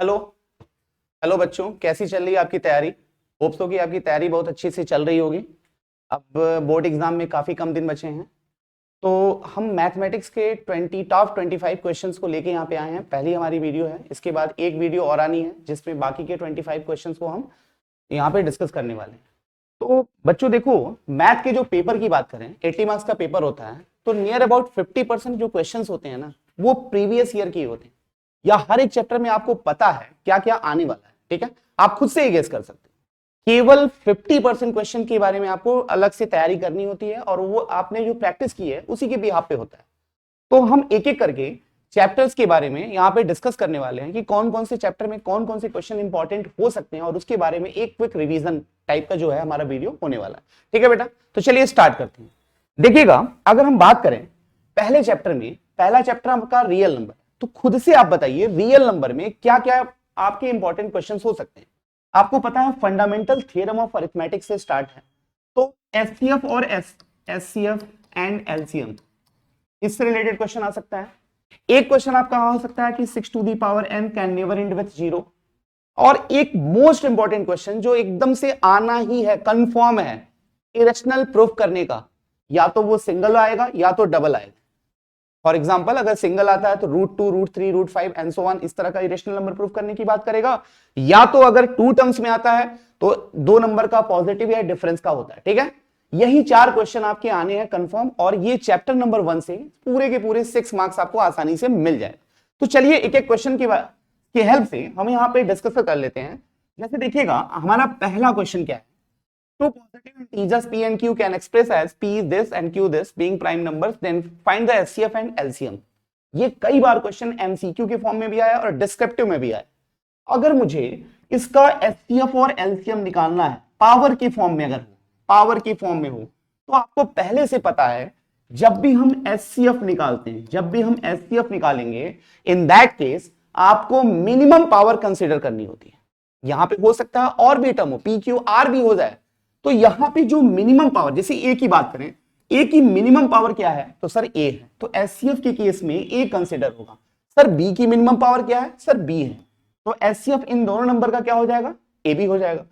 Hello. Hello बच्चों, कैसी चल रही है आपकी तैयारी? होप सो कि आपकी तैयारी बहुत अच्छी से चल रही होगी। अब बोर्ड एग्जाम में काफी कम दिन बचे हैं, तो हम मैथमेटिक्स के 25 क्वेश्चंस को लेके यहाँ पे आए हैं। पहली हमारी वीडियो है, इसके बाद एक वीडियो और आनी है जिसमें बाकी के 25 क्वेश्चंस को हम यहाँ पे डिस्कस करने वाले हैं। तो बच्चों देखो, मैथ के जो पेपर की बात करें, 80 मार्क्स का पेपर होता है, तो नियर अबाउट 50% जो क्वेश्चंस होते हैं ना, वो प्रीवियस ईयर के होते हैं, या हर एक चैप्टर में आपको पता है क्या क्या आने वाला है। ठीक है, आप खुद से ही गेस कर सकते हैं। केवल 50% क्वेश्चन के बारे में आपको अलग से तैयारी करनी होती है, और वो आपने जो प्रैक्टिस की है उसी के बिहाफ पे होता है। तो हम एक एक करके चैप्टर्स के बारे में यहाँ पे डिस्कस करने वाले हैं कि कौन कौन से चैप्टर में कौन कौन से क्वेश्चन इंपॉर्टेंट हो सकते हैं, और उसके बारे में एक क्विक रिवीजन टाइप का जो है हमारा वीडियो होने वाला है। ठीक है बेटा, तो चलिए स्टार्ट करते हैं। देखिएगा, अगर हम बात करें पहले चैप्टर में, पहला चैप्टर आपका रियल नंबर, तो खुद से आप बताइए रियल नंबर में क्या क्या आपके इंपॉर्टेंट क्वेश्चन हो सकते हैं। आपको पता है फंडामेंटल थ्योरम ऑफ अरिथमेटिक से स्टार्ट है, तो एचसीएफ और एचसीएफ एंड एलसीएम, इससे रिलेटेड क्वेश्चन आ सकता है। एक क्वेश्चन आपका हो सकता है कि 6 to the power n can never end with 0। और एक मोस्ट इंपॉर्टेंट क्वेश्चन जो एकदम से आना ही है, कंफर्म है, इरेशनल प्रूफ करने का, या तो वो सिंगल आएगा या तो डबल आएगा। फॉर एग्जाम्पल, अगर सिंगल आता है तो √2, √3, √5 एंड सो ऑन, इस तरह का इरेशनल नंबर प्रूफ करने की बात करेगा। या तो अगर 2 टर्म्स में आता है तो 2 नंबर का पॉजिटिव या डिफरेंस का होता है। ठीक है, यही 4 क्वेश्चन आपके आने हैं कंफर्म, और ये चैप्टर नंबर 1 से पूरे के पूरे 6 मार्क्स आपको आसानी से मिल जाए। तो चलिए एक एक क्वेश्चन की हेल्प से हम यहाँ पे डिस्कस कर लेते हैं। जैसे देखिएगा, हमारा पहला क्वेश्चन क्या है, two positive integers p and q can express as p is this and q this being prime numbers, then find the HCF and LCM। ये कई बार क्वेश्चन एमसीक्यू के फॉर्म में भी आया और डिस्क्रिप्टिव में भी आया। अगर मुझे इसका एचसीएफ और एलसीएम निकालना है पावर की फॉर्म में, अगर पावर की फॉर्म में हो, तो आपको पहले से पता है जब भी हम एचसीएफ निकालते हैं, जब भी हम एचसीएफ निकालेंगे, इन दैट केस आपको मिनिमम पावर कंसीडर करनी होती है। यहां पे हो सकता है और भी टर्म हो, पी क्यू आर भी हो जाए, तो यहां पे जो मिनिमम पावर, जैसे ए की बात करें, ए की मिनिमम पावर क्या है, तो सर ए है, तो एचसीएफ के केस में ए कंसीडर होगा। सर बी की मिनिमम पावर क्या है, सर बी है, तो एचसीएफ इन दोनों नंबर का क्या हो जाएगा, ए भी हो जाएगा।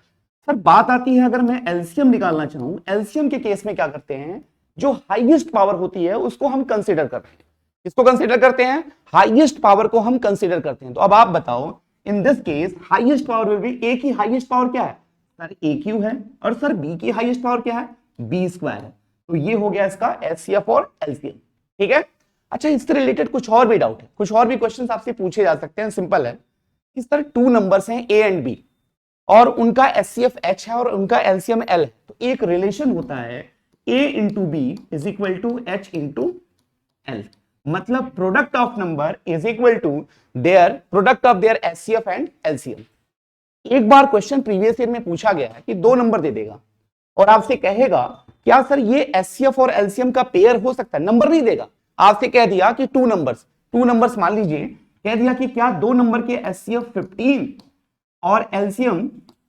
सर बात आती है अगर मैं एलसीएम निकालना चाहूं, एलसीएम के केस में क्या करते हैं, जो हाईएस्ट पावर होती है उसको हम कंसीडर करते हैं। किसको कंसीडर करते हैं, हाईएस्ट पावर को हम कंसीडर करते हैं। तो अब आप बताओ, in this case highest power will be, A की हाईएस्ट पावर क्या है, सर ए क्यू है, और सर बी की हाईएस्ट पावर क्या है, बी स्क्वायर है। तो ये हो गया इसका एचसीएफ और एलसीएम। ठीक है, अच्छा इससे रिलेटेड कुछ और भी डाउट है, कुछ और भी क्वेश्चंस आपसे पूछे जा सकते हैं। सिंपल है, इस तरह 2 नंबर्स हैं ए एंड बी, और उनका एचसीएफ एच है और उनका एलसीएम एल है, तो एक रिलेशन होता है A into B is equal to H into L, मतलब product of number is equal to their product of their HCF and LCM. एक बार क्वेश्चन प्रीवियस ईयर में पूछा गया है कि 2 नंबर दे देगा और आपसे कहेगा क्या सर ये एचसीएफ और एलसीएम का पेयर हो सकता है, नंबर नहीं देगा, आपसे कह दिया कि 2 नंबर्स मान लीजिए, कह दिया कि क्या 2 नंबर के एचसीएफ 15 और एलसीएम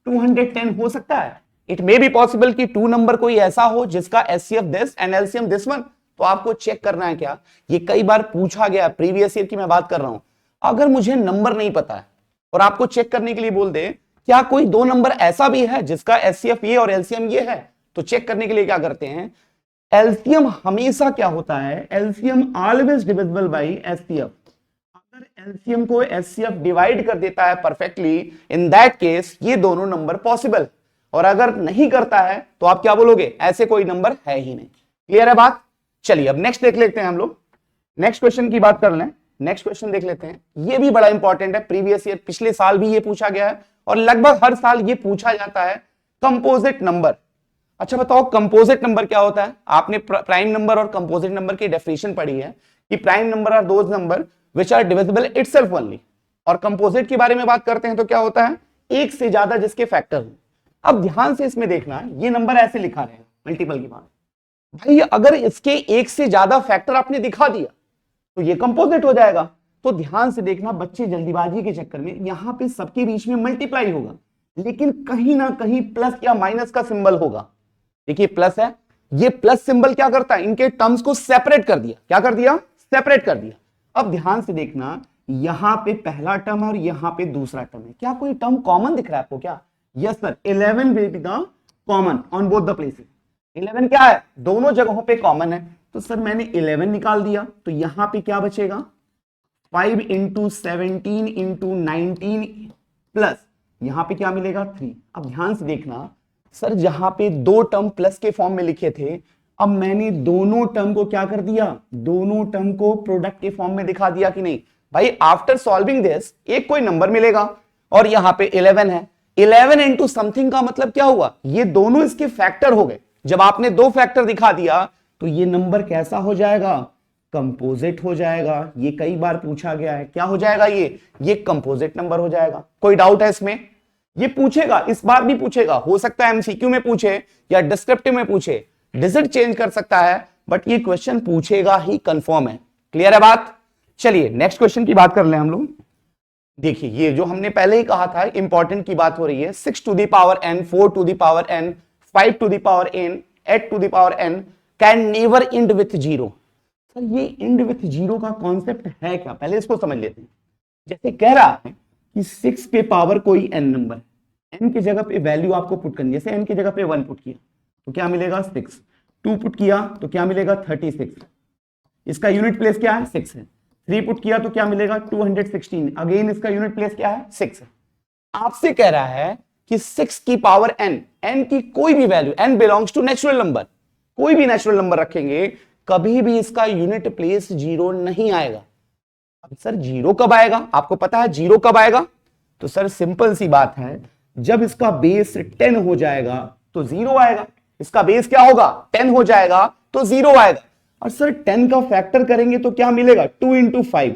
210 हो सकता है। इट मे बी पॉसिबल कि 2 नंबर कोई ऐसा हो जिसका HCF this and LCM this one, तो आपको चेक करना है क्या, ये कई बार पूछा गया, प्रीवियस ईयर की मैं बात कर रहा हूं। अगर मुझे नंबर नहीं पता है और आपको चेक करने के लिए बोल दे क्या कोई 2 नंबर ऐसा भी है जिसका एचसीएफ ये और एलसीएम ये है, तो चेक करने के लिए क्या करते हैं, एलसीएम हमेशा क्या होता है, LCM always divisible by HCF. अगर एलसीएम को एचसीएफ डिवाइड कर देता है परफेक्टली, इन दैट केस ये दोनों नंबर पॉसिबल, और अगर नहीं करता है तो आप क्या बोलोगे, ऐसे कोई नंबर है ही नहीं। क्लियर है बात? चलिए अब नेक्स्ट देख लेते हैं हम लोग, नेक्स्ट क्वेश्चन की बात कर लें। नेक्स्ट क्वेश्चन देख लेते हैं, ये भी बड़ा इंपॉर्टेंट है, प्रीवियस ईयर पिछले साल भी ये पूछा गया है और लगभग हर साल ये पूछा जाता है, कंपोजिट नंबर। अच्छा बताओ कंपोजिट नंबर क्या होता है, आपने प्राइम नंबर और कंपोजिट नंबर की डेफिनेशन पढ़ी है कि prime number are those number which are divisible itself only, और कंपोजिट के बारे में बात करते हैं तो क्या होता है, एक से ज्यादा जिसके फैक्टर हो। अब ध्यान से इसमें देखना, ये नंबर ऐसे लिखा रहेगा मल्टीपल की बात, भाई अगर इसके एक से ज्यादा फैक्टर आपने दिखा दिया तो ये कंपोजिट हो जाएगा। तो ध्यान से देखना, बच्चे जल्दीबाजी के चक्कर में यहां पे सबके बीच में मल्टीप्लाई होगा, लेकिन कहीं ना कहीं प्लस या माइनस का सिंबल होगा। देखिए प्लस है, ये प्लस सिंबल क्या करता है, इनके टर्म्स को सेपरेट कर दिया, क्या कर दिया, सेपरेट कर दिया। अब ध्यान से देखना, यहां पे पहला टर्म है और यहां पे दूसरा टर्म है। क्या कोई टर्म कॉमन दिख रहा है आपको क्या? Yes sir, 11 will be the common on both the places. 11 क्या है? दोनों जगहों पे कॉमन है। तो सर मैंने 11 निकाल दिया, तो यहां पे क्या बचेगा? 5 इंटू 17 इंटू 19 प्लस यहां पे क्या मिलेगा? 3। अब ध्यान से देखना सर, जहां पे दो टर्म प्लस के फॉर्म में लिखे थे, अब मैंने दोनों टर्म को क्या कर दिया? दोनों टर्म को प्रोडक्ट के फॉर्म में दिखा दिया कि नहीं? भाई आफ्टर सॉल्विंग दिस एक कोई नंबर मिलेगा और यहां पे 11 है। 11 इंटू समथिंग का मतलब क्या हुआ? ये दोनों इसके फैक्टर हो गए। जब आपने दो फैक्टर दिखा दिया तो ये नंबर कैसा हो जाएगा? कंपोजिट हो जाएगा। ये कई बार पूछा गया है, क्या हो जाएगा? ये कंपोजिट नंबर हो जाएगा। कोई डाउट है इसमें? ये पूछेगा, इस बार भी पूछेगा, हो सकता है एमसीक्यू में पूछे या डिस्क्रिप्टिव में पूछे, डिजिट चेंज कर सकता है, बट ये क्वेश्चन पूछेगा ही, कंफर्म है। क्लियर है बात? चलिए नेक्स्ट क्वेश्चन की बात कर लें हम लोग। देखिए ये जो हमने पहले ही कहा था, इंपॉर्टेंट की बात हो रही है। 6 to the power n, 4 to the power n, 5 to the power n, 8 to the power n can never end with zero. Sir ये एंड विथ जीरो का कॉन्सेप्ट है क्या? पहले इसको समझ लेते हैं। जैसे कह रहा है कि 6 के पावर कोई n नंबर, n की जगह पे वैल्यू आपको पुट करनी है। जैसे n की जगह पे 1 पुट किया तो क्या मिलेगा? 6। 2 पुट किया तो क्या मिलेगा? 36। इसका यूनिट प्लेस क्या है? 6 है। 3 पुट किया तो क्या मिलेगा? 216। अगेन इसका यूनिट प्लेस क्या है? 6 है। आपसे कह रहा है कि 6 की पावर n, n की कोई भी value, n belongs to natural number, कोई भी नेचुरल नंबर रखेंगे कभी भी इसका यूनिट प्लेस जीरो नहीं आएगा। अब सर जीरो कब आएगा? आपको पता है जीरो कब आएगा? तो सर सिंपल सी बात है, जब इसका बेस 10 हो जाएगा तो जीरो आएगा। इसका बेस क्या होगा? 10 हो जाएगा तो जीरो आएगा। और सर 10 का फैक्टर करेंगे तो क्या मिलेगा? 2 इंटू 5।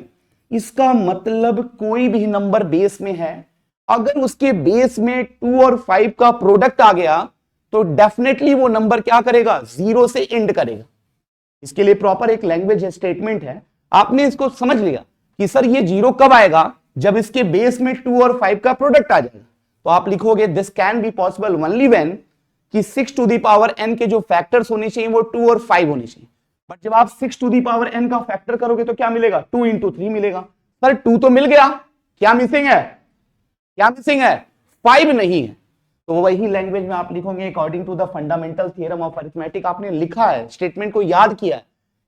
इसका मतलब कोई भी नंबर बेस में है, अगर उसके बेस में 2 और 5 का प्रोडक्ट आ गया तो डेफिनेटली वो नंबर क्या करेगा? जीरो से एंड करेगा। इसके लिए प्रॉपर एक लैंग्वेज स्टेटमेंट है। आपने इसको समझ लिया कि सर ये जीरो कब आएगा? जब इसके बेस में 2 और 5 का प्रोडक्ट आ जाएगा। तो आप लिखोगे this can be possible only when कि 6 टू द पावर n के जो फैक्टर्स होने चाहिए वो 2 और 5 होने चाहिए। बट जब आप 6 टू द पावर n का फैक्टर करोगे तो क्या मिलेगा? 2 इंटू 3 मिलेगा। सर 2 तो मिल गया, क्या मिसिंग है? क्या मिसिंग है? 5 नहीं है। तो वही लैंग्वेज में आप लिखोगे according to the fundamental theorem of arithmetic. आपने लिखा है, स्टेटमेंट को याद किया है।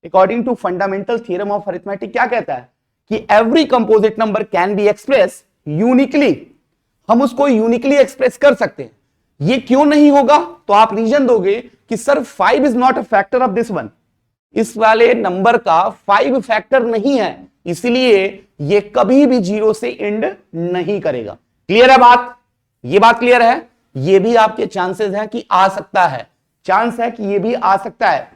According to fundamental theorem of arithmetic क्या कहता है कि every composite number can be express uniquely. हम उसको यूनिकली एक्सप्रेस कर सकते हैं। ये क्यों नहीं होगा? तो आप रीजन दोगे कि sir 5 is not a factor of this one. इस वाले नंबर का 5 फैक्टर नहीं है, इसलिए ये कभी भी जीरो से एंड नहीं करेगा। क्लियर है बात? ये बात क्लियर है? ये भी आपके चांसेस है कि आ सकता है, चांस है कि ये भी आ सकता है।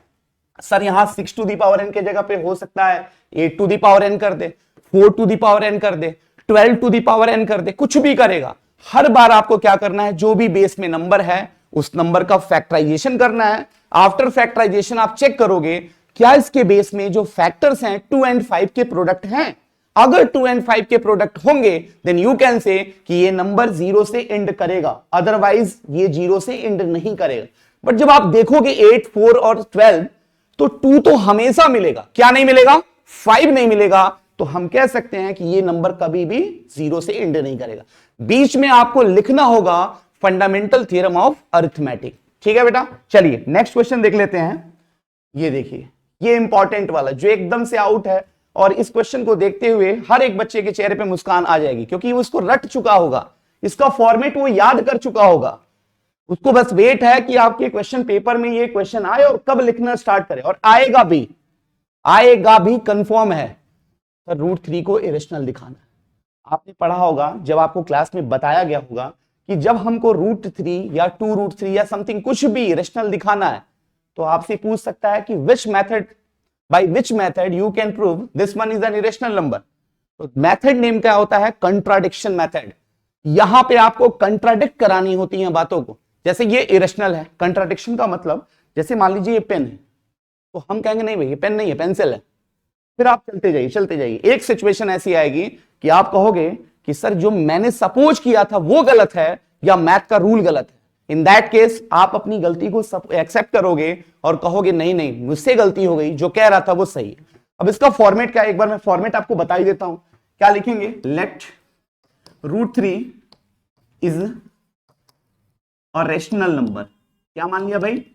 सर यहां 6 टू द पावर n के जगह पे हो सकता है 8 टू द पावर n कर दे, 4 टू द पावर n कर दे, 12 टू द पावर n कर दे, कुछ भी करेगा। हर बार आपको क्या करना है? जो भी बेस में नंबर है उस नंबर का फैक्टराइजेशन करना है। आफ्टर फैक्टराइजेशन आप चेक करोगे क्या इसके बेस में जो फैक्टर्स हैं 2 एंड 5 के प्रोडक्ट हैं। अगर 2 एंड 5 के प्रोडक्ट होंगे देन यू कैन से कि ये नंबर जीरो से एंड करेगा, अदरवाइज ये जीरो से एंड नहीं करेगा। बट जब आप देखोगे 8, 4 और 12 तो 2 तो हमेशा मिलेगा, क्या नहीं मिलेगा? 5 नहीं मिलेगा। तो हम कह सकते हैं कि ये नंबर कभी भी जीरो से एंड नहीं करेगा। बीच में आपको लिखना होगा फंडामेंटल थ्योरम ऑफ अरिथमेटिक। ठीक है बेटा? चलिए नेक्स्ट क्वेश्चन देख लेते हैं। ये देखिए, ये इंपॉर्टेंट वाला जो एकदम से आउट है, और इस क्वेश्चन को देखते हुए हर एक बच्चे के चेहरे पे मुस्कान आ जाएगी, क्योंकि वो इसको रट चुका होगा, इसका फॉर्मेट वो याद कर चुका होगा। उसको बस वेट है कि आपके क्वेश्चन पेपर में ये क्वेश्चन आए और कब लिखना स्टार्ट करे, और आएगा भी, आएगा भी, कंफर्म है। तो √3 को इरेशनल दिखाना। आपने पढ़ा होगा, जब आपको क्लास में बताया गया होगा कि जब हमको √3 या 2√3 या समथिंग कुछ भी इरेशनल दिखाना है तो आपसे पूछ सकता है कि which method, by which method you can prove this one is an irrational number. तो मेथड नेम क्या होता है? Contradiction method. यहां पे आपको कंट्राडिक्ट करानी होती है बातों को। जैसे ये इरेशनल है, कंट्राडिक्शन का मतलब जैसे मान लीजिए ये पेन है तो हम कहेंगे नहीं भाई ये पेन नहीं है, पेंसिल है। फिर आप चलते जाइए चलते जाइए, एक सिचुएशन ऐसी आएगी कि आप कहोगे कि सर जो मैंने सपोज किया था वो गलत है या मैथ का रूल गलत है। इन दैट केस आप अपनी गलती को एक्सेप्ट करोगे और कहोगे नहीं नहीं मुझसे गलती हो गई, जो कह रहा था वो सही है। अब इसका फॉर्मेट क्या है, एक बार मैं फॉर्मेट आपको बता ही देता हूं क्या लिखेंगे, let √3 is a rational number. क्या मान लिया भाई,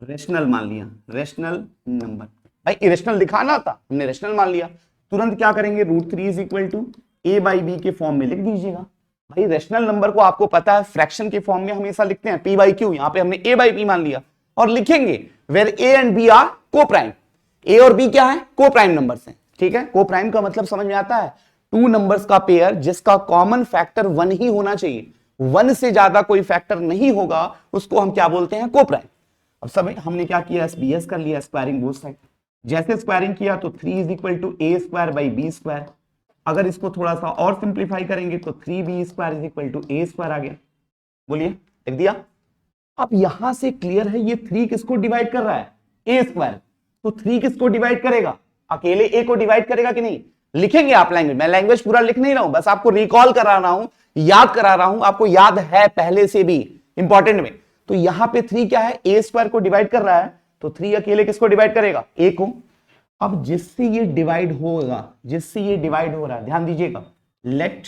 रेशनल मान लिया, रेशनल नंबर। भाई इरेशनल दिखाना था, हमने रेशनल मान लिया। तुरंत क्या करेंगे, √3 is equal to a by b के फॉर्म में लिख दीजिएगा। भाई रेशनल नंबर को आपको पता है फ्रैक्शन के फॉर्म में हमेशा लिखते हैं p बाई क्यू, यहाँ पे हमने a बाई बी मान लिया और लिखेंगे where a and b are coprime. a और b क्या है, को प्राइम नंबर्स हैं, ठीक है। को प्राइम का मतलब समझ में आता है, टू नंबर्स का पेयर जिसका कॉमन फैक्टर 1 ही होना चाहिए, 1 से ज्यादा कोई फैक्टर नहीं होगा, उसको हम क्या बोलते हैं, को प्राइम। अब सब हमने क्या किया, SBS कर लिया, स्क्वायरिंग बोथ साइड। जैसे स्क्वायरिंग किया तो 3 is equal to a square by B square. अगर इसको थोड़ा सा और सिंप्लीफाई करेंगे तो 3b square is equal to a square आ गया। बोलिए, लिख दिया। अब यहां से क्लियर है ये 3 किसको डिवाइड कर रहा है, a स्क्वायर। तो 3 किसको डिवाइड करेगा, अकेले a को डिवाइड करेगा कि नहीं, लिखेंगे आप लैंग्वेज। मैं लैंग्वेज पूरा लिख नहीं रहा हूं, बस आपको रिकॉल करा रहा हूं, याद करा रहा हूं, आपको याद है पहले से भी इंपॉर्टेंट में। तो यहां पे 3 क्या है, a स्क्वायर को डिवाइड कर रहा है, तो 3 अकेले किसको डिवाइड करेगा, a को। अब जिससे ये डिवाइड होगा, जिससे ये डिवाइड हो रहा है, ध्यान दीजिएगा, लेट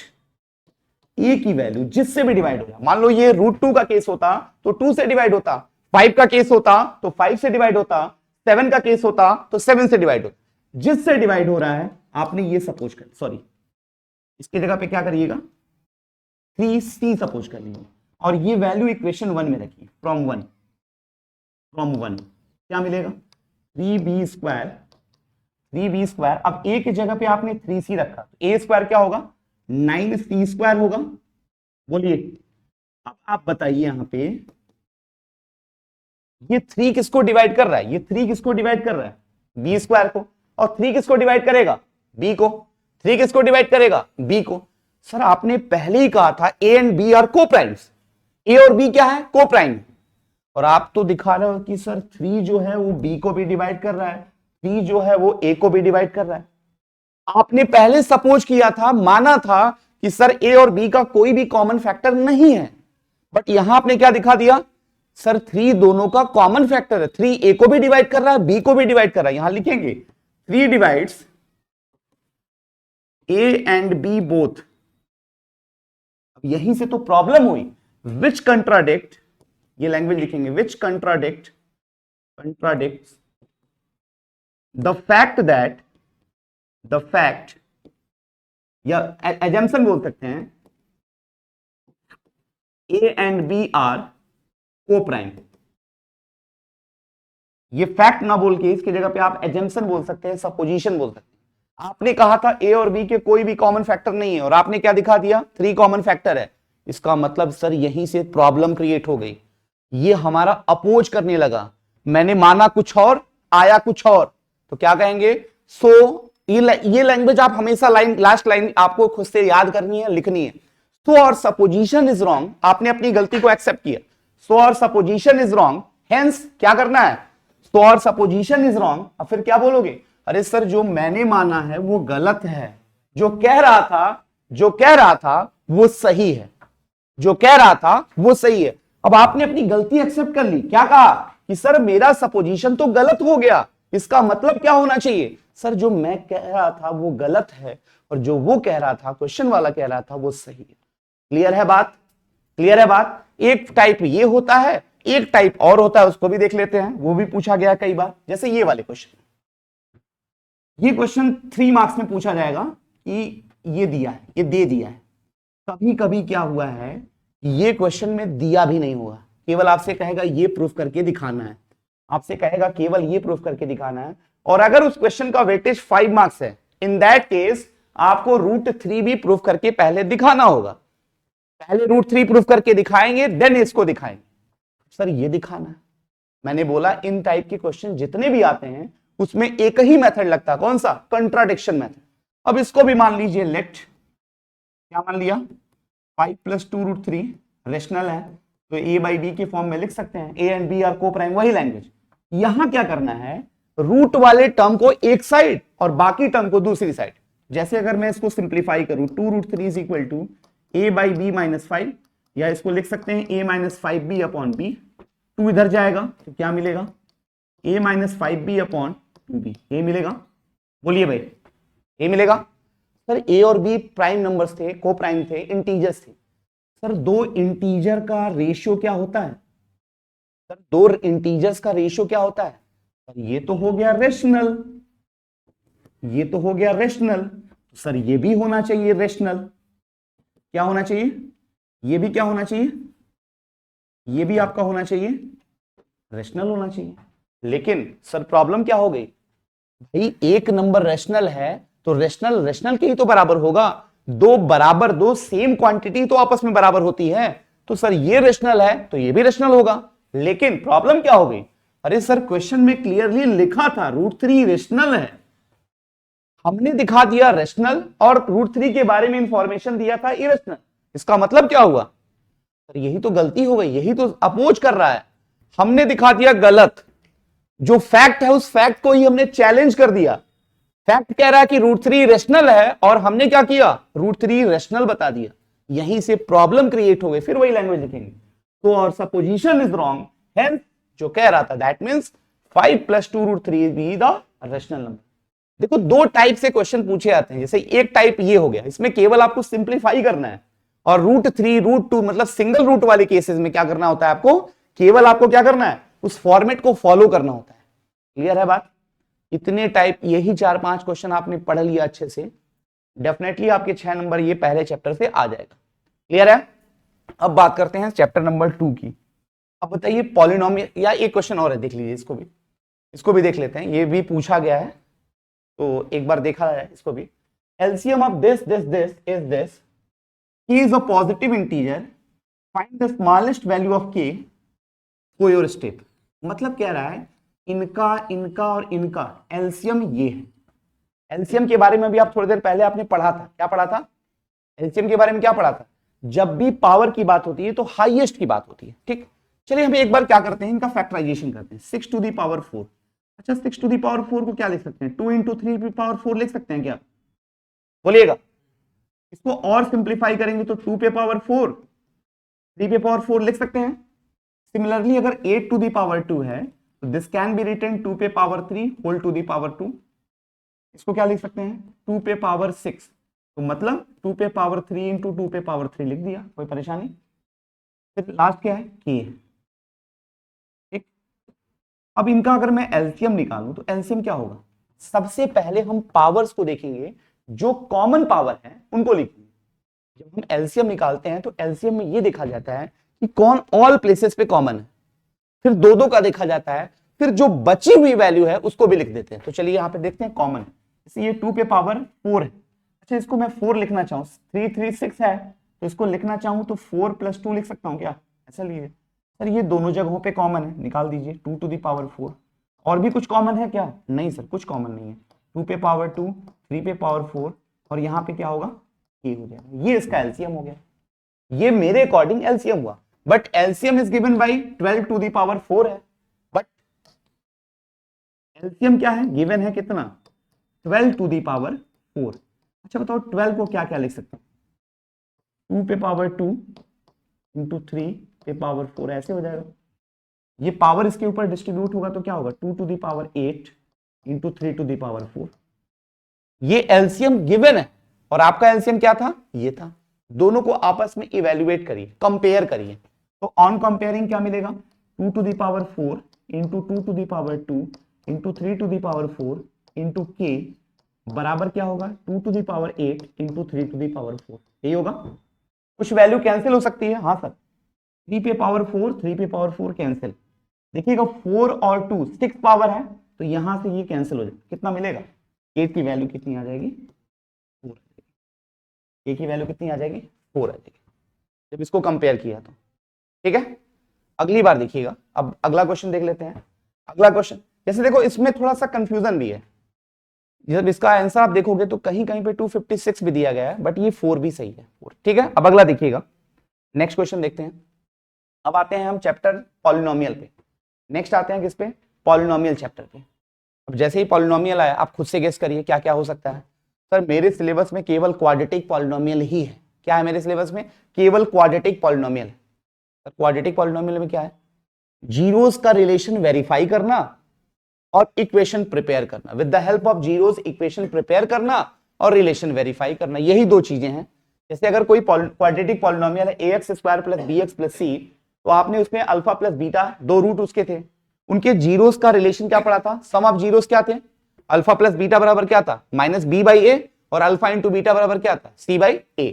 a की वैल्यू जिससे भी डिवाइड हो रहा है, मान लो ये √2 का केस होता तो 2 से डिवाइड होता, 5 का केस होता तो 5 से डिवाइड होता, 7 का केस होता तो 7 से डिवाइड होता। जिससे डिवाइड हो रहा है आपने ये सपोज कर, सॉरी इसकी जगह पे क्या करिएगा, 3c सपोज कर लीजिए और ये वैल्यू इक्वेशन 1 में रखिए, फ्रॉम 1 क्या मिलेगा, 3b स्क्वायर, 3b स्क्वायर। अब a की जगह पे आपने 3c रखा तो a स्क्वायर क्या होगा, 9c स्क्वायर होगा। बोलिए, अब आप बताइए यहां पे ये 3 किसको डिवाइड कर रहा है, ये 3 किसको डिवाइड कर रहा है, b स्क्वायर को। और 3 किसको डिवाइड करेगा, b को। 3 किसको डिवाइड करेगा, b को। सर आपने पहले ही कहा था a एंड b आर को प्राइम्स, a और b क्या है, को प्राइम। और आप तो दिखा रहे हो कि सर 3 जो है वो b को भी डिवाइड कर रहा है, 3 जो है वो a को भी डिवाइड कर रहा है। आपने पहले सपोज किया था, माना था कि सर a और b का कोई भी कॉमन फैक्टर नहीं है, बट यहां आपने क्या दिखा दिया, सर 3 दोनों का कॉमन फैक्टर है, 3 a को भी डिवाइड कर रहा है, b को भी डिवाइड कर रहा है। यहां लिखेंगे 3 divides a and b both. अब यहीं से तो प्रॉब्लम हुई, विच कंट्राडिक्ट, ये लैंग्वेज लिखेंगे, विच कंट्राडिक्ट द फैक्ट या एजम्पशन बोल सकते हैं, a एंड b आर को प्राइम। ये फैक्ट ना बोल के इसकी जगह पे आप एजम्पशन बोल सकते हैं, सपोजिशन बोल सकते हैं। आपने कहा था a और b के कोई भी कॉमन फैक्टर नहीं है और आपने क्या दिखा दिया, 3 कॉमन फैक्टर है। इसका मतलब सर यहीं से प्रॉब्लम क्रिएट हो गई, ये हमारा अपोज करने लगा, मैंने माना कुछ और आया कुछ और, तो क्या कहेंगे। सो ये लैंग्वेज आप हमेशा लास्ट लाइन आपको खुद से याद करनी है, लिखनी है। सो और सपोजिशन इज रॉन्ग, आपने अपनी गलती को एक्सेप्ट किया, सो और सपोजिशन इज रॉन्ग, हेंस क्या करना है, सो और सपोजिशन इज रॉन्ग। अब फिर क्या बोलोगे, अरे सर जो मैंने माना है वो गलत है, जो कह रहा था वो सही है, जो कह रहा था वो सही है। अब आपने अपनी गलती एक्सेप्ट कर ली, क्या कहा कि सर मेरा सपोजिशन तो गलत हो गया, इसका मतलब क्या होना चाहिए, सर जो मैं कह रहा था वो गलत है और जो वो कह रहा था, क्वेश्चन वाला कह रहा था, वो सही है। क्लियर है बात, क्लियर है बात। एक टाइप ये होता है, एक टाइप और होता है, उसको भी देख लेते हैं, वो भी पूछा गया कई बार, जैसे ये वाले क्वेश्चन। ये क्वेश्चन 3 मार्क्स में पूछा जाएगा कि ये दिया है, ये दे दिया है। कभी कभी क्या हुआ है, ये क्वेश्चन में दिया भी नहीं हुआ, केवल आपसे कहेगा ये प्रूफ करके दिखाना है, आपसे कहेगा केवल ये प्रूफ करके दिखाना है। और अगर उस क्वेश्चन का वेटेज 5 मार्क्स है, इन दैट केस आपको √3 भी प्रूफ करके पहले दिखाना होगा। पहले √3 प्रूफ करके दिखाएंगे, देन इसको दिखाएंगे। सर ये दिखाना है, मैंने बोला इन टाइप के क्वेश्चन जितने भी आते हैं उसमें एक ही मेथड लगता है, कौन सा, कंट्राडिक्शन मेथड। अब इसको भी मान लीजिए, लेट क्या मान लिया, 5 + 2 √3 रेशनल है, तो a बाई बी के फॉर्म में लिख सकते हैं, a एंड b आर को प्राइम, वही लैंग्वेज। यहां क्या करना है, रूट वाले टर्म को एक साइड और बाकी टर्म को दूसरी साइड। जैसे अगर मैं इसको सिंप्लीफाई करूं, 2 √3 is equal to a by b -5, या इसको लिख सकते हैं a -5b अपॉन b। 2 इधर जाएगा तो क्या मिलेगा, a -5b अपॉन 2b, ये मिलेगा। बोलिए भाई, ये मिलेगा। सर ए और बी प्राइम नंबर्स थे, को प्राइम थे, इंटीजर्स थे। सर दो इंटीजर का रेशियो क्या होता है? सर दो इंटीजर्स का रेशियो क्या होता है? सर ये तो हो गया रेशनल, ये तो हो गया रेशनल। सर ये भी होना चाहिए रेशनल। क्या होना चाहिए? ये भी क्या होना चाहिए? ये भी आपका होना चाहिए रेशनल होना चाहिए। लेकिन सर प्रॉब्लम क्या हो गई? भाई एक नंबर रेशनल है तो रेशनल रेशनल के ही तो बराबर होगा। दो बराबर, दो सेम क्वांटिटी तो आपस में बराबर होती है। तो सर ये रेशनल है तो ये भी रेशनल होगा। लेकिन प्रॉब्लम क्या हो गई? अरे सर क्वेश्चन में क्लियरली लिखा था √3 रेशनल है, हमने दिखा दिया रेशनल और √3 के बारे में इंफॉर्मेशन दिया था इरेशनल। इसका मतलब क्या हुआ? सर यही तो गलती हो गई, यही तो अपोज कर रहा है। हमने दिखा दिया गलत, जो फैक्ट है उस फैक्ट को ही हमने चैलेंज कर दिया। फैक्ट कह रहा है कि √3 रेशनल है और हमने क्या किया? √3 रेशनल बता दिया। यहीं से प्रॉब्लम क्रिएट हो गई। फिर वही लैंग्वेज लिखेंगे, तो और सपोजिशन इज रॉन्ग, हेंस जो कह रहा था that means 5 + 2 √3 be the rational number. देखो दो टाइप से क्वेश्चन पूछे जाते हैं। जैसे एक टाइप ये हो गया, इसमें केवल आपको सिंप्लीफाई करना है, और √3 √2 मतलब सिंगल रूट वाले केसेस में क्या करना होता है आपको? केवल आपको क्या करना है? उस फॉर्मेट को फॉलो करना होता है। क्लियर है बात? इतने टाइप, यही 4-5 क्वेश्चन आपने पढ़ लिया अच्छे से, डेफिनेटली आपके 6 नंबर ये पहले चैप्टर से आ जाएगा। क्लियर है? अब बात करते हैं चैप्टर नंबर 2 की। अब बताइए पॉलिनोमियल, या एक क्वेश्चन और है, देख लीजिए इसको भी देख लेते हैं, ये भी पूछा गया है तो एक बार देखा है इसको भी। LCM of this is this, k is a positive integer, find the smallest value of k for your step। मतलब कह रहा है इनका, इनका और इनका एलसीएम ये है। एलसीएम के बारे में भी आप थोड़ी देर पहले आपने पढ़ा था। क्या पढ़ा था? एलसीएम के बारे में क्या पढ़ा था? जब भी पावर की बात होती है तो हाईएस्ट की बात होती है। ठीक, चलिए हम एक बार क्या करते हैं, इनका फैक्टराइजेशन करते हैं। 6⁴। अच्छा 6⁴ को क्या लिख सकते हैं? 2 × 3⁴ लिख सकते हैं क्या? बोलिएगा। इसको और सिंप्लीफाई करेंगे तो 2⁴ 3⁴ लिख सकते हैं। सिमिलरली अगर 8⁴ है तो this can be written 2⁵3 whole to the power 2। इसको क्या लिख सकते हैं? 2⁵6। तो मतलब 2⁵3 × 2⁵3 लिख दिया, कोई परेशानी? फिर लास्ट क्या है? k। ठीक, अब इनका अगर मैं एलसीएम निकालूं तो एलसीएम क्या होगा? सबसे पहले हम पावर्स को देखेंगे, जो कॉमन पावर है उनको लिखेंगे। जब हम एलसीएम निकालते हैं तो एलसीएम में ये देखा जाता है कि कौन ऑल प्लेसेस पे कॉमन है, फिर दो दो का देखा जाता है, फिर जो बची हुई वैल्यू है उसको भी लिख देते हैं। तो चलिए यहाँ पे देखते हैं कॉमन है, ये 2⁴ है। अच्छा इसको मैं 4 लिखना चाहूँ, 3 3 6 है तो इसको लिखना चाहूँ तो 4 + 2 लिख सकता हूँ क्या? ऐसा लीजिए। सर ये दोनों जगहों पे कॉमन है, निकाल दीजिए 2⁴। और भी कुछ कॉमन है क्या? नहीं सर कुछ कॉमन नहीं है। 2⁵2 3⁴ और यहाँ पे क्या होगा? k हो जाएगा। ये इसका एलसीएम हो गया। ये मेरे अकॉर्डिंग एलसीएम हुआ, but LCM is given by 12⁴ है। बट एलसीएम क्या है? गिवन है कितना? 12⁴। अच्छा बताओ 12 को क्या क्या लिख सकते हैं? 2⁵2 × 3⁴ ऐसे हो जाएगा। ये पावर इसके ऊपर डिस्ट्रीब्यूट होगा तो क्या होगा? 2⁸8 × 3⁴। ये एलसीएम गिवन है और आपका एलसीएम क्या था? ये था। दोनों को आपस में इवेल्युएट करिए, कंपेयर करिए। तो ऑन कंपेयरिंग क्या मिलेगा? 2⁴ × 2⁴ × 3⁴ × k बराबर क्या होगा? 2⁸8 × 3⁴। यही होगा। कुछ वैल्यू कैंसिल हो सकती है, हाँ सर। 3⁴ कैंसिल। देखिएगा 4 और 2 6 पावर है तो यहां से ये कैंसिल हो जाएगा। कितना मिलेगा? k की वैल्यू कितनी आ जाएगी? 4। k की वैल्यू कितनी आ जाएगी? 4 आ जाएगी जब इसको कंपेयर किया तो। ठीक है, अगली बार देखिएगा। अब अगला क्वेश्चन देख लेते हैं। अगला क्वेश्चन जैसे देखो इसमें थोड़ा सा कंफ्यूजन भी है। जब इसका आंसर आप देखोगे तो कहीं कहीं पे 256 भी दिया गया है, बट ये 4 भी सही है। 4 ठीक है। अब अगला देखिएगा, नेक्स्ट क्वेश्चन देखते हैं। अब आते हैं हम चैप्टर पॉलिनोमियल पे। नेक्स्ट आते हैं किस पे? पॉलिनोमियल चैप्टर पे। अब जैसे ही पॉलिनोमियल आया आप खुद से गेस करिए क्या क्या हो सकता है। सर मेरे सिलेबस में केवल क्वाड्रेटिक पॉलिनोमियल ही है। क्या है मेरे सिलेबस में? केवल क्वाड्रेटिक पॉलिनोमियल है। सर क्वाड्रेटिक पॉलिनोमियल में क्या है? जीरोस का रिलेशन वेरीफाई करना और इक्वेशन प्रिपेयर करना। With the help of zeros equation prepare करना और रिलेशन वेरीफाई करना, यही दो चीजें हैं। जैसे अगर कोई क्वाड्रेटिक पॉलिनोमियल है ax square plus bx plus c, तो आपने उसमें अल्फा प्लस बीटा दो रूट उसके थे, उनके जीरोस का रिलेशन क्या पड़ा था, सम ऑफ जीरोस क्या थे, अल्फा प्लस बीटा बराबर क्या था माइनस बी बाई ए, और अल्फा इंटू बीटा बराबर क्या था सी बाई ए।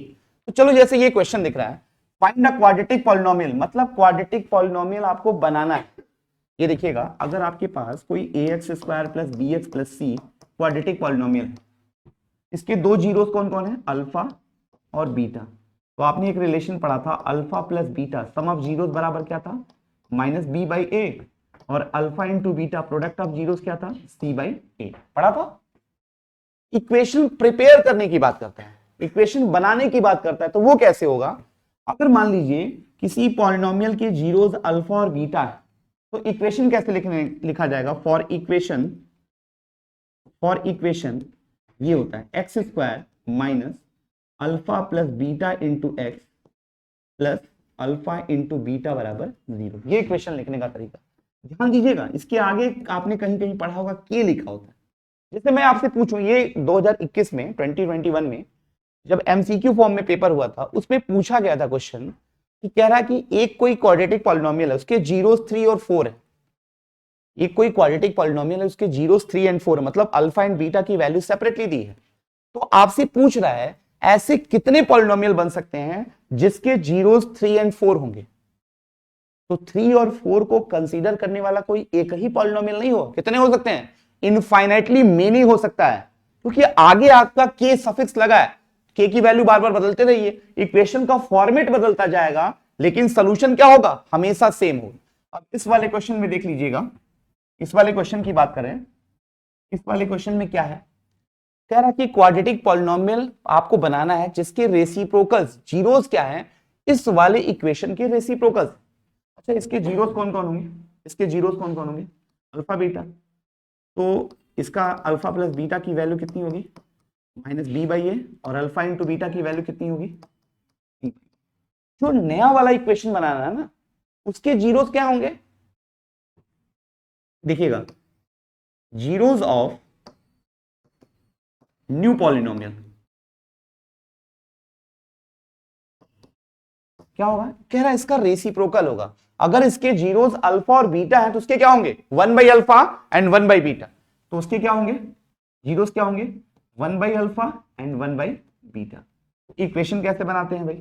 तो चलो जैसे ये क्वेश्चन दिख रहा है, फाइंड अ क्वाड्रेटिक पॉलिनोमियल, मतलब क्वाड्रेटिक पॉलिनोमियल आपको बनाना है। ये देखिएगा, अगर आपके पास कोई ax square plus bx plus c quadratic polynomial है, इसके दो जीरोस कौन कौन है, अल्फा और बीटा, तो आपने एक रिलेशन पढ़ा था alpha plus beta some of zeros बराबर क्या था माइनस बी बाई ए, और alpha into beta product of zeros क्या था सी बाई ए, पढ़ा था। इक्वेशन प्रिपेयर करने की बात करता है, इक्वेशन बनाने की बात करता है, तो वो कैसे होगा, अगर मान लीजिए किसी पॉलिनोमियल के जीरोस अल्फा और बीटा है, तो इक्वेशन कैसे लिखा जाएगा, फॉर इक्वेशन ये होता है x square minus alpha plus beta into x plus alpha into beta बराबर 0, ये इक्वेशन लिखने का तरीका। ध्यान दीजिएगा, इसके आगे आपने कहीं कहीं पढ़ा होगा के लिखा होता है। जैसे मैं आपसे पूछूं, ये 2021 में 2021 में जब एमसीक्यू फॉर्म में पेपर हुआ था, उसमें पूछा गया था क्वेश्चन कि कह रहा कि एक कोई क्वाड्रेटिक पॉलिनोमियल है, उसके जीरोस 3 और 4 है, एक कोई क्वाड्रेटिक पॉलिनोमियल है, उसके जीरोस 3 एंड 4 है, मतलब अल्फा एंड बीटा की वैल्यू सेपरेटली दी है। तो आपसे पूछ रहा है ऐसे कितने पॉलिनोमियल बन सकते हैं जिसके जीरोस 3 एंड 4 होंगे। तो 3 और 4 को कंसीडर करने वाला कोई एक ही पॉलिनोमियल नहीं हो, कितने हो सकते हैं, इनफाइनाइटली मेनी हो सकता है, क्योंकि आगे आपका के सफिक्स लगा है, के की वैल्यू बार बार बदलते रहिए, इक्वेशन का फॉर्मेट बदलता जाएगा, लेकिन सोल्यूशन क्या होगा, हमेशा सेम होगा। अब इस वाले क्वेश्चन में देख लीजिएगा, इस वाले क्वेश्चन की बात करें, इस वाले क्वेश्चन में क्या है, कह रहा कि क्वाड्रेटिक पॉलिनोमियल आपको बनाना है जिसके रेसिप्रोकल्स जीरोस क्या है, इस वाले इक्वेशन के रेसिप्रोकल्स। अच्छा, इसके जीरोस कौन कौन होंगे, इसके जीरोस कौन कौन होंगे, अल्फा बीटा, तो इसका अल्फा प्लस बीटा की वैल्यू कितनी होगी माइनस बी बाई ए, और अल्फा इंटू बीटा की वैल्यू कितनी होगी, जो नया वाला इक्वेशन बनाना है ना, उसके जीरोस क्या होंगे, देखिएगा, जीरोस ऑफ न्यू पॉलिनोमियल क्या होगा, कह रहा है इसका रेसिप्रोकल होगा। अगर इसके जीरोस अल्फा और बीटा है तो उसके क्या होंगे, 1 by alpha and 1 by beta, तो उसके क्या होंगे, जीरोस क्या होंगे 1 by alpha and 1 by beta. Equation कैसे बनाते हैं भाई,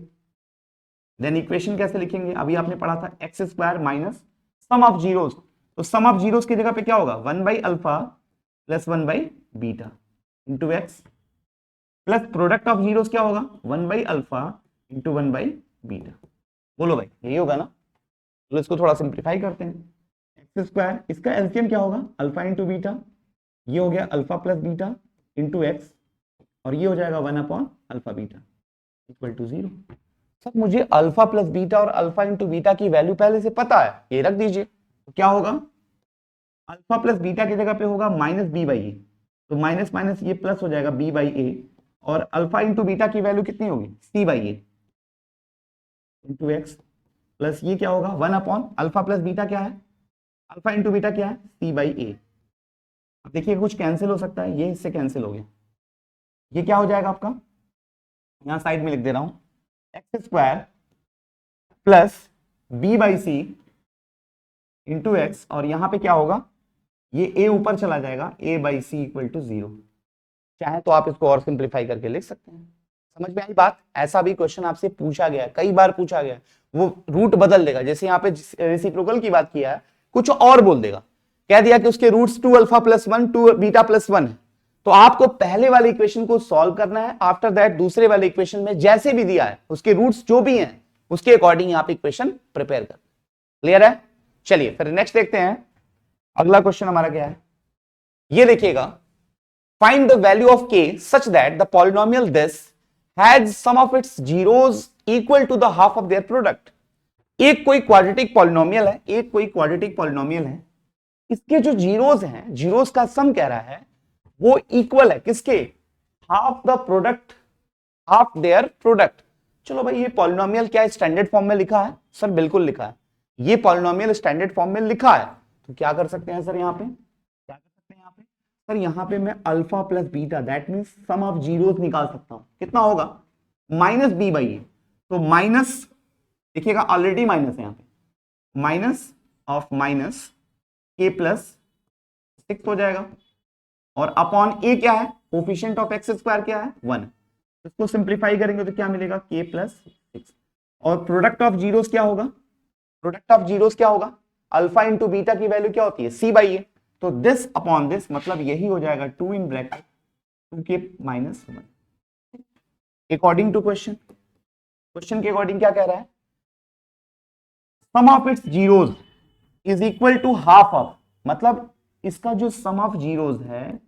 देन इक्वेशन कैसे लिखेंगे, अभी आपने पढ़ा था x square minus sum of zeros, तो सम ऑफ जीरोस की जगह पे क्या होगा 1 by alpha plus 1 by beta into x, plus product of zeros क्या होगा 1 by alpha into 1 by beta. बोलो भाई यही होगा ना, तो इसको थोड़ा सिंप्लीफाई करते हैं, एक्स स्क्वायर, इसका एलसीएम क्या होगा अल्फा इंटू बीटा, ये हो गया alpha plus beta into x, और ये हो जाएगा 1 upon alpha beta equal to 0। Sir मुझे अल्फा प्लस बीटा और अल्फा इंटू बीटा की वैल्यू पहले से पता है, ये रख दीजिए, तो क्या होगा, अल्फा प्लस बीटा की जगह पे होगा माइनस बी बाई ए, तो माइनस माइनस ये प्लस हो जाएगा बी बाई ए, और अल्फा इंटू बीटा की वैल्यू कितनी होगी C by A into x, plus ये क्या होगा 1 अपॉन अल्फा प्लस बीटा क्या है, अल्फा इंटू बीटा क्या है सी बाई ए। अब देखिए कुछ कैंसिल हो सकता है, ये इससे कैंसिल हो गया, ये क्या हो जाएगा आपका, यहां साइड में लिख दे रहा हूं, x square plus b by c into x, और यहां पे क्या होगा, ये ए ऊपर चला जाएगा, ए बाई सी इक्वल टू 0। चाहे तो आप इसको और सिंप्लीफाई करके लिख सकते हैं। समझ में आई बात, ऐसा भी क्वेश्चन आपसे पूछा गया है, कई बार पूछा गया है, वो रूट बदल देगा, जैसे यहाँ पे रेसिप्रोकल की बात किया है, कुछ और बोल देगा, कह दिया कि उसके roots 2 alpha plus 1 2 beta plus 1 है, तो आपको पहले वाले इक्वेशन को सॉल्व करना है, आफ्टर दैट दूसरे वाले इक्वेशन में जैसे भी दिया है उसके रूट्स जो भी हैं उसके अकॉर्डिंग आप इक्वेशन प्रिपेयर कर। क्लियर है, चलिए फिर नेक्स्ट देखते हैं, अगला क्वेश्चन हमारा क्या है, ये देखिएगा, find the value of k such that the polynomial this has sum of its zeros equal to the half of their product। एक कोई क्वाड्रेटिक पॉलिनोमियल है, एक कोई क्वाड्रेटिक पॉलिनोमियल है, इसके जो जीरोस हैं, जीरोस का सम कह रहा है वो इक्वल है किसके, half the product, half their product. चलो भाई ये पॉलिनोमियल क्या स्टैंडर्ड फॉर्म में लिखा है, सर बिल्कुल लिखा है, ये पॉलिनोमियल स्टैंडर्ड फॉर्म में लिखा है, तो क्या कर सकते हैं सर यहाँ पे, क्या कर सकते हैं यहाँ पे, सर यहाँ पे मैं alpha plus beta that means sum of zeros निकाल सकता हूँ, कितना होगा माइनस बी बाई ए, तो माइनस देखिएगा ऑलरेडी माइनस है यहाँ पे, माइनस ऑफ माइनस के प्लस 6 हो जाएगा और अपॉन ए क्या है, कोफिशिएंट ऑफ एक्स स्क्वायर क्या है 1, इसको सिंप्लीफाई करेंगे तो क्या मिलेगा के प्लस 6 और प्रोडक्ट ऑफ जीरोस क्या होगा, प्रोडक्ट ऑफ जीरोस क्या होगा, अल्फा इंटू बीटा की वैल्यू क्या होती है सी बाई ए, तो दिस अपॉन दिस मतलब यही हो जाएगा 2 in bracket 2k minus 1 according to question, question के अकॉर्डिंग क्या कह रहा है, sum of its zeros is equal to half of, मतलब इसका जो सम ऑफ जीरोस है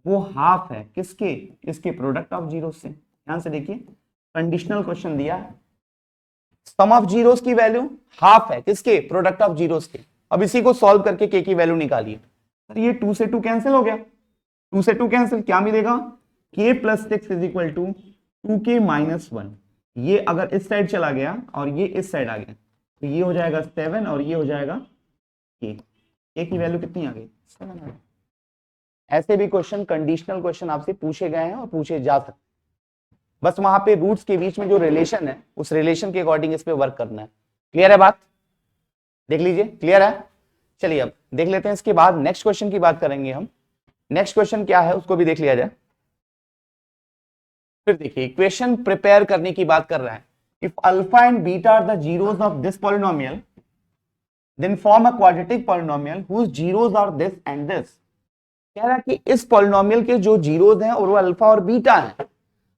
वो हाफ है किसके, इसके प्रोडक्ट ऑफ जीरोस से। ध्यान से देखिए कंडीशनल क्वेश्चन दिया है, सम ऑफ जीरोस की वैल्यू हाफ है किसके, प्रोडक्ट ऑफ जीरोस के। अब इसी को सॉल्व करके के की वैल्यू निकालिए, सर ये 2 से 2 कैंसिल हो गया, 2 से 2 कैंसिल, क्या मिलेगा k plus 6 is equal to 2k minus 1, ये अगर इस साइड चला गया और ये इस साइड आ गया तो ये हो जाएगा 7 और ये हो जाएगा k की वैल्यू कितनी आ गई 7 आ गई। ऐसे भी क्वेश्चन कंडीशनल क्वेश्चन आपसे पूछे गए हैं और पूछे जा सकते, बस वहां पे रूट्स के बीच में जो रिलेशन है उस रिलेशन के अकॉर्डिंग इस पे वर्क करना है। क्लियर है बात, देख लीजिए क्लियर है। चलिए अब देख लेते हैं, इसके बाद नेक्स्ट क्वेश्चन की बात करेंगे हम। नेक्स्ट क्वेश्चन क्या है उसको भी देख लिया जाए। फिर देखिए इक्वेशन प्रिपेयर करने की बात कर रहा है, if alpha and beta are the zeros of this polynomial then form a quadratic polynomial whose zeros are this and this. कह रहा है कि इस पॉलिनोमियल के जो जीरोस हैं और वो अल्फा और बीटा हैं,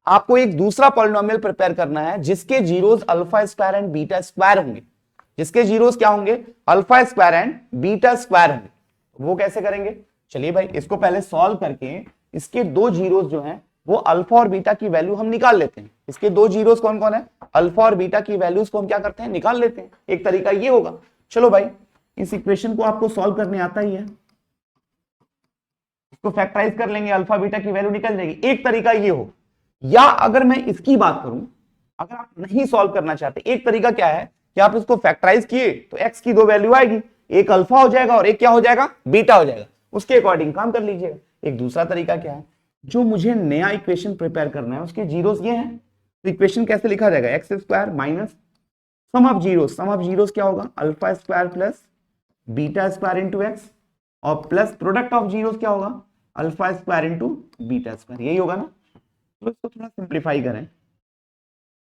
आपको एक दूसरा पॉलिनोमियल प्रिपेयर करना है जिसके zeros alpha square and beta square होंगे, जिसके जीरोस क्या होंगे alpha square and beta square होंगे। वो कैसे करेंगे, चलिए भाई इसको पहले सॉल्व करके इसके दो जीरोस जो हैं वो अल्फा और बीटा की वैल्यू हम निकाल लेते हैं। इसके दो जीरोस कौन कौन है, अल्फा और बीटा की वैल्यूज को हम क्या करते हैं निकाल लेते हैं। एक तरीका ये होगा, चलो भाई इस इक्वेशन को आपको सॉल्व करने आता ही है, इसको फैक्टराइज कर लेंगे, अल्फा बीटा की वैल्यू निकल जाएगी। एक तरीका ये हो, या अगर मैं इसकी बात करूं, अगर आप नहीं सॉल्व करना चाहते, एक तरीका क्या है कि आप इसको फैक्टराइज किए तो एक्स की दो वैल्यू आएगी, एक अल्फा हो जाएगा और एक क्या हो जाएगा बीटा हो जाएगा, उसके अकॉर्डिंग काम कर लीजिएगा। एक दूसरा तरीका क्या है, जो मुझे नया इक्वेशन प्रिपेयर करना है उसके जीरोस ये हैं, तो इक्वेशन कैसे लिखा जाएगा, x square minus sum of zeros, sum of zeros क्या होगा alpha square plus beta square into x और प्लस प्रोडक्ट ऑफ जीरोस क्या होगा alpha square into beta square, यही होगा ना। तो इसको थोड़ा सिंप्लीफाई करें,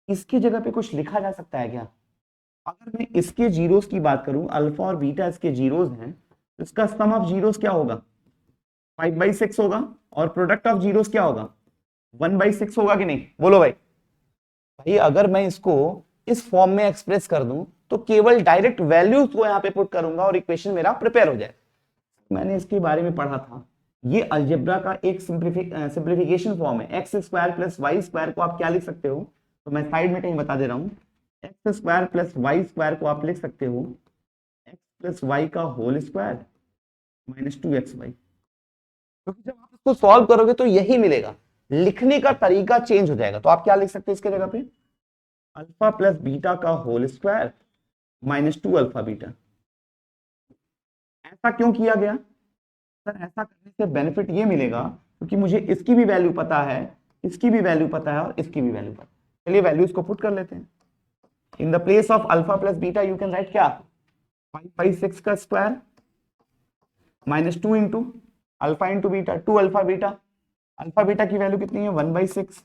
इसकी जगह पे कुछ लिखा जा सकता है क्या, अगर मैं इसके जीरोस की बात करूं, अल्फा और बीटा इसके जीरोस हैं, तो इसका सम ऑफ जीरोस क्या होगा 5/6 होगा और प्रोडक्ट ऑफ जीरोस क्या होगा 1/6 होगा कि नहीं, बोलो भाई। भाई अगर मैं इसको इस फॉर्म में एक्सप्रेस कर दूं तो केवल डायरेक्ट वैल्यूज को यहां पे पुट करूंगा और इक्वेशन मेरा प्रिपेयर हो जाए। मैंने इसके बारे में पढ़ा था, ये अलजेब्रा का एक सिंप्लीफिकेशन फॉर्म है। X square plus y square को आप क्या लिख सकते हो, तो मैं साइड में कहीं बता दे रहा हूं, x square plus y square को आप लिख सकते हो एक्स प्लस वाई का होल स्क्वायर माइनस 2xy, क्योंकि जब आप इसको सॉल्व करोगे तो यही मिलेगा, लिखने का तरीका चेंज हो जाएगा। तो आप क्या लिख सकते हैं इसके जगह पे अल्फा प्लस बीटा का whole square minus 2 alpha beta. ऐसा क्यों किया गया सर, ऐसा करने से बेनिफिट ये मिलेगा क्योंकि मुझे इसकी भी वैल्यू पता है, इसकी भी वैल्यू पता है और इसकी भी वैल्यू पता है। चलिए वैल्यूज को पुट कर लेते हैं। In the place of alpha plus beta you can write क्या 5/6 का square minus 2 into alpha into beta 2 alpha beta, alpha beta की वैल्यू कितनी है 1/6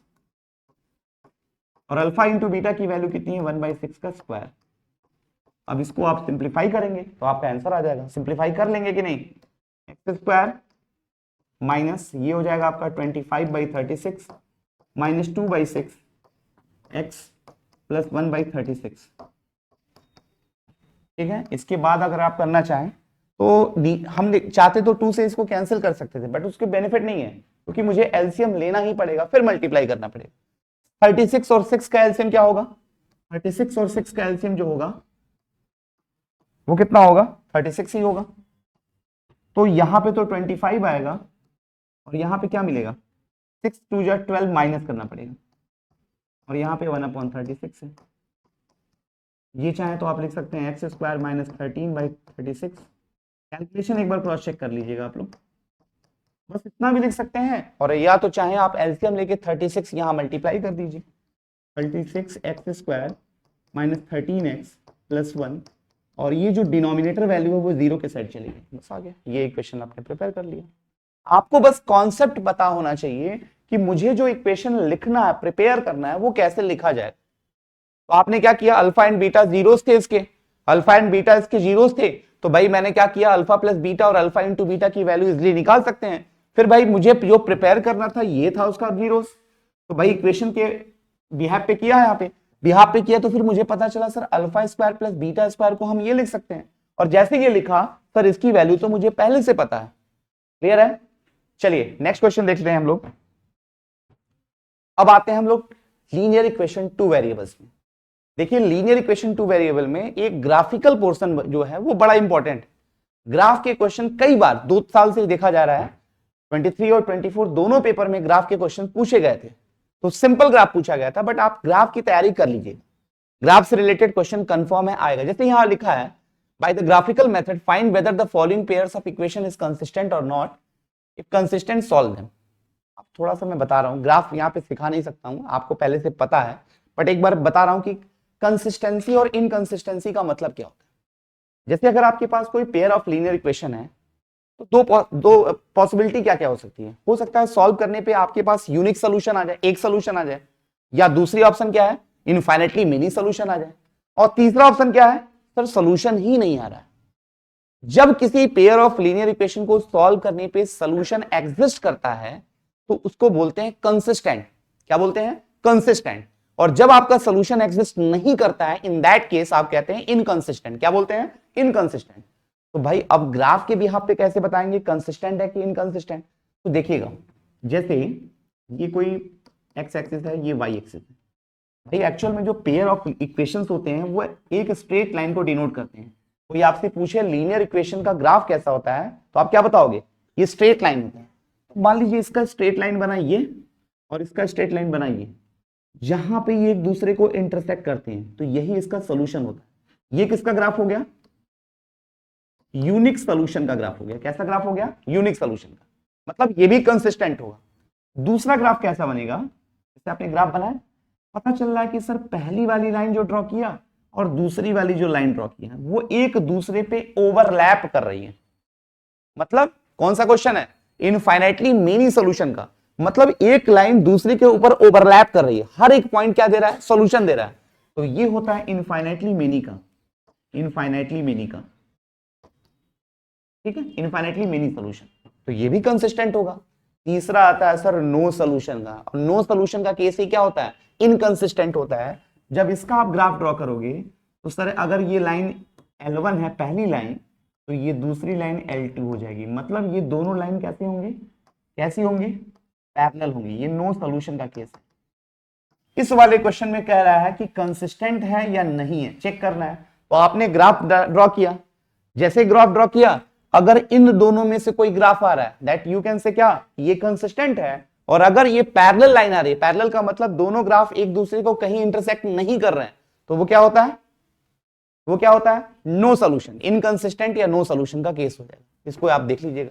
और अल्फा इंटू बीटा की वैल्यू कितनी है 1/6 का स्क्वायर। अब इसको आप सिंप्लीफाई करेंगे तो आपका आंसर आ जाएगा, सिंप्लीफाई कर लेंगे कि नहीं, एक्स स्क्वायर माइनस ये हो जाएगा आपका 25/36 माइनस 2/6 एक्स प्लस 1/36। ठीक है, इसके बाद अगर आप करना चाहें तो हम चाहते तो 2 से इसको कैंसिल कर सकते थे, बट उसके बेनिफिट नहीं है क्योंकि मुझे एलसीएम लेना ही पड़ेगा, फिर मल्टीप्लाई करना पड़ेगा। 36 और 6 का एलसीएम क्या होगा, 36 और 6 का एलसीएम जो होगा वो कितना होगा 36 ही होगा। तो यहां पे तो 25 आएगा और यहां पे क्या मिलेगा 6 2 जा 12 माइनस करना पड़ेगा और यहां पे 1/36 है। ये चाहे तो आप लिख सकते हैं एक्स स्क्वायर माइनस 13/36। कैलकुलेशन एक बार क्रॉस चेक कर लीजिएगा आप लोग। बस इतना भी लिख सकते हैं, और या तो चाहे आप एलसीएम लेके 36 यहाँ मल्टीप्लाई कर दीजिए, 36x² माइनस 13x प्लस 1, और ये जो डिनोमिनेटर वैल्यू है वो 0 के साइड चली गई, बस आ गया। ये इक्वेशन आपने प्रिपेयर कर लिया। आपको बस कॉन्सेप्ट पता होना चाहिए कि मुझे जो इक्वेशन लिखना है, प्रिपेयर करना है, वो कैसे लिखा जाए। तो आपने क्या किया, अल्फा एंड बीटा जीरोस थे इसके, अल्फा एंड बीटा इसके जीरोस थे, तो भाई मैंने क्या किया, अल्फा प्लस बीटा और अल्फा इंटू बीटा की वैल्यू इजिली निकाल सकते हैं। फिर भाई मुझे जो प्रिपेयर करना था ये था उसका जीरोस, तो भाई इक्वेशन के बिहाफ पे किया, यहाँ पे बिहाफ पे किया, तो फिर मुझे पता चला sir alpha square plus beta square को हम ये लिख सकते हैं, और जैसे ये लिखा सर इसकी वैल्यू तो मुझे पहले से पता है। क्लियर है? चलिए नेक्स्ट क्वेश्चन देखते हैं हम लोग। अब आते हैं हम लोग लीनियर इक्वेशन टू वेरिएबल्स में। देखिए लीनियर इक्वेशन टू वेरिएबल में एक ग्राफिकल पोर्शन जो है वो बड़ा इंपॉर्टेंट। ग्राफ के क्वेश्चन कई बार 2 साल से देखा जा रहा है, 23 और 24 दोनों पेपर में ग्राफ के क्वेश्चन पूछे गए थे, तो सिंपल ग्राफ पूछा गया था, बट आप ग्राफ की तैयारी कर लीजिए, ग्राफ से रिलेटेड क्वेश्चन कंफर्म है आएगा। जैसे यहां लिखा है, by the graphical method find whether the following pairs of equation is consistent और not, if consistent solve them. अब थोड़ा सा मैं बता रहा हूं, ग्राफ यहां पे सिखा नहीं सकता हूं, आपको पहले से पता है, बट एक बार बता रहा हूं कि कंसिस्टेंसी और इनकंसिस्टेंसी का मतलब क्या होता है। जैसे अगर आपके पास कोई पेयर ऑफ लीनियर इक्वेशन है, तो दो पॉसिबिलिटी क्या क्या हो सकती है। हो सकता है सॉल्व करने पे आपके पास यूनिक सोल्यूशन आ जाए, एक सोल्यूशन आ जाए, या दूसरी ऑप्शन क्या है, इनफाइनाइटली मेनी सोल्यूशन आ जाए, और तीसरा ऑप्शन क्या है, सर सोल्यूशन ही नहीं आ रहा है। जब किसी पेयर ऑफ लीनियर इक्वेशन को सॉल्व करने पे सोल्यूशन एग्जिस्ट करता है तो उसको बोलते हैं कंसिस्टेंट। क्या बोलते हैं? कंसिस्टेंट। और जब आपका सोल्यूशन एग्जिस्ट नहीं करता है, इन दैट केस आप कहते हैं इनकंसिस्टेंट। क्या बोलते हैं? इनकंसिस्टेंट। तो भाई अब ग्राफ के बिहाफ पे कैसे बताएंगे कंसिस्टेंट है कि इनकंसिस्टेंट? तो देखिएगा, जैसे ये कोई एक्स एक्सिस है, ये वाई एक्सिस है, भाई एक्चुअल में जो पेयर ऑफ इक्वेशंस होते हैं वो एक स्ट्रेट लाइन को डिनोट करते हैं। कोई आपसे पूछे लीनियर इक्वेशन का ग्राफ कैसा होता है, तो आप क्या बताओगे? ये स्ट्रेट लाइन होता है। तो मान लीजिए इसका स्ट्रेट लाइन बनाइए और इसका स्ट्रेट लाइन बनाइए, जहां पे ये एक दूसरे को इंटरसेक्ट करते हैं, तो यही इसका सोल्यूशन होता है। ये किसका ग्राफ हो गया? यूनिक सोल्यूशन का ग्राफ हो गया। कैसा ग्राफ हो गया? यूनिक सोल्यूशन का। मतलब ये भी कंसिस्टेंट होगा। दूसरा ग्राफ कैसा बनेगा? जैसे आपने ग्राफ बनाया, पता चल रहा है कि सर पहली वाली लाइन जो ड्रॉ किया और दूसरी वाली जो लाइन ड्रॉ की है वो एक दूसरे पे ओवरलैप कर रही है। मतलब कौन सा क्वेश्चन है? इनफाइनाइटली मेनी सोल्यूशन का। मतलब एक लाइन दूसरे के ऊपर ओवरलैप कर रही है, हर एक पॉइंट क्या दे रहा है? सोल्यूशन दे रहा है। तो ये होता है इनफाइनाइटली मेनी का, इनफाइनाइटली मेनी का, ठीक है, इनफाइनाइटली मेनी सोल्यूशन। तो ये भी कंसिस्टेंट होगा। तीसरा आता है सर नो सोल्यूशन का, और नो सोल्यूशन का केस ही क्या होता है? इनकंसिस्टेंट होता है। जब इसका आप ग्राफ ड्रॉ करोगे तो सर अगर ये लाइन L1 है पहली लाइन, तो ये दूसरी लाइन L2 हो जाएगी। मतलब ये दोनों लाइन कैसे होंगे? कैसी होंगी? पैरेलल होंगी। ये नो सोल्यूशन का केस है। इस वाले क्वेश्चन में कह रहा है कि कंसिस्टेंट है या नहीं है, चेक करना है। तो आपने ग्राफ ड्रॉ किया, जैसे ग्राफ ड्रॉ किया, अगर इन दोनों में से कोई ग्राफ आ रहा है, दैट यू कैन से क्या, ये कंसिस्टेंट है। और अगर ये पैरेलल लाइन आ रही है, पैरेलल का मतलब दोनों ग्राफ एक दूसरे को कहीं इंटरसेक्ट नहीं कर रहे हैं, तो वो क्या होता है? वो क्या होता है? नो सोल्यूशन, इनकंसिस्टेंट या नो सोल्यूशन का केस हो जाएगा। इसको आप देख लीजिएगा।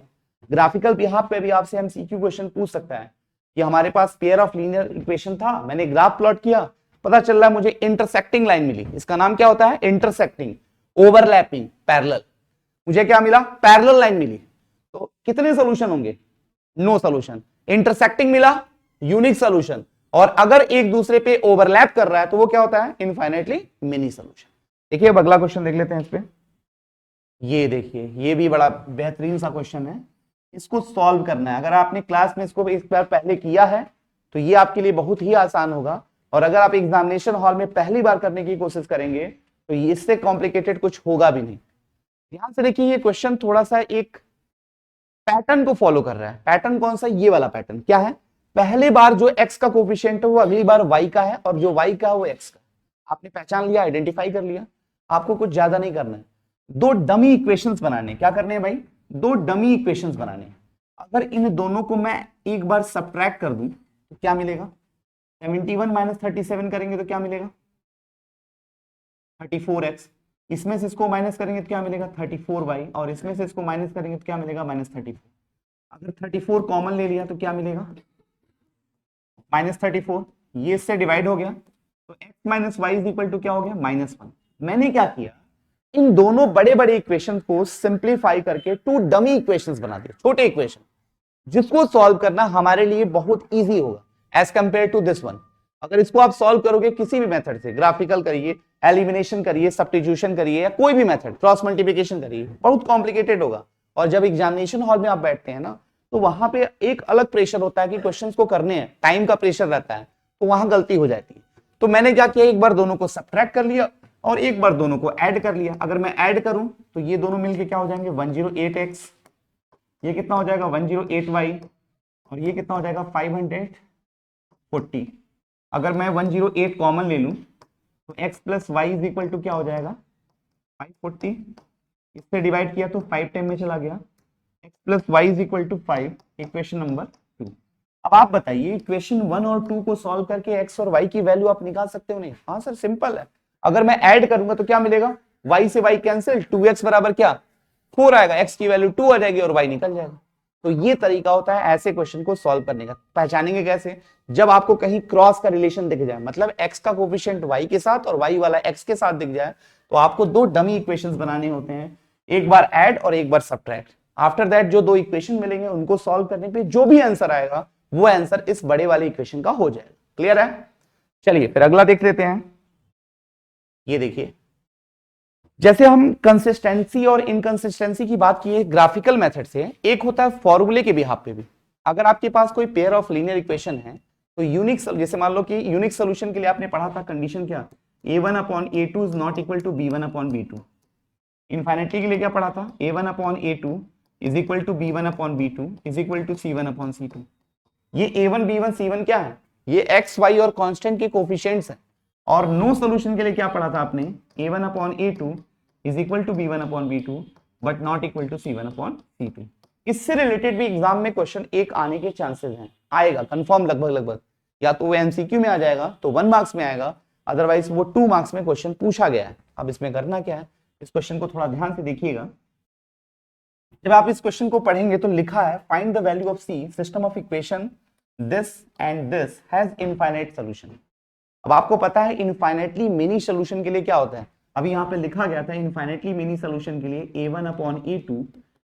ग्राफिकल बिहाफ पे भी आपसे एमसीक्यू क्वेश्चन पूछ सकता है कि हमारे पास पेयर ऑफ लीनियर इक्वेशन था, मैंने ग्राफ प्लॉट किया, पता चल रहा है मुझे इंटरसेक्टिंग लाइन मिली। इसका नाम क्या होता है? Intersecting, overlapping, parallel. मुझे क्या मिला? पैरेलल लाइन मिली। तो कितने सोल्यूशन होंगे? No solution. इंटरसेक्टिंग मिला, यूनिक सोल्यूशन। और अगर एक दूसरे पे ओवरलैप कर रहा है तो वो क्या होता है? Infinitely many solution. देखिए अब अगला क्वेश्चन देख लेते हैं इस पे। ये देखिए, ये भी बड़ा बेहतरीन सा क्वेश्चन है, इसको सॉल्व करना है। अगर आपने क्लास में इसको एक बार पहले किया है तो ये आपके लिए बहुत ही आसान होगा, और अगर आप एग्जामिनेशन हॉल में पहली बार करने की कोशिश करेंगे तो इससे कॉम्प्लिकेटेड कुछ होगा भी नहीं। ध्यान से देखिए, ये क्वेश्चन थोड़ा सा एक पैटर्न को फॉलो कर रहा है। पैटर्न कौन सा? ये वाला पैटर्न। क्या है? पहले बार जो x का कोफिशिएंट है वो अगली बार y का है, और जो y का है वो x का। आपने पहचान लिया, आइडेंटिफाई कर लिया। आपको कुछ ज्यादा नहीं करना है, दो डमी इक्वेशंस बनाने। क्या करने हैं भाई? दो डमी इक्वेशंस बनाने। अगर इन दोनों को मैं एक बार सब्ट्रैक्ट कर दूं तो क्या मिलेगा? 71 माइनस 37 करेंगे तो क्या मिलेगा? 34x। इसमें से इसको माइनस करेंगे तो क्या मिलेगा? 34y। और इसमें से इसको माइनस करेंगे तो क्या मिलेगा? -34। अगर 34 कॉमन ले लिया तो क्या मिलेगा, -34, ये इससे डिवाइड हो गया तो x minus y is equal to क्या हो गया, -1। मैंने क्या किया, इन दोनों बड़े बड़े इक्वेशन को सिंप्लीफाई करके 2 डमी इक्वेशंस बना दिए, छोटे इक्वेशन, जिसको सॉल्व करना हमारे लिए बहुत इजी होगा as compare to this one. अगर इसको आप सॉल्व करोगे किसी भी मेथड से, ग्राफिकल करिए, एलिमिनेशन करिए, सब्स्टिट्यूशन करिए, या कोई भी मेथड, क्रॉस मल्टीप्लिकेशन करिए, बहुत कॉम्प्लिकेटेड होगा। और जब एग्जामिनेशन हॉल में आप बैठते हैं ना, तो वहां पे एक अलग प्रेशर होता है कि क्वेश्चंस को करने हैं, टाइम का प्रेशर रहता है, तो वहां गलती हो जाती है। तो मैंने क्या किया, एक बार दोनों को सब्ट्रैक्ट कर लिया और एक बार दोनों को ऐड कर लिया। अगर मैं ऐड करूं तो ये दोनों मिलके क्या हो जाएंगे, 108x, ये कितना हो जाएगा 108y, और ये कितना हो जाएगा 540। अगर मैं 108 कॉमन ले लूं तो x plus y is equal to क्या हो जाएगा 540, इससे डिवाइड किया तो 5 टाइम में चला गया, x plus y is equal to 5, equation number 2। अब आप बताइए इक्वेशन 1 और 2 को सॉल्व करके x और y की वैल्यू आप निकाल सकते हो नहीं? हाँ सर, सिंपल है। अगर मैं ऐड करूंगा तो क्या मिलेगा, y से y कैंसिल, 2x बराबर क्या 4 आएगा, x की वैल्यू 2 आ जाएगी और y निकल जाएगा। तो ये तरीका होता है ऐसे क्वेश्चन को सॉल्व करने का। पहचानेंगे कैसे, जब आपको कहीं क्रॉस का रिलेशन दिख जाए, मतलब x का कोफिशिएंट y के साथ और y वाला x के साथ दिख जाए, तो आपको 2 डमी इक्वेशंस बनाने होते हैं, एक बार ऐड और एक बार सब्ट्रैक्ट। आफ्टर दैट जो 2 इक्वेशन मिलेंगे उनको सॉल्व करने पे जो भी आंसर आएगा वो आंसर इस बड़े वाले इक्वेशन का हो जाएगा। क्लियर है? चलिए फिर अगला देख लेते हैं। ये देखिए, जैसे हम कंसिस्टेंसी और इनकंसिस्टेंसी की बात की है ग्राफिकल मेथड से, एक होता है फॉर्मूले के बिहाफ पे भी। अगर आपके पास कोई पेयर ऑफ लीनियर इक्वेशन है तो यूनिक, जैसे मान लो कि यूनिक सोल्यूशन के लिए आपने पढ़ा था कंडीशन क्या, a1 upon a2 is not equal to b1 upon b2। Infinity के लिए क्या पढ़ा था, a1 upon a2 is equal to b1 upon b2 is equal to c1 upon c2। ये a1 b1 c1 क्या है, ये x y और कांस्टेंट के कोफिशिएंट्स हैं। और नो सोल्यूशन के लिए क्या पढ़ा था आपने, a1 upon a2 is equal to b1 upon b2 but not equal to c1 upon c2। इससे रिलेटेड भी एग्जाम में क्वेश्चन एक आने के चांसेस हैं, आएगा कंफर्म लगभग, या तो वो एमसीक्यू में आ जाएगा तो 1 मार्क्स में आएगा, अदरवाइज वो 2 मार्क्स में क्वेश्चन पूछा गया है। अब इसमें करना क्या है, इस क्वेश्चन को थोड़ा ध्यान से देखिएगा। जब आप इस क्वेश्चन को पढ़ेंगे तो लिखा है find the value of c system of equation this and this has infinite solution. अब आपको पता है इनफाइनाइटली मेनी सॉल्यूशन के लिए क्या होता है, अभी यहाँ पे लिखा गया था इनफाइनाइटली मेनी सॉल्यूशन के लिए a1 upon a2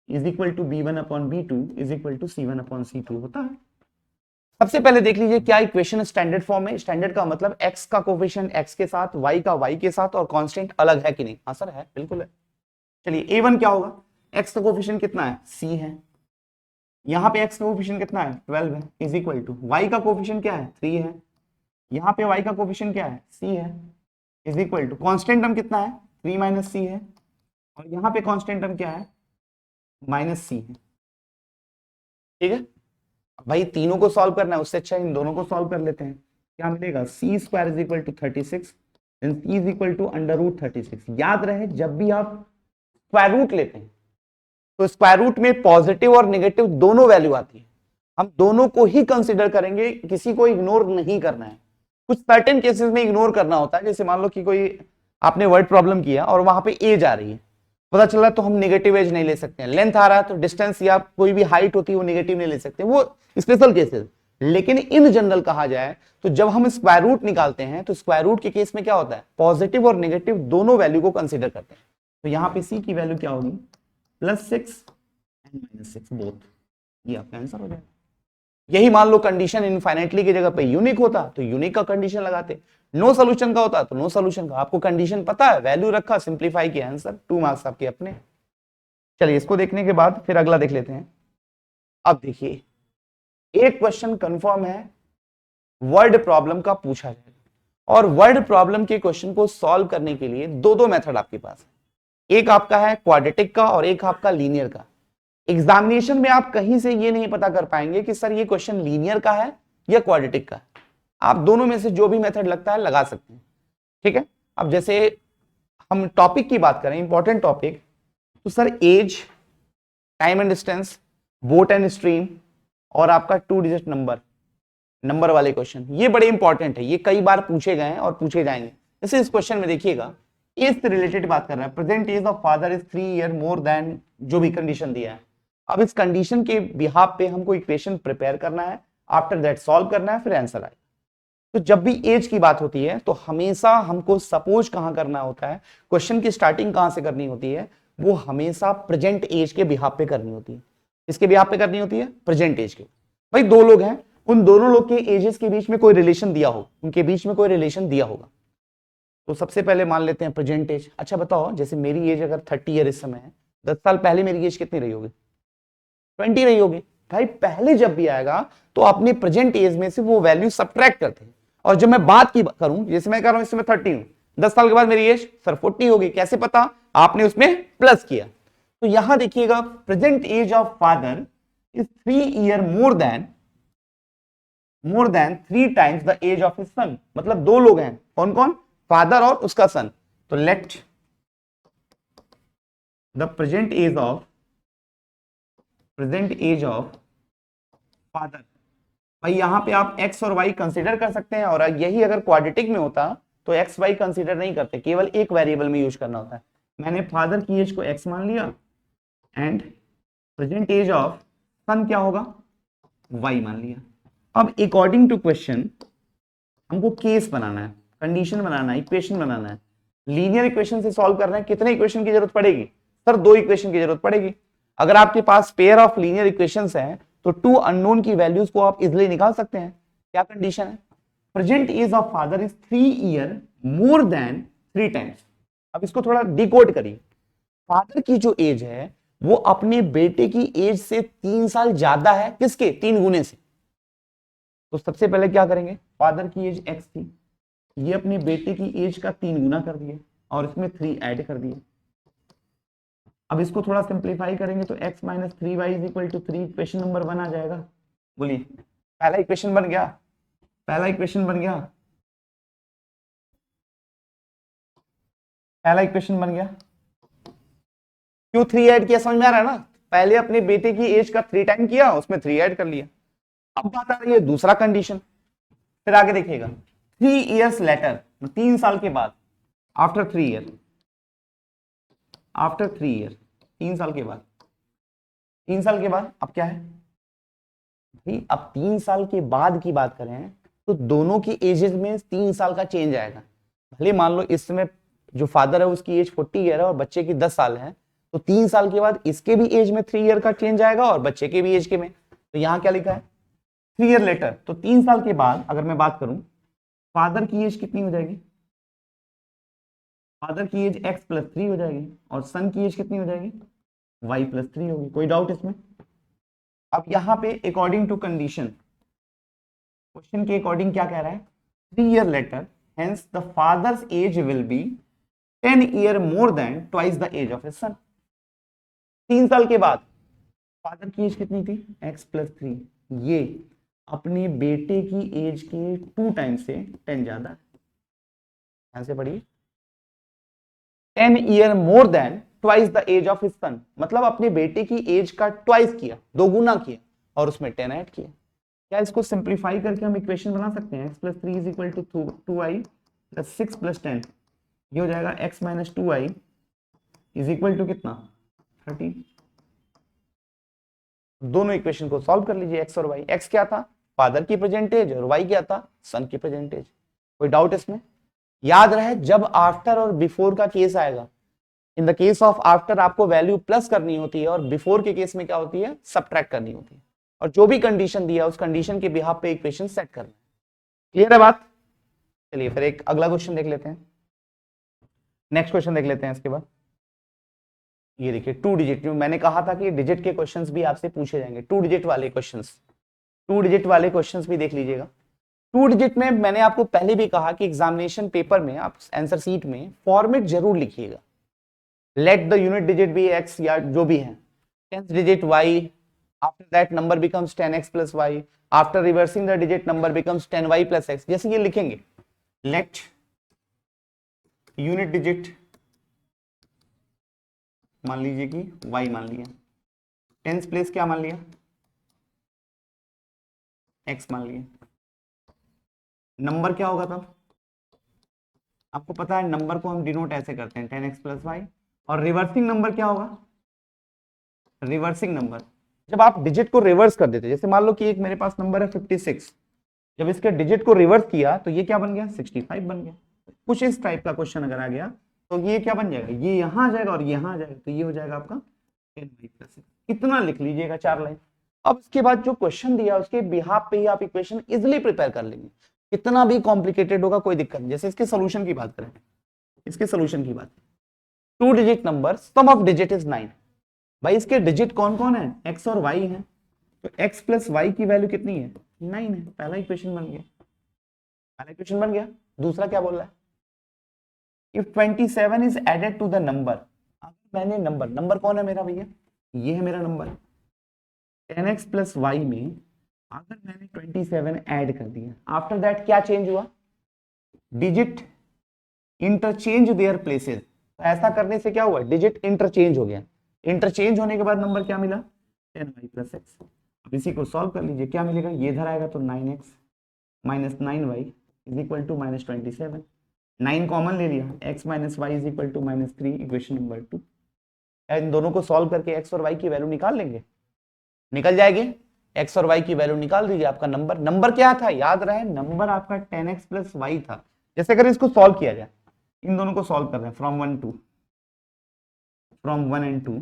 is equal to b1 upon b2 is equal to c1 upon c2 होता है। सबसे पहले देख लीजिए क्या इक्वेशन स्टैंडर्ड फॉर्म में, स्टैंडर्ड का मतलब x का कोफिशिएंट x के साथ, y का y के साथ और कांस्टेंट अलग है कि नहीं, हाँ सर है, बिल्कुल है। चलिए a1 क्या होगा, x का कोफिशिएंट कितना है, c है, यहाँ पे x का कोफिशिएंट कितना है 12 है, इज इक्वल टू y का कोफिशिएंट क्या है 3 है, यहाँ पे y का कोफिशिएंट क्या है c है, is equal to constant term कितना है 3 माइनस c है, और यहाँ पे कांस्टेंट टर्म क्या है -c है। ठीक है, भाई तीनों को सॉल्व करना है, उससे अच्छा इन दोनों को सॉल्व कर लेते हैं। क्या मिलेगा, C square is equal to 36 then C is equal to under root 36। याद रहे जब भी आप स्क्वायर रूट लेते हैं तो स्क्वायर रूट में पॉजिटिव और नेगेटिव दोनों वैल्यू आती है, हम दोनों को ही कंसिडर करेंगे, किसी को इग्नोर नहीं करना है। कुछ सर्टेन केसेस में इग्नोर करना होता है, जैसे मान लो कि कोई आपने वर्ड प्रॉब्लम किया और वहां पे एज आ रही है, पता चल रहा है तो हम नेगेटिव एज नहीं ले सकते हैं, लेंथ आ रहा है तो डिस्टेंस या कोई भी हाइट होती है वो नेगेटिव नहीं ले सकते, वो स्पेशल केसेस। लेकिन इन जनरल कहा जाए तो जब हम स्क्वायर रूट निकालते हैं तो स्क्वायर रूट के केस में क्या होता है, पॉजिटिव और नेगेटिव दोनों वैल्यू को कंसिडर करते हैं। तो यहाँ पे सी की वैल्यू क्या होगी, +6 एंड -6 बोथ, ये आपका आंसर हो जाएगा। यही मान लो कंडीशन इनफाइनाइटली की जगह पे यूनिक होता तो यूनिक का कंडीशन लगाते, नो सोल्यूशन का होता तो नो सोल्यूशन का। आपको कंडीशन पता है, वैल्यू रखा, सिंप्लीफाई किया, आंसर 2 मार्क्स आपके अपने। चलिए इसको देखने के बाद फिर अगला देख लेते हैं। अब देखिए एक क्वेश्चन कंफर्म है वर्ड प्रॉब्लम का पूछा जाएगा, और वर्ड प्रॉब्लम के क्वेश्चन को सॉल्व करने के लिए दो मेथड आपके पास है, एक आपका है क्वाड्रेटिक का और एक आपका लीनियर का। एग्जामिनेशन में आप कहीं से ये नहीं पता कर पाएंगे कि सर ये क्वेश्चन लीनियर का है या क्वाड्रेटिक का है, आप दोनों में से जो भी मेथड लगता है लगा सकते हैं। ठीक है, अब जैसे हम टॉपिक की बात करें, इंपॉर्टेंट टॉपिक, तो sir age, time and distance, boat and stream और आपका 2 डिजिट नंबर वाले क्वेश्चन, ये बड़े इंपॉर्टेंट है, ये कई बार पूछे गए हैं और पूछे जाएंगे। जैसे इस क्वेश्चन में देखिएगा एज से रिलेटेड बात कर रहा है, present age of father is 3 year more than, जो भी कंडीशन दिया है, अब इस कंडीशन के बिहाफ पे हमको इक्वेशन प्रिपेयर करना है, आफ्टर दैट सॉल्व करना है, फिर आंसर आएगा। तो जब भी एज की बात होती है तो हमेशा हमको सपोज कहां करना होता है, क्वेश्चन की स्टार्टिंग कहां से करनी होती है, वो हमेशा प्रेजेंट एज के बिहाफ पे करनी होती है। इसके बिहाफ पे करनी होती है, प्रेजेंट एज के। भाई दो लोग हैं, उन दोनों लोग के एजेस के बीच में कोई रिलेशन दिया हो, उनके बीच में कोई रिलेशन दिया होगा। तो सबसे पहले मान लेते हैं प्रेजेंट एज। अच्छा बताओ, जैसे मेरी एज अगर 30 ईयर इस समय है, 10 साल पहले मेरी एज कितनी रही होगी? 20 रही होगी। भाई पहले जब भी आएगा तो अपने प्रेजेंट एज में से वो वैल्यू सब्ट्रैक्ट करते हैं। और जब मैं बात की करूं, जैसे मैं कह रहा हूं इसमें 30 हूं, 10 साल के बाद मेरी एज सर 40 होगी, कैसे पता? आपने उसमें प्लस किया। तो यहां देखिएगा, present age of father is 3 year more than 3 times the age of his son. मतलब दो लोग हैं, कौन कौन? फादर और उसका सन। तो let the present age of father. भाई यहां पे आप x और y कंसीडर कर सकते हैं, और यही अगर क्वाड्रेटिक में होता तो x y कंसीडर नहीं करते, केवल एक वेरिएबल में यूज करना होता है। मैंने फादर की एज को x मान लिया एंड प्रेजेंट एज ऑफ सन क्या होगा? y मान लिया। अब अकॉर्डिंग टू क्वेश्चन हमको केस बनाना है, कंडीशन बनाना है, इक्वेशन बनाना है। लीनियर इक्वेशन से सॉल्व करना है, कितने इक्वेशन की जरूरत पड़ेगी? सर 2 इक्वेशन की जरूरत पड़ेगी। अगर आपके पास पेयर ऑफ लीनियर इक्वेशंस हैं तो 2 अननोन की वैल्यूज को आप इजिली निकाल सकते हैं। क्या कंडीशन है? Present age of father is 3 year more than 3 times. अब इसको थोड़ा डिकोड करिए। फादर की जो एज है वो अपने बेटे की एज से 3 साल ज्यादा है, किसके? 3 गुने से। तो सबसे पहले क्या करेंगे, फादर की एज x थी, ये अपने बेटे की एज का 3 गुना कर दिए और इसमें 3 ऐड कर दिए। अब इसको थोड़ा सिंप्लीफाई करेंगे तो x minus 3y is equal to 3, equation number 1 आ जाएगा। बोलिए, पहला इक्वेशन बन गया, पहला इक्वेशन बन गया, पहला इक्वेशन बन गया। क्यों 3 ऐड किया, समझ में आ रहा है ना? पहले अपने बेटे की एज का 3 टाइम किया, उसमें 3 ऐड कर लिया। अब बात आ रही है दूसरा कंडीशन, फिर आगे देखिएगा। 3 इयर्स लेटर, 3 साल के बाद, आफ्टर 3 ईयर, आफ्टर 3 ईयर, 3 साल के बाद, 3 साल के बाद अब क्या है भाई? अब 3 साल के बाद की बात करें तो दोनों की एजेस में 3 साल का चेंज आएगा। भले मान लो इस समय जो फादर है उसकी एज 40 ईयर है और बच्चे की 10 साल है, तो 3 साल के बाद इसके भी एज में 3 ईयर का चेंज आएगा और बच्चे के भी एज के में। तो यहां क्या लिखा है? 3 ईयर लेटर। तो 3 साल के बाद अगर मैं बात करूं, फादर की एज कितनी हो जाएगी? फादर की एज x प्लस 3 हो जाएगी और सन की एज कितनी हो जाएगी? y प्लस 3 होगी। कोई डाउट इसमें? अब यहां पे अकॉर्डिंग टू कंडीशन, क्वेश्चन के अकॉर्डिंग क्या कह रहा है? 3 year later, hence the father's age will be 10 year more than twice the age of his son. 3 साल के बाद फादर की एज कितनी थी? x प्लस 3, ये अपने बेटे की एज के 2 टाइम से 10 ज्यादा है। यहां से पढ़िए, 10 year more than twice the age of his son, मतलब अपने बेटे की एज का ट्वाइस किया, 2 गुना किया और उसमें 10 ऐड किया। क्या इसको सिंप्लीफाई करके हम इक्वेशन बना सकते हैं? x plus 3 is equal to 2y plus 6 plus 10, ये हो जाएगा x minus 2y is equal to कितना? 30। दोनों इक्वेशन को सॉल्व कर लीजिए, x और y। x क्या था? फादर की प्रेजेंट एज, और y क्या था? सन की प्रेजेंट एज। कोई डाउट इसमें? याद रहे, जब आफ्टर और बिफोर का केस आएगा, in the case of after आपको वैल्यू प्लस करनी होती है और बिफोर के केस में क्या होती है? सबट्रैक्ट करनी होती है। और जो भी कंडीशन दिया उस कंडीशन के बिहाफ पे इक्वेशन सेट करना है। क्लियर है बात? चलिए फिर एक अगला क्वेश्चन देख लेते हैं, नेक्स्ट क्वेश्चन देख लेते हैं इसके बाद। ये देखिए 2 डिजिट, मैंने कहा था कि डिजिट के क्वेश्चंस भी आपसे पूछे जाएंगे, 2 डिजिट वाले क्वेश्चंस, 2 डिजिट वाले क्वेश्चंस भी देख लीजिएगा। 2 डिजिट में मैंने आपको पहले भी कहा कि एग्जामिनेशन पेपर में आप आंसर शीट में फॉर्मेट जरूर लिखिएगा। Let the unit digit be x, या जो भी है, 10th digit y, after that number becomes 10x plus y, after reversing the digit number becomes 10y plus x, जैसे ये लिखेंगे। लेट यूनिट डिजिट मान लीजिए कि y मान लिया, 10th प्लेस क्या मान लिया? x मान लिया। नंबर क्या होगा तब? आपको पता है नंबर को हम डिनोट ऐसे करते हैं 10x प्लस y, और रिवर्सिंग नंबर क्या होगा? रिवर्सिंग नंबर जब आप डिजिट को रिवर्स कर देते, जैसे मान लो कि एक मेरे पास नंबर है 56, जब इसके डिजिट को रिवर्स किया तो ये क्या बन गया 65 बन गया। कुछ इस टाइप का क्वेश्चन अगर आ गया तो ये क्या बन जाएगा, ये यहां आ जाएगा और ये यहां आ जाएगा, तो ये हो जाएगा आपका 10y+6। इतना लिख लीजिएगा 4 लाइन। अब इसके बाद जो क्वेश्चन दिया उसके बिहाफ पे ही आप इक्वेशन इजिली प्रिपेयर कर लेंगे, कितना भी कॉम्प्लिकेटेड होगा कोई दिक्कत नहीं। जैसे इसके सोल्यूशन की बात करें, इसके सोल्यूशन की बात, 2 digit number sum of digit is 9। भाई इसके डिजिट कौन कौन है, x और y है, तो x प्लस वाई की वैल्यू कितनी है 9 है। पहला इक्वेशन बन गया, पहला इक्वेशन बन गया। दूसरा क्या बोल रहा है, if 27 is added to the number, अगर मैंने नंबर कौन है मेरा भैया, ये है मेरा नंबर, 10x प्लस वाई में अगर मैंने 27 ऐड कर दिया, आफ्टर दैट क्या चेंज हुआ, डिजिट इंटरचेंज देयर प्लेसेस। ऐसा करने से क्या हुआ, डिजिट इंटरचेंज हो गया, इंटरचेंज होने के बाद नंबर क्या मिला 10y+x। अब इसी को सॉल्व कर लीजिए, क्या मिलेगा, ये इधर आएगा तो 9x minus 9y is equal to -27, 9 common ले लिया, x minus y is equal to -3, equation number 2। इन दोनों को सॉल्व करके x और y की वैल्यू निकाल लेंगे, निकल जाएगी। x और y की वैल्यू निकाल दीजिए, आपका नंबर क्या था, याद रहे नंबर आपका 10x प्लस वाई था। जैसे अगर इसको सॉल्व किया जाए, इन दोनों को सॉल्व कर रहे हैं फ्रॉम 1 एंड 2,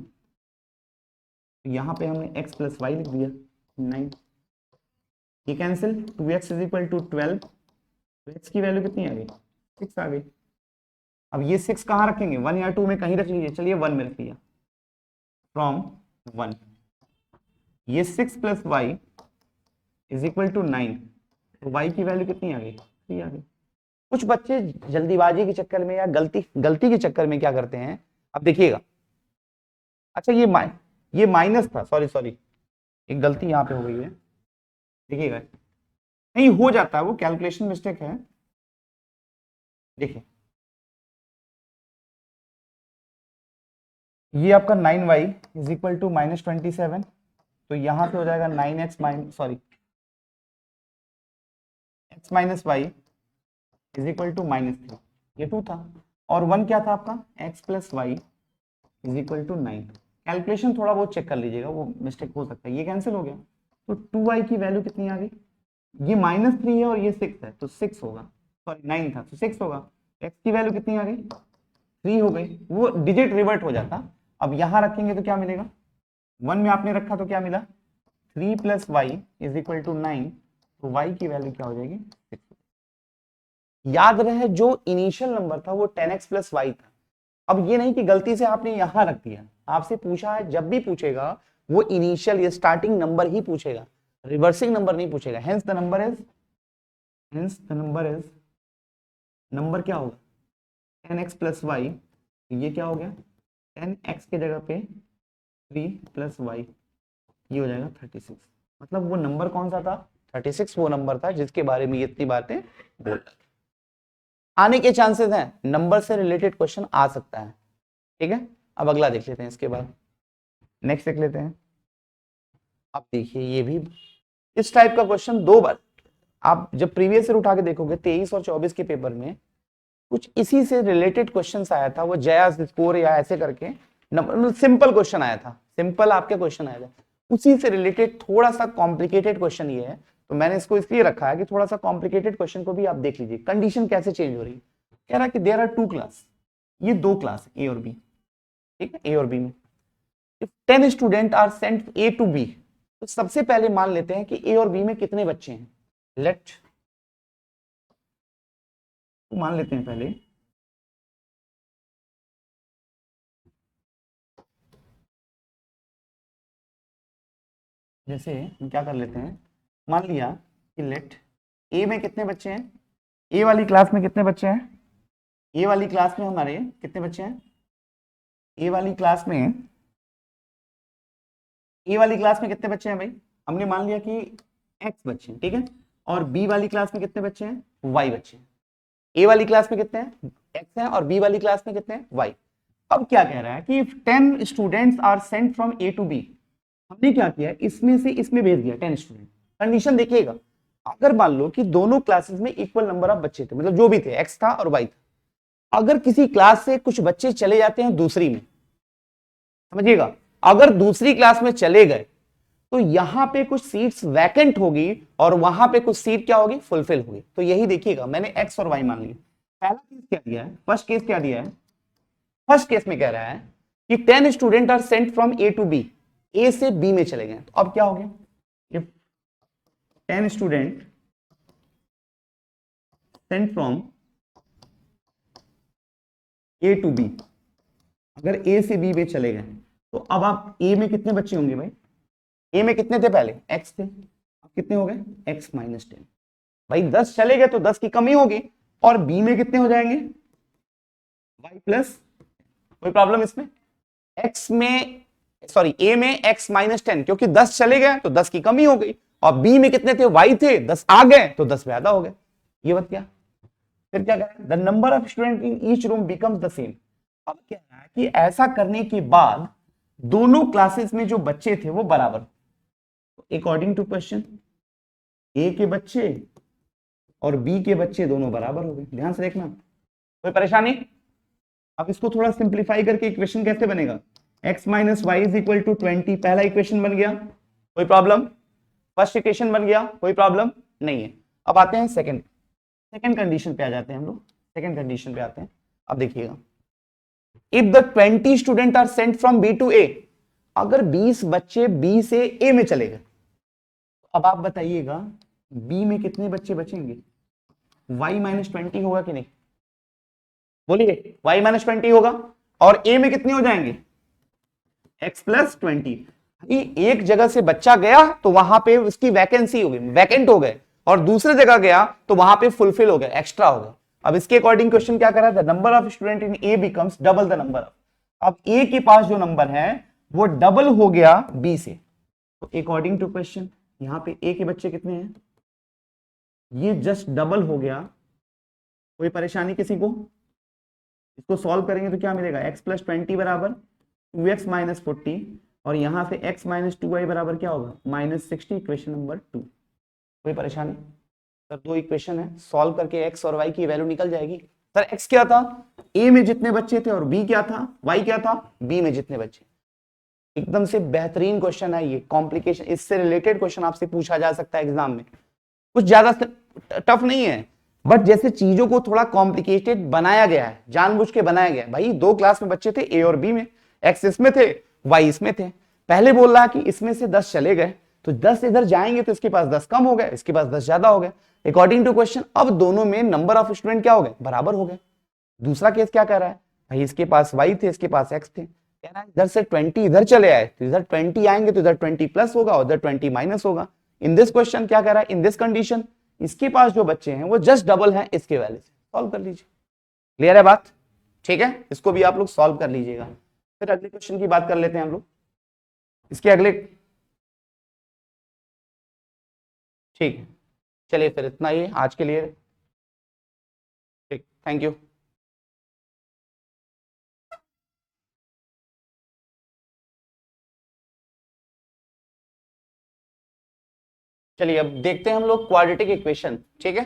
यहां पे हमने x प्लस वाई लिख दिया 9, ये cancel, 2x is equal to 12, तो x की वैल्यू कितनी आ गई 6 आ गई। अब ये 6 कहाँ रखेंगे, 1 या 2 में कहीं रख लीजिए, चलिए 1 में रख लिया, फ्रॉम 1, ये 6 plus y is equal to 9, तो y की वैल्यू कितनी आ गई 3 आ गई। कुछ बच्चे जल्दीबाजी के चक्कर में या गलती के चक्कर में क्या करते हैं, अब देखिएगा, अच्छा ये माइनस था, सॉरी एक गलती यहाँ पे हो गई है, देखिएगा, नहीं हो जाता है वो कैलकुलेशन मिस्टेक है। देखिए ये आपका 9y इज इक्वल टू -27, तो यहां से हो जाएगा 9x x minus y is equal to -3, ये 2 था, और 1 क्या था आपका x plus y is equal to 9। Calculation थोड़ा बहुत चेक कर लीजिएगा, वो मिस्टेक हो सकता है, ये कैंसिल हो गया, तो 2y की वैल्यू कितनी आ गई, ये -3 है और ये 6 है तो 6 होगा, सॉरी 9 था तो 6 होगा, x की वैल्यू कितनी आ गई 3 हो गई, वो डिजिट रिवर्ट हो जाता। अब यहां रखेंगे तो क्या मिलेगा, 1 में आपने रखा तो क्या मिला 3 plus y is equal to 9, तो y की वैल्यू क्या हो जाएगी 6। याद रहे जो इनिशियल नंबर था वो 10x प्लस वाई था। अब ये नहीं कि गलती से आपने यहां रख दिया, आपसे पूछा है, जब भी पूछेगा वो इनिशियल या स्टार्टिंग नंबर ही पूछेगा, रिवर्सिंग नंबर नहीं पूछेगा। Hence the number is number क्या होगा 10x प्लस वाई, ये क्या हो गया 10x के जगह पे 3 प्लस वाई, ये हो जाएगा 36। मतलब वो नंबर कौन सा था 36, वो नंबर था जिसके बारे में ये इतनी बातें बोल रहा था। आने के चांसेस हैं, नंबर से रिलेटेड क्वेश्चन आ सकता है, ठीक है। अब अगला देख लेते हैं, इसके बाद नेक्स्ट देख लेते हैं। अब देखिए ये भी इस टाइप का क्वेश्चन 2 बार आप जब प्रीवियस ईयर उठा के देखोगे 23 और 24 के पेपर में कुछ इसी से रिलेटेड क्वेश्चन आया था, वो जया स्कोर या ऐसे करके नंबर सिंपल क्वेश्चन आया था, सिंपल आपके क्वेश्चन आया था, उसी से रिलेटेड थोड़ा सा कॉम्प्लिकेटेड क्वेश्चन ये है, तो मैंने इसको इसलिए रखा है कि थोड़ा सा कॉम्प्लिकेटेड क्वेश्चन को भी आप देख लीजिए, कंडीशन कैसे चेंज हो रही है। कह रहा है कि देयर आर 2 क्लास, ये 2 क्लास ए और बी, ठीक है, ए और बी में if 10 student are sent A to B, तो सबसे पहले मान लेते हैं कि ए और बी में कितने बच्चे हैं, लेट मान लेते हैं पहले, जैसे हम क्या कर लेते हैं, मान लिया कि लेट ए में कितने बच्चे हैं, ए वाली क्लास में कितने बच्चे हैं, ए वाली क्लास में हमारे कितने बच्चे हैं, ए वाली क्लास में कितने बच्चे हैं भाई, हमने मान लिया कि x बच्चे हैं, ठीक है, और बी वाली क्लास में कितने बच्चे हैं y बच्चे हैं। ए वाली क्लास में कितने हैं x हैं और बी वाली क्लास में कितने हैं y। अब क्या कह रहा है कि 10 students are sent from A to B, हमने क्या किया इसमें से इसमें भेज दिया 10 स्टूडेंट। कंडीशन देखिएगा, अगर मान लो कि दोनों क्लासेस में इक्वल नंबर ऑफ बच्चे थे, मतलब जो भी थे x था और y था, अगर किसी क्लास से कुछ बच्चे चले जाते हैं दूसरी में, समझिएगा, अगर दूसरी क्लास में चले गए तो यहां पे कुछ सीट्स वैकेंट होगी और वहां पे कुछ सीट क्या होगी, फुलफिल होगी। तो यही देखिएगा, मैंने एक्स और वाई मान लिया। पहला केस क्या दिया है, फर्स्ट केस क्या दिया है, फर्स्ट केस में कह रहा है कि 10 student are sent from A to B, A से बी में चले गए। तो अब क्या हो गया, if 10 student sent from A to B, अगर ए से बी में चले गए तो अब आप ए में कितने बच्चे होंगे भाई, ए में कितने थे पहले, एक्स थे, अब कितने हो गए, एक्स माइनस 10। भाई 10 चले गए तो 10 की कमी होगी, और बी में कितने हो जाएंगे, वाई प्लस, कोई प्रॉब्लम इसमें, एक्स में सॉरी ए में एक्स माइनस 10, क्योंकि 10 चले गए तो 10 की कमी हो गई, और बी में कितने थे, वाई थे, 10 आ गए तो 10 ज्यादा हो गए। ये बात क्या, फिर क्या करें, the number of student in each room becomes the same. अब क्या है कि ऐसा करने के बाद दोनों क्लासेस में जो बच्चे थे वो बराबर, अकॉर्डिंग टू क्वेश्चन ए के बच्चे और बी के बच्चे दोनों बराबर हो गए। ध्यान से देखना, कोई परेशानी। अब इसको थोड़ा सिंप्लीफाई करके इक्वेशन कैसे बनेगा, x minus y is equal to 20, पहला इक्वेशन बन गया, कोई प्रॉब्लम, फर्स्ट इक्वेशन बन गया, कोई प्रॉब्लम नहीं है। अब आते हैं सेकंड कंडीशन पे आ जाते हैं हम लोग, सेकंड कंडीशन पे आते हैं। अब देखिएगा, if the 20 student are sent from B to A, अगर 20 बच्चे बी से ए में चले गए, अब आप बताइएगा बी में कितने बच्चे बचेंगे, y माइनस 20 होगा कि नहीं, बोलिए y माइनस 20 होगा, और a में कितने हो जाएंगे, x प्लस 20। एक जगह से बच्चा गया तो वहां पे उसकी वैकेंसी हो गई, वैकेंट हो गए, और दूसरे जगह गया तो वहां पे फुलफिल हो गया, एक्स्ट्रा हो गया। अब इसके अकॉर्डिंग क्वेश्चन क्या कर रहा है, the number of student in A becomes double the number of, अब ए के पास जो नंबर है वो डबल हो गया बी से। तो अकॉर्डिंग टू क्वेश्चन यहां पे ए के बच्चे कितने हैं, ये जस्ट डबल हो गया, कोई परेशानी किसी को। इसको सॉल्व करेंगे तो क्या मिलेगा, x प्लस 20 बराबर 2x माइनस 40, और यहां से x माइनस 2y बराबर क्या होगा, माइनस 60, इक्वेशन नंबर 2। कोई परेशानी सर, दो इक्वेशन है, सॉल्व करके x और y की वैल्यू निकल जाएगी। सर x क्या था, a में जितने बच्चे थे, और b क्या था, y क्या था, b में जितने बच्चे। एकदम से बेहतरीन क्वेश्चन है ये, कॉम्प्लिकेशन इससे रिलेटेड क्वेश्चन आपसे पूछा जा सकता है एग्जाम में, कुछ ज्यादा टफ नहीं है, बट जैसे चीजों को थोड़ा कॉम्प्लिकेटेड बनाया गया है, जानबूझ के बनाया गया है। भाई दो क्लास में बच्चे थे, ए और बी में, एक्स इसमें थे, वाई इसमें थे, पहले बोल रहा कि इसमें से 10 चले गए तो 10 इधर जाएंगे तो इसके पास 10 कम हो गए, इसके पास 10 ज्यादा हो गए, अकॉर्डिंग टू क्वेश्चन। अब दोनों में नंबर ऑफ स्टूडेंट क्या हो गए, बराबर हो गए। दूसरा केस क्या कह रहा है, भाई इसके पास वाई थे, इसके पास एक्स थे, कह रहा है इधर से 20 इधर चले आए तो इधर 20 आएंगे तो इधर 20 प्लस होगा, उधर 20 माइनस होगा। इन दिस क्वेश्चन क्या कह रहा है, इन दिस कंडीशन इसके पास जो बच्चे हैं वो जस्ट डबल हैं इसके वैल्यू से, सॉल्व कर लीजिए। क्लियर है बात, ठीक है, इसको भी आप लोग सॉल्व कर लीजिएगा। फिर अगले क्वेश्चन की बात कर लेते हैं हम लोग, इसके अगले, ठीक है, चलिए फिर इतना ही आज के लिए, ठीक, थैंक यू। चलिए अब देखते हैं हम लोग क्वाड्रेटिक इक्वेशन, ठीक है।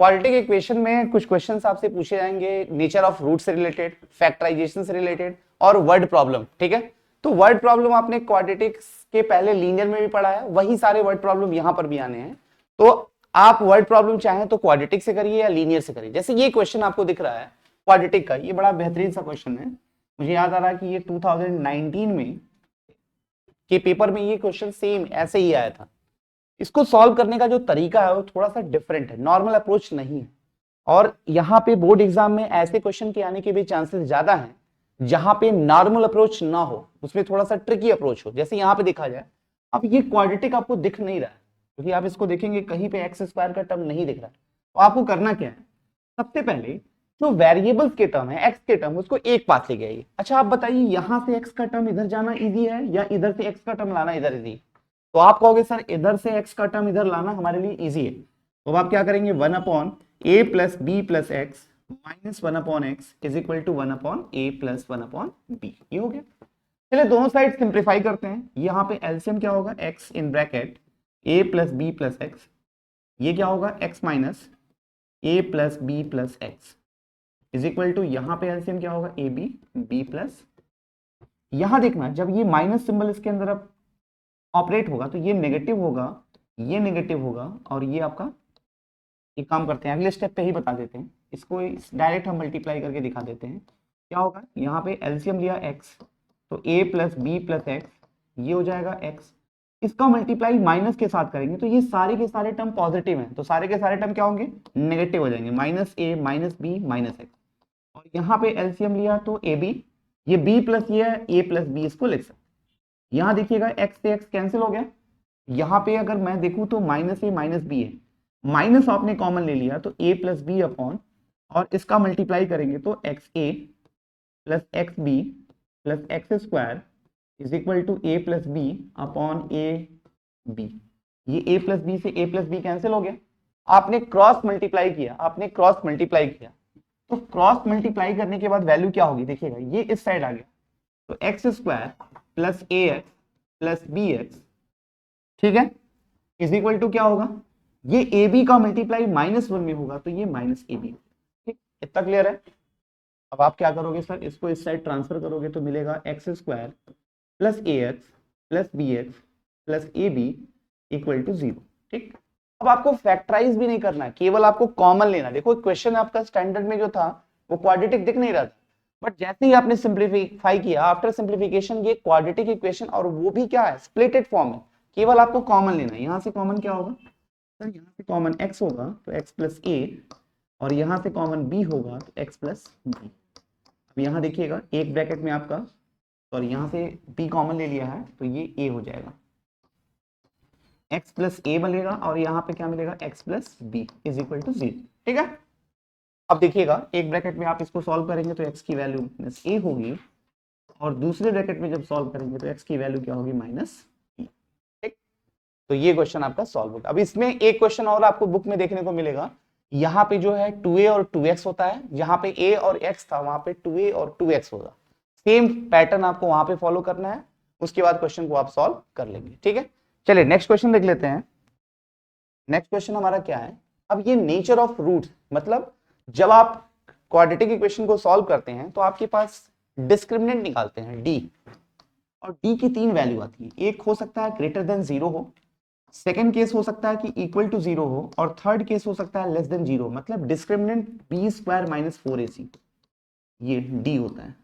क्वाड्रेटिक इक्वेशन में कुछ क्वेश्चंस आपसे पूछे जाएंगे, नेचर ऑफ रूट से रिलेटेड, फैक्टराइजेशन से रिलेटेड, और वर्ड प्रॉब्लम, ठीक है। तो वर्ड प्रॉब्लम आपने क्वाड्रेटिक के पहले लीनियर में भी पढ़ा है, वही सारे वर्ड प्रॉब्लम यहां पर भी आने हैं। तो आप वर्ड प्रॉब्लम चाहें तो क्वाड्रेटिक से करिए या लीनियर से करिए। जैसे ये क्वेश्चन आपको दिख रहा है क्वाड्रेटिक का, ये बड़ा बेहतरीन सा क्वेश्चन है, मुझे याद आ रहा है कि ये 2019 में के पेपर में ये क्वेश्चन सेम ऐसे ही आया था। इसको सॉल्व करने का जो तरीका है वो थोड़ा सा डिफरेंट है, नॉर्मल अप्रोच नहीं है, और यहाँ पे बोर्ड एग्जाम में ऐसे क्वेश्चन के आने के भी चांसेस ज्यादा हैं जहां पे नॉर्मल अप्रोच ना हो, उसमें थोड़ा सा ट्रिकी अप्रोच हो। जैसे यहाँ पे देखा जाए, अब ये क्वाड्रेटिक आपको दिख नहीं रहा है क्योंकि आप इसको देखेंगे कहीं पे एक्स स्क्वायर का टर्म नहीं दिख रहा है। तो आपको करना क्या है, सबसे पहले जो वेरिएबल्स के टर्म है, एक्स के टर्म, उसको एक पास ले गए। अच्छा आप बताइए, यहां से एक्स का टर्म इधर जाना इजी है या इधर से एक्स का टर्म लाना इधर इजी? तो आप कहोगे सर इधर से x का टर्म इधर लाना हमारे लिए इजी है, तो आप क्या करेंगे, 1 upon a plus b plus x minus 1 upon x is equal to 1 upon a plus 1 upon b. ये हो गया। चलिए दोनों साइड सिंप्लीफाई करते हैं। यहाँ पे एलसीएम क्या होगा, x in bracket a plus b plus x, ये क्या होगा, x minus a plus b plus x is equal to, यहाँ पे एलसीएम क्या होगा, ए बी बी प्लस, यहां देखना जब ये माइनस सिंबल इसके अंदर अब ऑपरेट होगा तो ये नेगेटिव होगा, ये नेगेटिव होगा, और ये आपका, एक काम करते हैं अगले स्टेप पे ही बता देते हैं इसको, डायरेक्ट हम मल्टीप्लाई करके दिखा देते हैं। क्या होगा, यहाँ पे एलसीएम लिया x, तो a plus b plus x, ये हो जाएगा x, इसका मल्टीप्लाई माइनस के साथ करेंगे तो ये सारे के सारे टर्म पॉजिटिव हैं, तो सारे के सारे टर्म क्या होंगे, नेगेटिव हो जाएंगे, minus a minus b minus x. और यहाँ पे एलसीएम लिया तो ए बी, ये b प्लस ये है a प्लस बी, इसको लिख सकते हैं। यहाँ देखिएगा x से x कैंसिल हो गया, यहाँ पे अगर मैं देखूं तो माइनस ए माइनस बी है, माइनस आपने कॉमन ले लिया तो a प्लस बी अपॉन, और इसका मल्टीप्लाई करेंगे तो x a plus x b plus x square is equal to a plus b upon a b. ये a प्लस बी से a प्लस बी कैंसिल हो गया, आपने क्रॉस मल्टीप्लाई किया, आपने क्रॉस मल्टीप्लाई किया, तो क्रॉस मल्टीप्लाई करने के बाद वैल्यू क्या होगी, देखिएगा ये इस साइड आ गया, तो x square plus a x plus b x, ठीक है, इज इक्वल टू क्या होगा, ये ए बी का मल्टीप्लाई -1 में होगा तो ये माइनस ए बी, ठीक, इतना क्लियर है। अब आप क्या करोगे सर, इसको इस साइड ट्रांसफर करोगे तो मिलेगा x square plus a x plus b x plus a b equal to 0, ठीक। अब आपको फैक्टराइज भी नहीं करना है, केवल आपको कॉमन लेना। देखो क्वेश्चन आपका स्टैंडर्ड में जो था वो क्वाड्रेटिक दिख नहीं रहा था, बट जैसे ही आपने सिंप्लीफाई किया, आफ्टर सिंप्लीफिकेशन ये क्वाड्रेटिक इक्वेशन, और वो भी क्या है, स्प्लिटेड फॉर्म में, केवल आपको कॉमन लेना है। यहाँ से कॉमन क्या होगा सर, यहाँ से कॉमन x होगा तो x प्लस ए, और यहाँ से कॉमन b होगा तो x प्लस बी। अब यहाँ देखिएगा एक ब्रैकेट में आपका, और यहाँ से b कॉमन ले लिया है तो ये a हो जाएगा, x प्लस ए बनेगा, और यहाँ पे क्या मिलेगा, x plus b is equal to 0, ठीक है। अब देखिएगा एक ब्रैकेट में आप इसको सॉल्व करेंगे तो x की वैल्यू माइनस ए होगी, और दूसरे ब्रैकेट में जब सॉल्व करेंगे तो x की वैल्यू क्या होगी, माइनस बी, ठीक। तो ये क्वेश्चन आपका सॉल्व होगा। अब इसमें एक क्वेश्चन और आपको बुक में देखने को मिलेगा, यहाँ पे जो है 2a और 2x होता है, जहां पे a और x था वहां पे 2a और 2x होगा। सेम पैटर्न आपको वहां पे फॉलो करना है, उसके बाद क्वेश्चन को आप सॉल्व कर लेंगे, ठीक है। चलिए नेक्स्ट क्वेश्चन देख लेते हैं। नेक्स्ट क्वेश्चन हमारा क्या है, अब ये नेचर ऑफ रूट, मतलब जब आप क्वाड्रेटिक इक्वेशन को सॉल्व करते हैं तो आपके पास डिस्क्रिमिनेंट निकालते हैं d, और d की 3 वैल्यू आती है। एक हो सकता है ग्रेटर देन 0 हो, सेकेंड केस हो सकता है कि इक्वल टू 0 हो, और थर्ड केस हो सकता है लेस देन 0, मतलब discriminant b square minus 4ac, ये d होता है,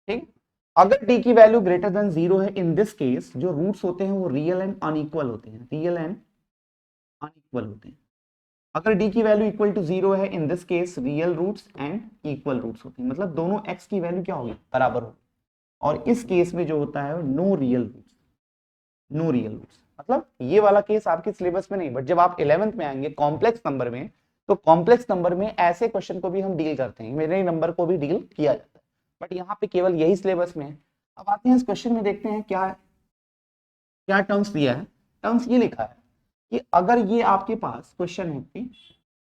ठीक। अगर d की वैल्यू ग्रेटर देन 0 है, इन दिस केस जो रूट्स होते हैं वो रियल एंड अनइक्वल होते हैं, रियल एंड अनइक्वल होते हैं। अगर d की वैल्यू इक्वल टू 0 है, in this case real roots and equal roots होते हैं, मतलब दोनों x की वैल्यू क्या होगी, बराबर होगी। और इस केस में जो होता है no real roots, no real roots, मतलब ये वाला केस आपके सिलेबस में नहीं, बट जब आप 11th में आएंगे कॉम्प्लेक्स नंबर में, तो कॉम्प्लेक्स नंबर में ऐसे क्वेश्चन को भी हम डील करते हैं, मेरे नंबर को भी डील किया जाता है, बट यहाँ पे केवल यही सिलेबस में है। अब आते हैं इस क्वेश्चन में, देखते हैं क्या क्या टर्म्स दिया है। टर्म्स ये लिखा है कि अगर ये आपके पास क्वेश्चन है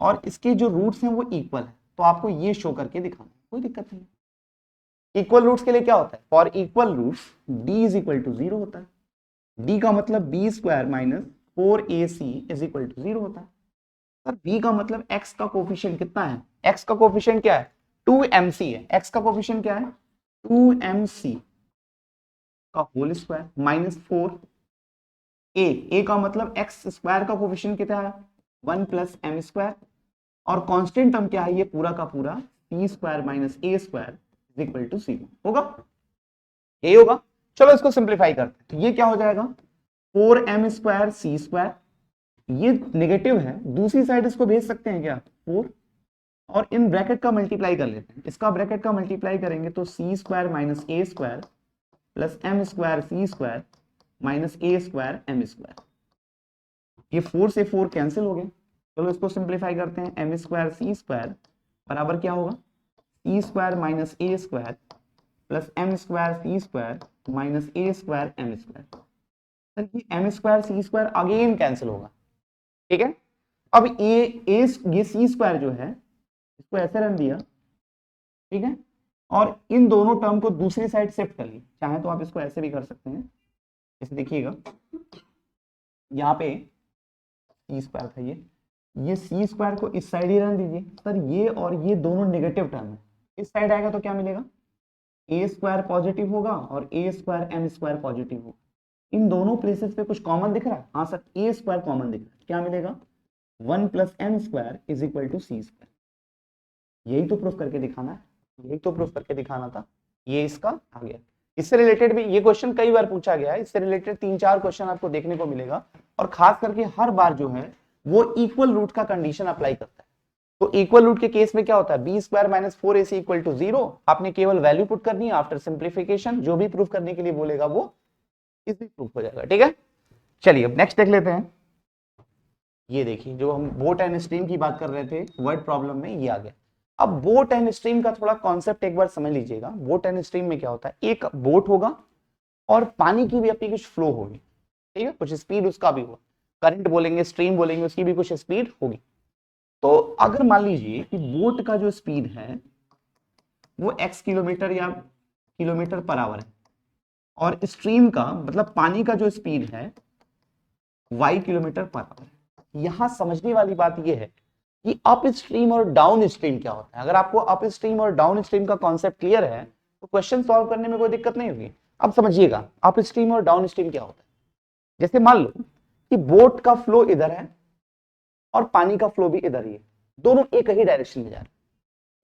और इसके जो रूट्स हैं वो इक्वल है, तो आपको ये शो करके दिखाना है, कोई दिक्कत नहीं। इक्वल रूट्स के लिए क्या होता है, for equal roots d is equal to 0 होता है, d का मतलब b square minus 4ac is equal to 0 होता है। सर b का मतलब x का कोफिशिएंट कितना है, x का कोफिशिएंट क्या है, 2mc है, x का कोफिशिएंट क्या है, 2mc का होल स्क्वायर माइनस 4a का मतलब x स्क्वायर का कोफिशिएंट कितना है, 1 प्लस m स्क्वायर, और कांस्टेंट टर्म क्या है, ये पूरा का पूरा c square minus a square is equal to 0 होगा, ये होगा। चलो इसको सिंप्लीफाई करते हैं, तो ये क्या हो जाएगा, 4m स्क्वायर c स्क्वायर, ये नेगेटिव है, दूसरी साइड इसको भेज सकते हैं क्या 4, और इन ब्रैकेट का मल्टीप्लाई कर लेते हैं, इसका ब्रैकेट का मल्टीप्लाई करेंगे तो c square minus a square plus m square c square minus a square m square, ये 4 से 4 कैंसिल हो गए। चलो इसको सिंप्लीफाई करते हैं, m स्क्वायर c स्क्वायर बराबर क्या होगा, c square minus a square plus m square c square minus a square m square. Sir ये m square c square again cancel होगा, ठीक है। अब ये c स्क्वायर जो है इसको ऐसे रख दिया, ठीक है, और इन दोनों टर्म को दूसरी साइड शिफ्ट कर लिया, चाहे तो आप इसको ऐसे भी कर सकते हैं, जैसे देखिएगा यहाँ पे c स्क्वायर था, ये c स्क्वायर को इस साइड ही रख दीजिए। सर ये और ये दोनों नेगेटिव टर्म है, इस साइड आएगा तो क्या मिलेगा, a स्क्वायर पॉजिटिव होगा और a square m square positive होगा, इन दोनों प्लेसेस पे कुछ कॉमन दिख रहा है? हाँ सर, ए स्क्वायर कॉमन दिख रहा है। क्या मिलेगा? 1 + m² = c²। यही तो प्रूफ करके दिखाना है, यही तो प्रूफ करके दिखाना था। ये इसका आ गया। इससे रिलेटेड भी ये क्वेश्चन कई बार पूछा गया है, इससे रिलेटेड 3-4 क्वेश्चन आपको देखने को मिलेगा, और खास करके हर बार जो है वो इक्वल रूट का कंडीशन अप्लाई करता है। तो इक्वल रूट के केस में क्या होता है? b² - 4ac = 0। आपने केवल वैल्यू पुट करनी है आफ्टर सिंप्लीफिकेशन, जो भी प्रूफ करने के लिए बोलेगा वो इजी प्रूफ हो जाएगा। ठीक है, चलिए अब नेक्स्ट देख लेते हैं। ये देखिए, जो हम बोट एंड स्ट्रीम की बात कर रहे थे वर्ड प्रॉब्लम में, ये आ गया। अब बोट एंड स्ट्रीम का थोड़ा कॉन्सेप्ट एक बार समझ लीजिएगा। बोट एंड स्ट्रीम में क्या होता है? एक बोट होगा और पानी की भी अपनी कुछ फ्लो होगी, ठीक है, कुछ स्पीड उसका भी होगा। करंट बोलेंगे, स्ट्रीम बोलेंगे, उसकी भी कुछ स्पीड होगी। तो अगर मान लीजिए कि बोट का जो स्पीड है वो x किलोमीटर या km/h है, और स्ट्रीम का मतलब पानी का जो स्पीड है y km/h है। यहां समझने वाली बात यह है कि अप स्ट्रीम और डाउन स्ट्रीम क्या होता है। अगर आपको अप स्ट्रीम और डाउन स्ट्रीम का कॉन्सेप्ट क्लियर है तो क्वेश्चन सॉल्व करने में कोई दिक्कत नहीं होगी। अब समझिएगा अप स्ट्रीम और डाउन स्ट्रीम क्या होता है। जैसे मान लो कि बोट का फ्लो इधर है और पानी का फ्लो भी इधर ही है, दोनों एक ही डायरेक्शन में जा रहे हैं।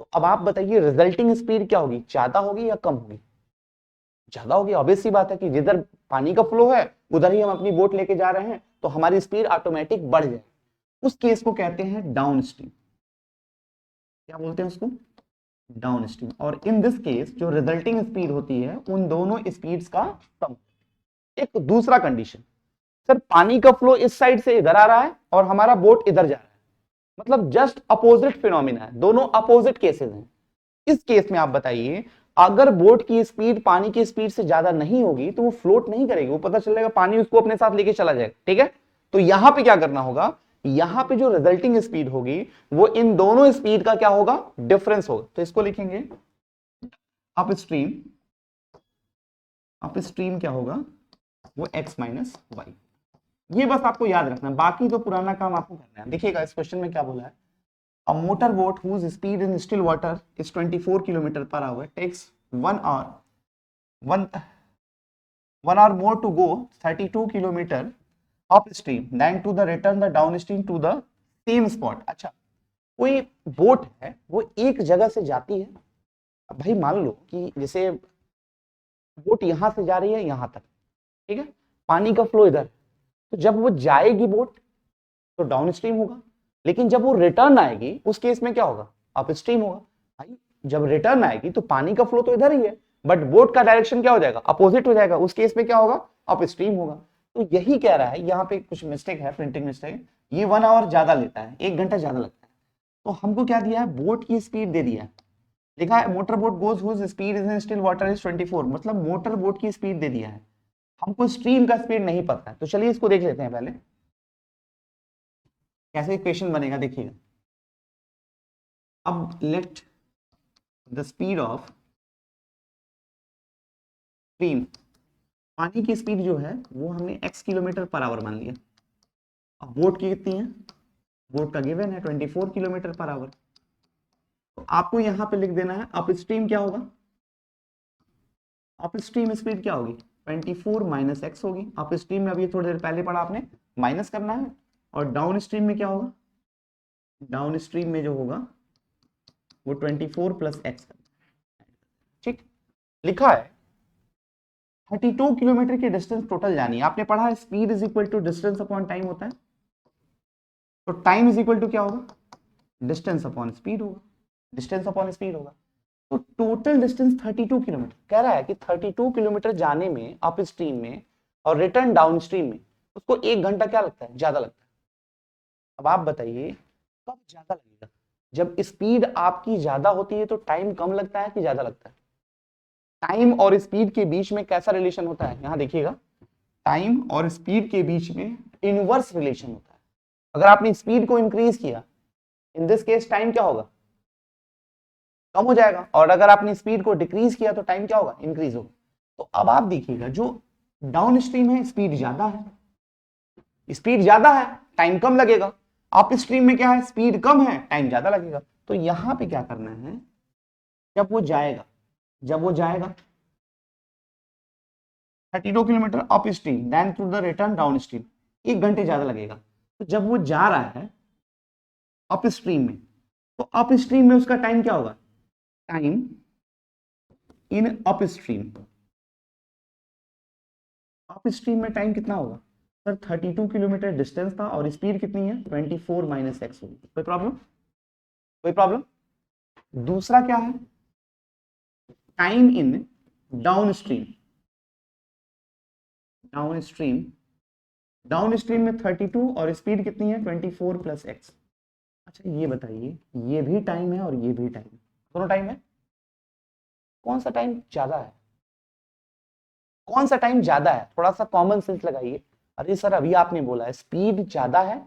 तो अब आप बताइए रिजल्टिंग स्पीड क्या होगी? ज्यादा होगी या कम होगी? ज्यादा होगी। ऑब्वियस सी बात है कि जिधर पानी का फ्लो है उधर ही हम अपनी बोट लेके जा रहे हैं, तो हमारी स्पीड ऑटोमेटिक बढ़ जाए। उस केस को कहते हैं डाउन स्ट्रीम। क्या बोलते हैं उसको? Down stream. और इन दिस केस जो रिजल्टिंग स्पीड होती है उन दोनों स्पीड्स का सम। एक दूसरा कंडीशन, सर पानी का फ्लो इस साइड से इधर आ रहा है और हमारा बोट इधर जा रहा है, मतलब जस्ट अपोजिट फिनोमिना है, दोनों अपोजिट केसेस हैं। इस केस में आप बताइए अगर बोट की स्पीड पानी की स्पीड से ज्यादा नहीं होगी तो वो फ्लोट नहीं करेगी, वो पता चलेगा पानी उसको अपने साथ लेके चला जाएगा। ठीक है, तो यहां पे क्या करना होगा? यहां पे जो रिजल्टिंग स्पीड होगी वो इन दोनों स्पीड का क्या होगा? डिफरेंस होगा। तो इसको लिखेंगे अप स्ट्रीम। अप स्ट्रीम क्या होगा? वो x - y। ये बस आपको याद रखना, बाकी तो पुराना काम आपको करना है। देखिएगा इस क्वेश्चन में क्या बोला है। A motorboat whose speed in still water is 24 km/h takes 1 hour more to go 32 km upstream than to the return the downstream to the same spot। अच्छा, कोई बोट है वो एक जगह से जाती है। अब भाई मान लो कि जैसे बोट यहां से जा रही है यहां तक, ठीक है, पानी का फ्लो इधर, तो जब वो जाएगी बोट तो डाउन स्ट्रीम होगा, लेकिन जब वो रिटर्न आएगी उस केस में क्या होगा? अप स्ट्रीम होगा। भाई जब रिटर्न आएगी तो पानी का फ्लो तो इधर ही है, बट बोट का डायरेक्शन क्या हो जाएगा? अपोजिट हो जाएगा। उस केस में क्या होगा? अप स्ट्रीम होगा। तो यही कह रहा है, यहाँ पे कुछ मिस्टेक है, प्रिंटिंग मिस्टेक। ये 1 आवर ज्यादा लेता है, 1 घंटा ज्यादा लगता है। तो हमको क्या दिया है? बोट की स्पीड दे दिया है, लिखा है motor boat goes whose speed is in still water is 24, मतलब मोटर बोट की स्पीड दे दिया है। हमको स्ट्रीम का स्पीड नहीं पता है, तो चलिए इसको देख लेते हैं पहले कैसे इक्वेशन बनेगा। देखिएगा, अब let the speed of stream, पानी की स्पीड जो है वो हमने x km/h मान लिया। अब बोट की कितनी है? बोट का गिवन है 24 km/h। तो आपको यहां पे लिख देना है अप स्ट्रीम क्या होगा? अप स्ट्रीम स्पीड क्या होगी? 24 - x होगी। अप स्ट्रीम में अभी थोड़ी देर पहले पढ़ा आपने, माइनस करना है। और डाउन स्ट्रीम में क्या होगा? डाउन स्ट्रीम में जो होगा वो 24 + x। ठीक, लिखा है 32 किलोमीटर की डिस्टेंस टोटल जानी है। आपने पढ़ा है speed is equal to distance upon time होता है, तो टाइम इज इक्वल टू क्या होगा? डिस्टेंस अपॉन स्पीड होगा। डिस्टेंस अपॉन स्पीड होगा। तो टोटल डिस्टेंस 32 किलोमीटर कह रहा है कि 32 किलोमीटर जाने में अप स्ट्रीम में और रिटर्न डाउन स्ट्रीम में उसको 1 घंटा क्या लगता है? ज्यादा लगता है। अब आप बताइए कब ज्यादा लगेगा? जब स्पीड आपकी ज्यादा होती है तो टाइम कम लगता है कि ज्यादा लगता है? टाइम और स्पीड के बीच में कैसा रिलेशन होता है? यहां देखिएगा, टाइम और स्पीड के बीच में इनवर्स रिलेशन होता है। अगर आपने स्पीड को इंक्रीज किया, इन दिस केस टाइम क्या होगा? कम हो जाएगा। और अगर आपने स्पीड को डिक्रीज किया तो टाइम क्या होगा? इंक्रीज होगा। तो अब आप देखिएगा जो डाउन स्ट्रीम है स्पीड ज्यादा है, स्पीड ज्यादा है टाइम कम लगेगा। अप स्ट्रीम में क्या है? स्पीड कम है टाइम ज्यादा लगेगा। तो यहां पे क्या करना है? जब वो जाएगा 32 kilometre upstream then to the return downstream, 1 घंटे ज्यादा लगेगा। तो जब वो जा रहा है अप स्ट्रीम में, तो अप स्ट्रीम में उसका टाइम क्या होगा, time in up stream, up stream में टाइम कितना होगा सर, 32 किलोमीटर डिस्टेंस था और स्पीड कितनी है 24 माइनस एक्स होगी। कोई प्रॉब्लम, कोई प्रॉब्लम। दूसरा क्या है, time in down stream, down stream, down stream में 32 और स्पीड कितनी है 24 प्लस एक्स। अच्छा ये बताइए, ये भी टाइम है और ये भी टाइम, दोनों टाइम है, कौन सा टाइम ज्यादा है, कौन सा टाइम ज्यादा है, थोड़ा सा कॉमन सेंस लगाइए। अरे सर अभी आपने बोला है स्पीड ज्यादा है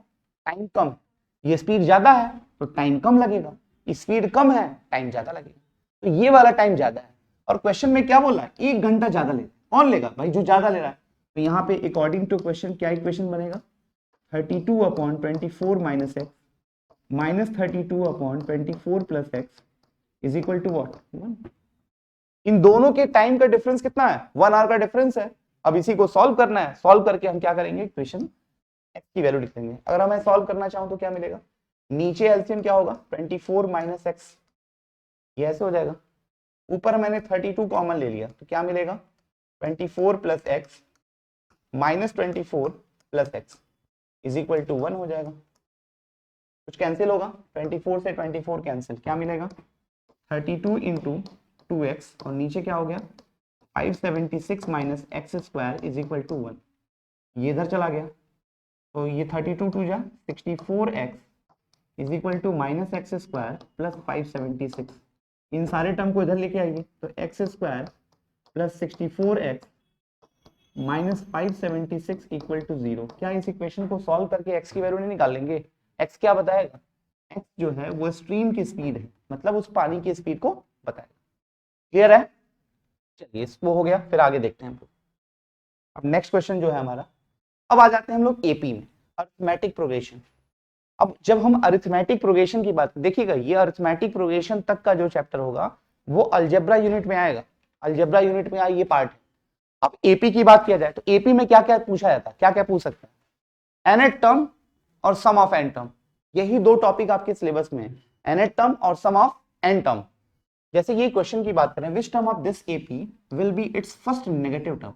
टाइम कम है, ये स्पीड ज्यादा है तो टाइम कम लगेगा, स्पीड कम है टाइम ज्यादा लगेगा, तो ये वाला टाइम ज्यादा है। और क्वेश्चन में क्या बोला है, 1 घंटा ज्यादा ले, कौन लेगा भाई, जो ज्यादा ले रहा है। तो यहाँ पे अकॉर्डिंग टू क्वेश्चन क्या इक्वेशन बनेगा, 32/24 minus x minus 32/24 plus x is equal to what, 1। इन दोनों के टाइम का डिफरेंस कितना है, 1 आवर का डिफरेंस है। अब इसी को सॉल्व करना है, सॉल्व करके हम क्या करेंगे, इक्वेशन एक्स की वैल्यू लिख देंगे। अगर हमें सॉल्व करना चाहूं तो क्या मिलेगा, नीचे एलसीएम क्या होगा 24 माइनस एक्स, ये ऐसे हो जाएगा, ऊपर मैंने 32 कॉमन ले लिया तो क्या मिलेगा 24 plus x minus 24 plus x is equal to 1 हो जाएगा। कुछ कैंसिल होगा, 24 से 24 कैंसिल, क्या मिलेगा 32 इंटू 2x और नीचे क्या हो गया 576 minus x square is equal to 1, ये इधर चला गया तो ये 32 टू जा 64x is equal to minus x square plus 576, इन सारे टर्म को इधर लेके आइए तो x square plus 64x minus 576 equal to 0। क्या इस इक्वेशन को सॉल्व करके x की वैल्यू नहीं निकाल लेंगे, x क्या बताएगा, x जो है वो स्ट्रीम की स्पीड है, मतलब उस पानी की स्पीड को बताएगा। क्लियर है, चलिए इसको हो गया, फिर आगे देखते हैं। अब नेक्स्ट क्वेश्चन जो है हमारा, अब आ जाते हैं हम लोग एपी में, अरिथमेटिक प्रोग्रेशन। अब जब हम अरिथमेटिक प्रोग्रेशन की बात, देखिएगा ये अरिथमेटिक प्रोग्रेशन तक का जो चैप्टर होगा वो अलजेब्रा यूनिट में आएगा, अलजेब्रा यूनिट में ये पार्ट है। अब एपी की बात किया जाए तो एपी में क्या क्या पूछा जाता है, क्या क्या पूछ सकते हैं, nth टर्म और सम ऑफ n टर्म, यही दो टॉपिक आपके सिलेबस में है, nth टर्म और सम ऑफ n टर्म। जैसे ये क्वेश्चन की बात करें, which term of this AP will be it's first negative term,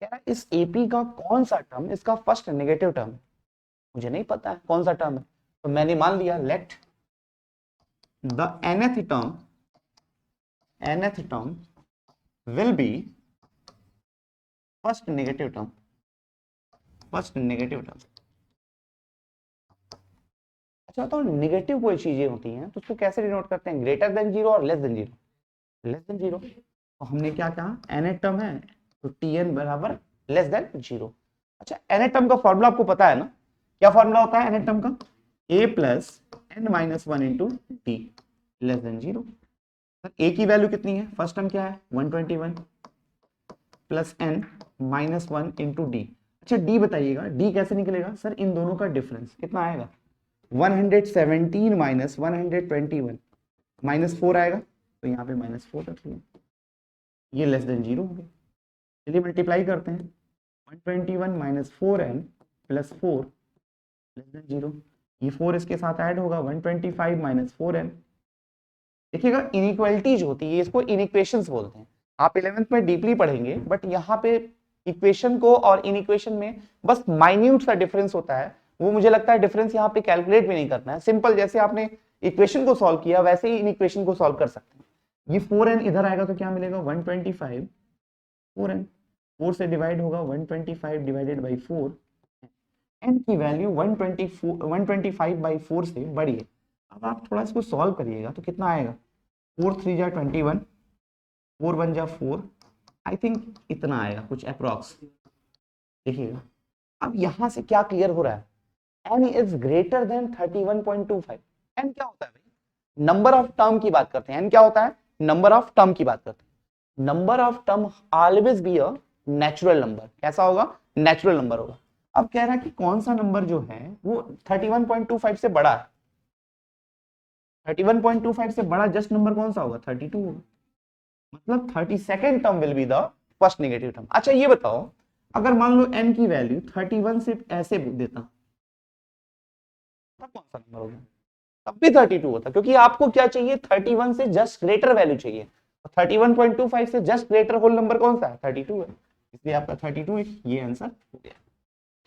क्या इस एपी का कौन सा टर्म इसका फर्स्ट नेगेटिव टर्म है, मुझे नहीं पता है कौन सा टर्म है, तो मैंने मान लिया let the nth term will be first negative term, first negative term. अच्छा तो नेगेटिव कोई चीजें होती हैं तो उसको कैसे डिनोट करते हैं, ग्रेटर देन जीरो और less than zero, less than zero. तो हमने क्या कहा nth टर्म है तो tn बराबर लेस देन जीरो। अच्छा nth टर्म का फॉर्मूला आपको पता है ना, क्या फॉर्मूला होता है nth टर्म का, a plus n minus 1 into T less than zero. a की वैल्यू कितनी है, फर्स्ट टर्म क्या है 121 plus n minus 1 into D. अच्छा डी बताइएगा, डी कैसे निकलेगा सर, इन दोनों का डिफरेंस कितना आएगा 117 माइनस 121 माइनस 4 आएगा, तो यहाँ पे माइनस 4 रख लिया, ये लेस देन जीरो हो गया। चलिए मल्टीप्लाई करते हैं, 121 minus 4n plus 4 less than zero, ये 4 इसके साथ ऐड होगा 125 माइनस 4n। देखिएगा इनइक्वालिटीज होती है, इसको इनइक्वेशंस बोलते हैं, आप 11th में डीपली पढ़ेंगे, बट यहाँ पे इक्वेशन को और इनइक्वेशन में बस माइन्यूट सा डिफरेंस होता है, वो मुझे लगता है डिफरेंस यहाँ पे कैलकुलेट भी नहीं करना है, सिंपल जैसे आपने इक्वेशन को सॉल्व किया वैसे ही इन इक्वेशन को सॉल्व कर सकते हैं। ये 4n इधर आएगा तो क्या मिलेगा 125, 4n 4 से डिवाइड होगा 125 डिवाइडेड बाई 4, n की वैल्यू 125/4 से बड़ी है। अब आप थोड़ा इसको सॉल्व करिएगा तो कितना आएगा 4 3 जा 21, 4 1 जा 4, आई थिंक इतना आएगा कुछ अप्रॉक्स। देखिएगा अब यहां से क्या क्लियर हो रहा है, n is greater than 31.25। n क्या होता है भाई, नंबर ऑफ टर्म की बात करते हैं, n क्या होता है नंबर ऑफ टर्म की बात करते हैं, number of term always be a natural number, कैसा होगा नेचुरल नंबर होगा। अब कह रहा है कि कौन सा नंबर जो है वो 31.25 से बड़ा है, 31.25 से बड़ा जस्ट नंबर कौन सा होगा 32 होगा, मतलब 32nd term will be the first negative term. अच्छा ये बताओ, अगर मान लो n की वैल्यू 31 सिर्फ ऐसे देता, तब कौन सा नंबर होगा? तब भी 32 होता, क्योंकि आपको क्या चाहिए, 31 से जस्ट ग्रेटर वैल्यू चाहिए। 31.25 से जस्ट ग्रेटर होल नंबर कौन सा है? 32 है, इसलिए आपका 32 है, ये आंसर हो गया।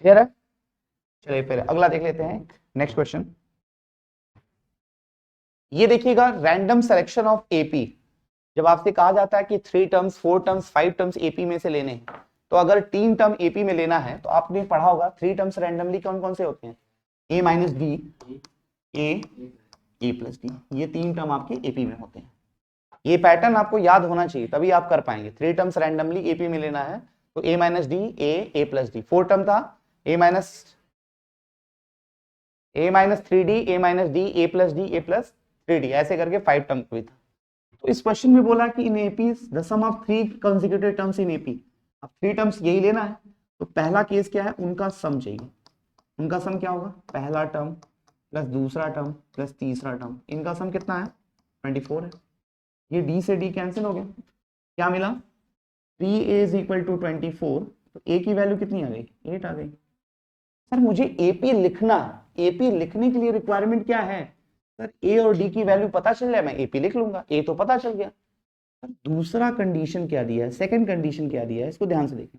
क्लियर है? चलिए फिर अगला देख लेते हैं, नेक्स्ट क्वेश्चन। ये देखिएगा, रैंडम सिलेक्शन ऑफ एपी। जब आपसे कहा जाता है कि 3 टर्म्स 4 टर्म्स 5 टर्म्स एपी में से लेने हैं, तो अगर 3 टर्म एपी में लेना है तो आपने पढ़ा होगा 3 टर्म्स रैंडमली कौन कौन से होते हैं? ए माइनस डी, ए प्लस डी, ये 3 टर्म आपके एपी में होते हैं। ये पैटर्न आपको याद होना चाहिए, तभी आप कर पाएंगे। 3 टर्म्स रैंडमली एपी में लेना है तो ए माइनस डी, ए प्लस डी। 4 टर्म था ए माइनस 3डी, ए माइनस डी, ए प्लस डी, ए प्लस 3डी, ऐसे करके 5 टर्म भी था। तो इस क्वेश्चन में बोला कि in AP the sum of 3 consecutive terms in AP. अब 3 टर्म्स यही लेना है, तो पहला केस क्या है, उनका सम चाहिए। उनका सम क्या होगा? पहला टर्म प्लस दूसरा टर्म प्लस तीसरा टर्म, इनका सम कितना है? 24 है। ये डी से डी कैंसिल हो गया, क्या मिला? 3a इज इक्वल टू 24, तो a की वैल्यू कितनी आ गई? 8 आ गई। सर मुझे एपी लिखना है, एपी लिखने के लिए रिक्वायरमेंट क्या है? सर ए और डी की वैल्यू पता चल जाए, मैं एपी लिख लूंगा, ए तो पता चल गया। सर दूसरा कंडीशन क्या दिया है, सेकंड कंडीशन क्या दिया है, इसको ध्यान से देखें।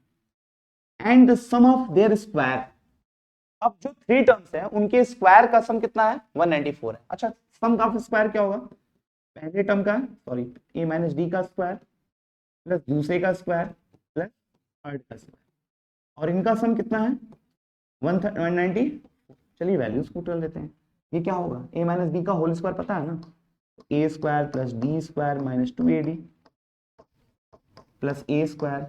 And the sum of their square. अब जो 3 टर्म्स है उनके स्क्वायर का सम कितना है? 194 है। अच्छा, सम ऑफ स्क्वायर क्या होगा? पहले टर्म का, सॉरी, ए माइनस डी का स्क्वायर प्लस दूसरे का स्क्वायर प्लस थर्ड का स्क्वायर, और इनका सम कितना है? 190। चलिए वैल्यूज पुट कर लेते हैं। ये क्या होगा? ए माइनस बी का होल स्क्वायर पता है ना, A square plus D square minus 2ad plus A square,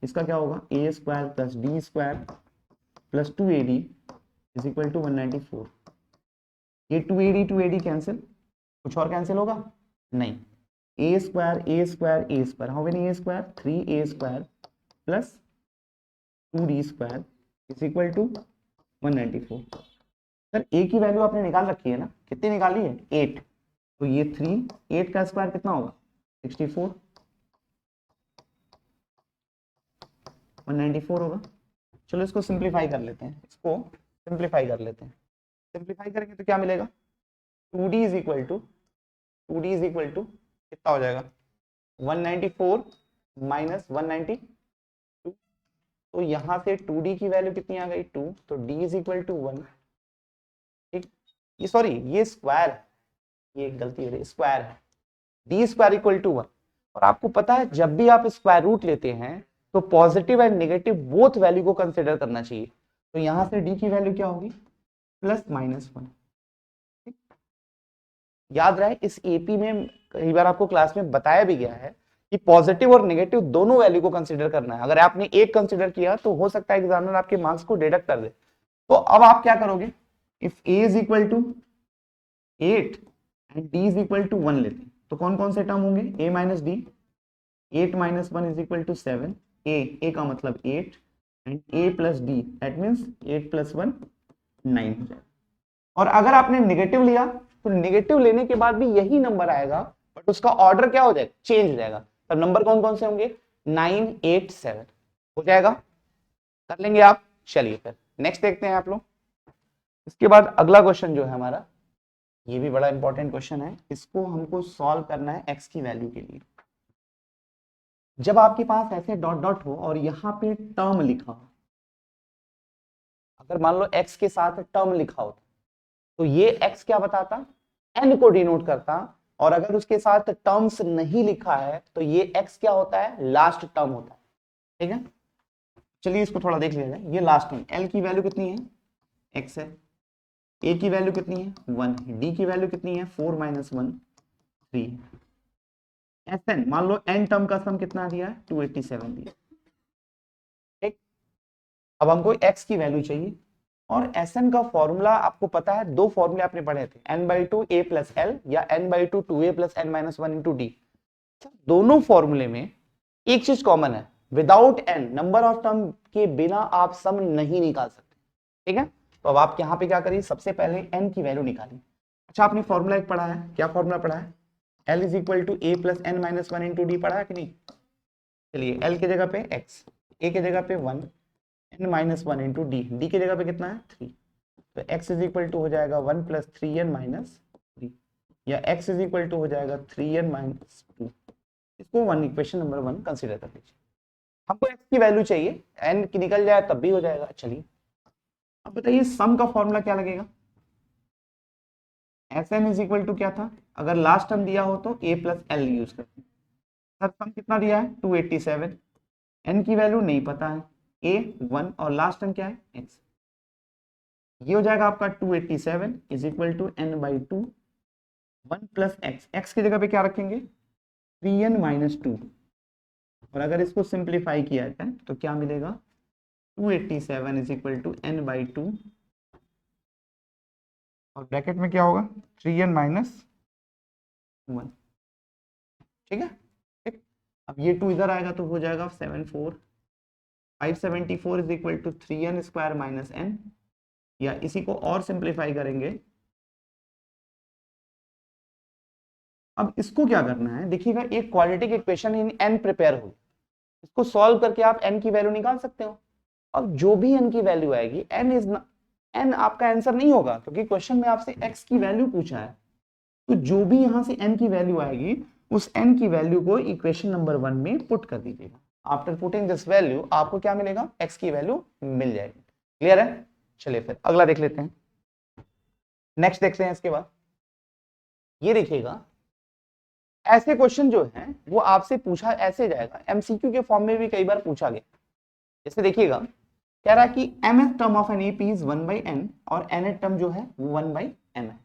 इसका क्या होगा? A square plus D square plus 2ad is equal to 194। ये 2ad कैंसिल, कुछ और कैंसिल होगा? नहीं। A square, how many A square? 3a square plus 2d square is equal to 194। Sir A की वैल्यू आपने निकाल रखी है ना, कितनी निकाली है? 8। तो ये 8 का स्क्वायर कितना होगा? 64, 194 होगा। चलो इसको सिंप्लीफाई कर लेते हैं, सिंप्लीफाई करेंगे तो क्या मिलेगा? 2d इज इक्वल टू कितना हो जाएगा? 194 माइनस 192, तो यहां से 2d की वैल्यू कितनी आ गई? 2, तो d इज इक्वल टू 1। ठीक, ये सॉरी, ये स्क्वायर है, ये गलती हो रही है, स्क्वायर है, डी स्क्वायर इक्वल टू 1। और आपको पता है जब भी आप स्क्वायर रूट लेते हैं तो positive and negative both value को कंसिडर करना चाहिए। तो यहां से डी की वैल्यू क्या होगी? Plus minus 1। याद रहे, इस एपी में कई बार आपको क्लास में बताया भी गया है कि पॉजिटिव और नेगेटिव दोनों वैल्यू को कंसिडर करना है। अगर आपने एक कंसिडर किया तो हो सकता है एग्जामिनर आपके मार्क्स को डिडक्ट कर दे। तो अब आप क्या करोगे? If a is equal to 8 and d is equal to 1 लेते हैं तो कौन कौन से टर्म होंगे? a minus d, 8 minus 1 is equal to 7, a का मतलब 8 एंड a plus d, that means 8 plus 1 9 हो जाएगा। और अगर आपने नेगेटिव लिया तो नेगेटिव लेने के बाद भी यही नंबर आएगा, बट उसका ऑर्डर क्या हो जाएगा? चेंज हो जाएगा। तो नंबर कौन कौन से होंगे? 9 8 7 हो जाएगा। कर लेंगे आप? चलिए फिर नेक्स्ट देखते हैं आप लोग। इसके बाद अगला क्वेश्चन जो है हमारा, ये भी बड़ा इंपॉर्टेंट क्वेश्चन है, इसको हमको सॉल्व करना है x की वैल्यू के लिए। जब आपके पास ऐसे डॉट डॉट हो और यहाँ पे टर्म लिखा हो, अगर मान लो x के साथ टर्म लिखा हो तो ये x क्या बताता? n को डिनोट करता, और अगर उसके साथ टर्म्स नहीं लिखा है तो ये x क्या होता है? लास्ट टर्म होता है। ठीक है, चलिए इसको थोड़ा देख लिया जाए। ये लास्ट टर्म, l की वैल्यू कितनी है? x है, a की वैल्यू कितनी है? 1 है, d की वैल्यू कितनी है? 4 माइनस 1 3। Sn, मान लो n टर्म का सम कितना दिया है? 287 दिया। ठीक, अब हमको x की वैल्यू चाहिए, और Sn का फॉर्मूला आपको पता है, दो फॉर्मूले आपने पढ़े थे, n/2 a प्लस l या n/2 2a plus n minus 1 into D. दोनों फॉर्मूले में एक चीज कॉमन है, without n number of term के बिना आप सम नहीं निकाल सकते। ठीक है, तो अब आप यहाँ पे क्या करिए, सबसे पहले n की वैल्यू निकालिए। अच्छा, आपने फॉर्मूला एक पढ़ा है, क्या फॉर्मूला पढ़ा है? l is equal to a plus n minus 1 into d पढ़ा है कि नहीं? चलिए l की जगह पे x, a की जगह पे 1, n minus 1 into D, D की जगह पे कितना है 3, तो x इज इक्वल टू हो जाएगा 1 प्लस 3n माइनस 3, या x इज इक्वल टू हो जाएगा 3n माइनस 2। इसको वन इक्वेशन नंबर 1 कंसीडर कर लीजिए। हमको x की वैल्यू चाहिए, n की निकल जाए तब भी हो जाएगा। चलिए अब बताइए सम का फॉर्मूला क्या लगेगा। Sn इज इक्वल टू क्या था, अगर लास्ट टर्म दिया हो तो a प्लस एल यूज करते हैं। सर सम कितना दिया है 287, n की वैल्यू नहीं पता है, a 1 और लास्ट टर्म क्या है x, ये हो जाएगा आपका 287 is equal to n by 2, 1 plus x, x की जगह पे क्या रखेंगे 3n माइनस 2, और अगर इसको सिंप्लीफाई किया जाए तो क्या मिलेगा 287 is equal to n by 2, और ब्रैकेट में क्या होगा 3n माइनस 1। ठीक है, ठीक। अब ये 2 इधर आएगा तो हो जाएगा 574 is equal to 3n square minus n, या इसी को और सिंप्लीफाई करेंगे। अब इसको क्या करना है देखिएगा, एक quadratic equation in n prepare हो, इसको सॉल्व करके आप n की वैल्यू निकाल सकते हो। अब जो भी n की वैल्यू आएगी, n आपका आंसर नहीं होगा क्योंकि क्वेश्चन में आपसे x की वैल्यू पूछा है, तो जो भी यहां से n की वैल्यू आएगी उस n की वैल्यू को इक्वेशन नंबर 1 में पुट कर दीजिएगा। आफ्टर पुटिंग दिस वैल्यू आपको क्या मिलेगा, x की वैल्यू मिल जाएगी। क्लियर है। चलिए फिर अगला देख लेते हैं, नेक्स्ट देखते हैं। इसके बाद ये देखिएगा, ऐसे क्वेश्चन जो है वो आपसे पूछा ऐसे जाएगा, एमसीक्यू के फॉर्म में भी कई बार पूछा गया। जैसे देखिएगा कह रहा है कि mth term of an AP is 1 by n और nth टर्म जो है वो 1 बाई m है।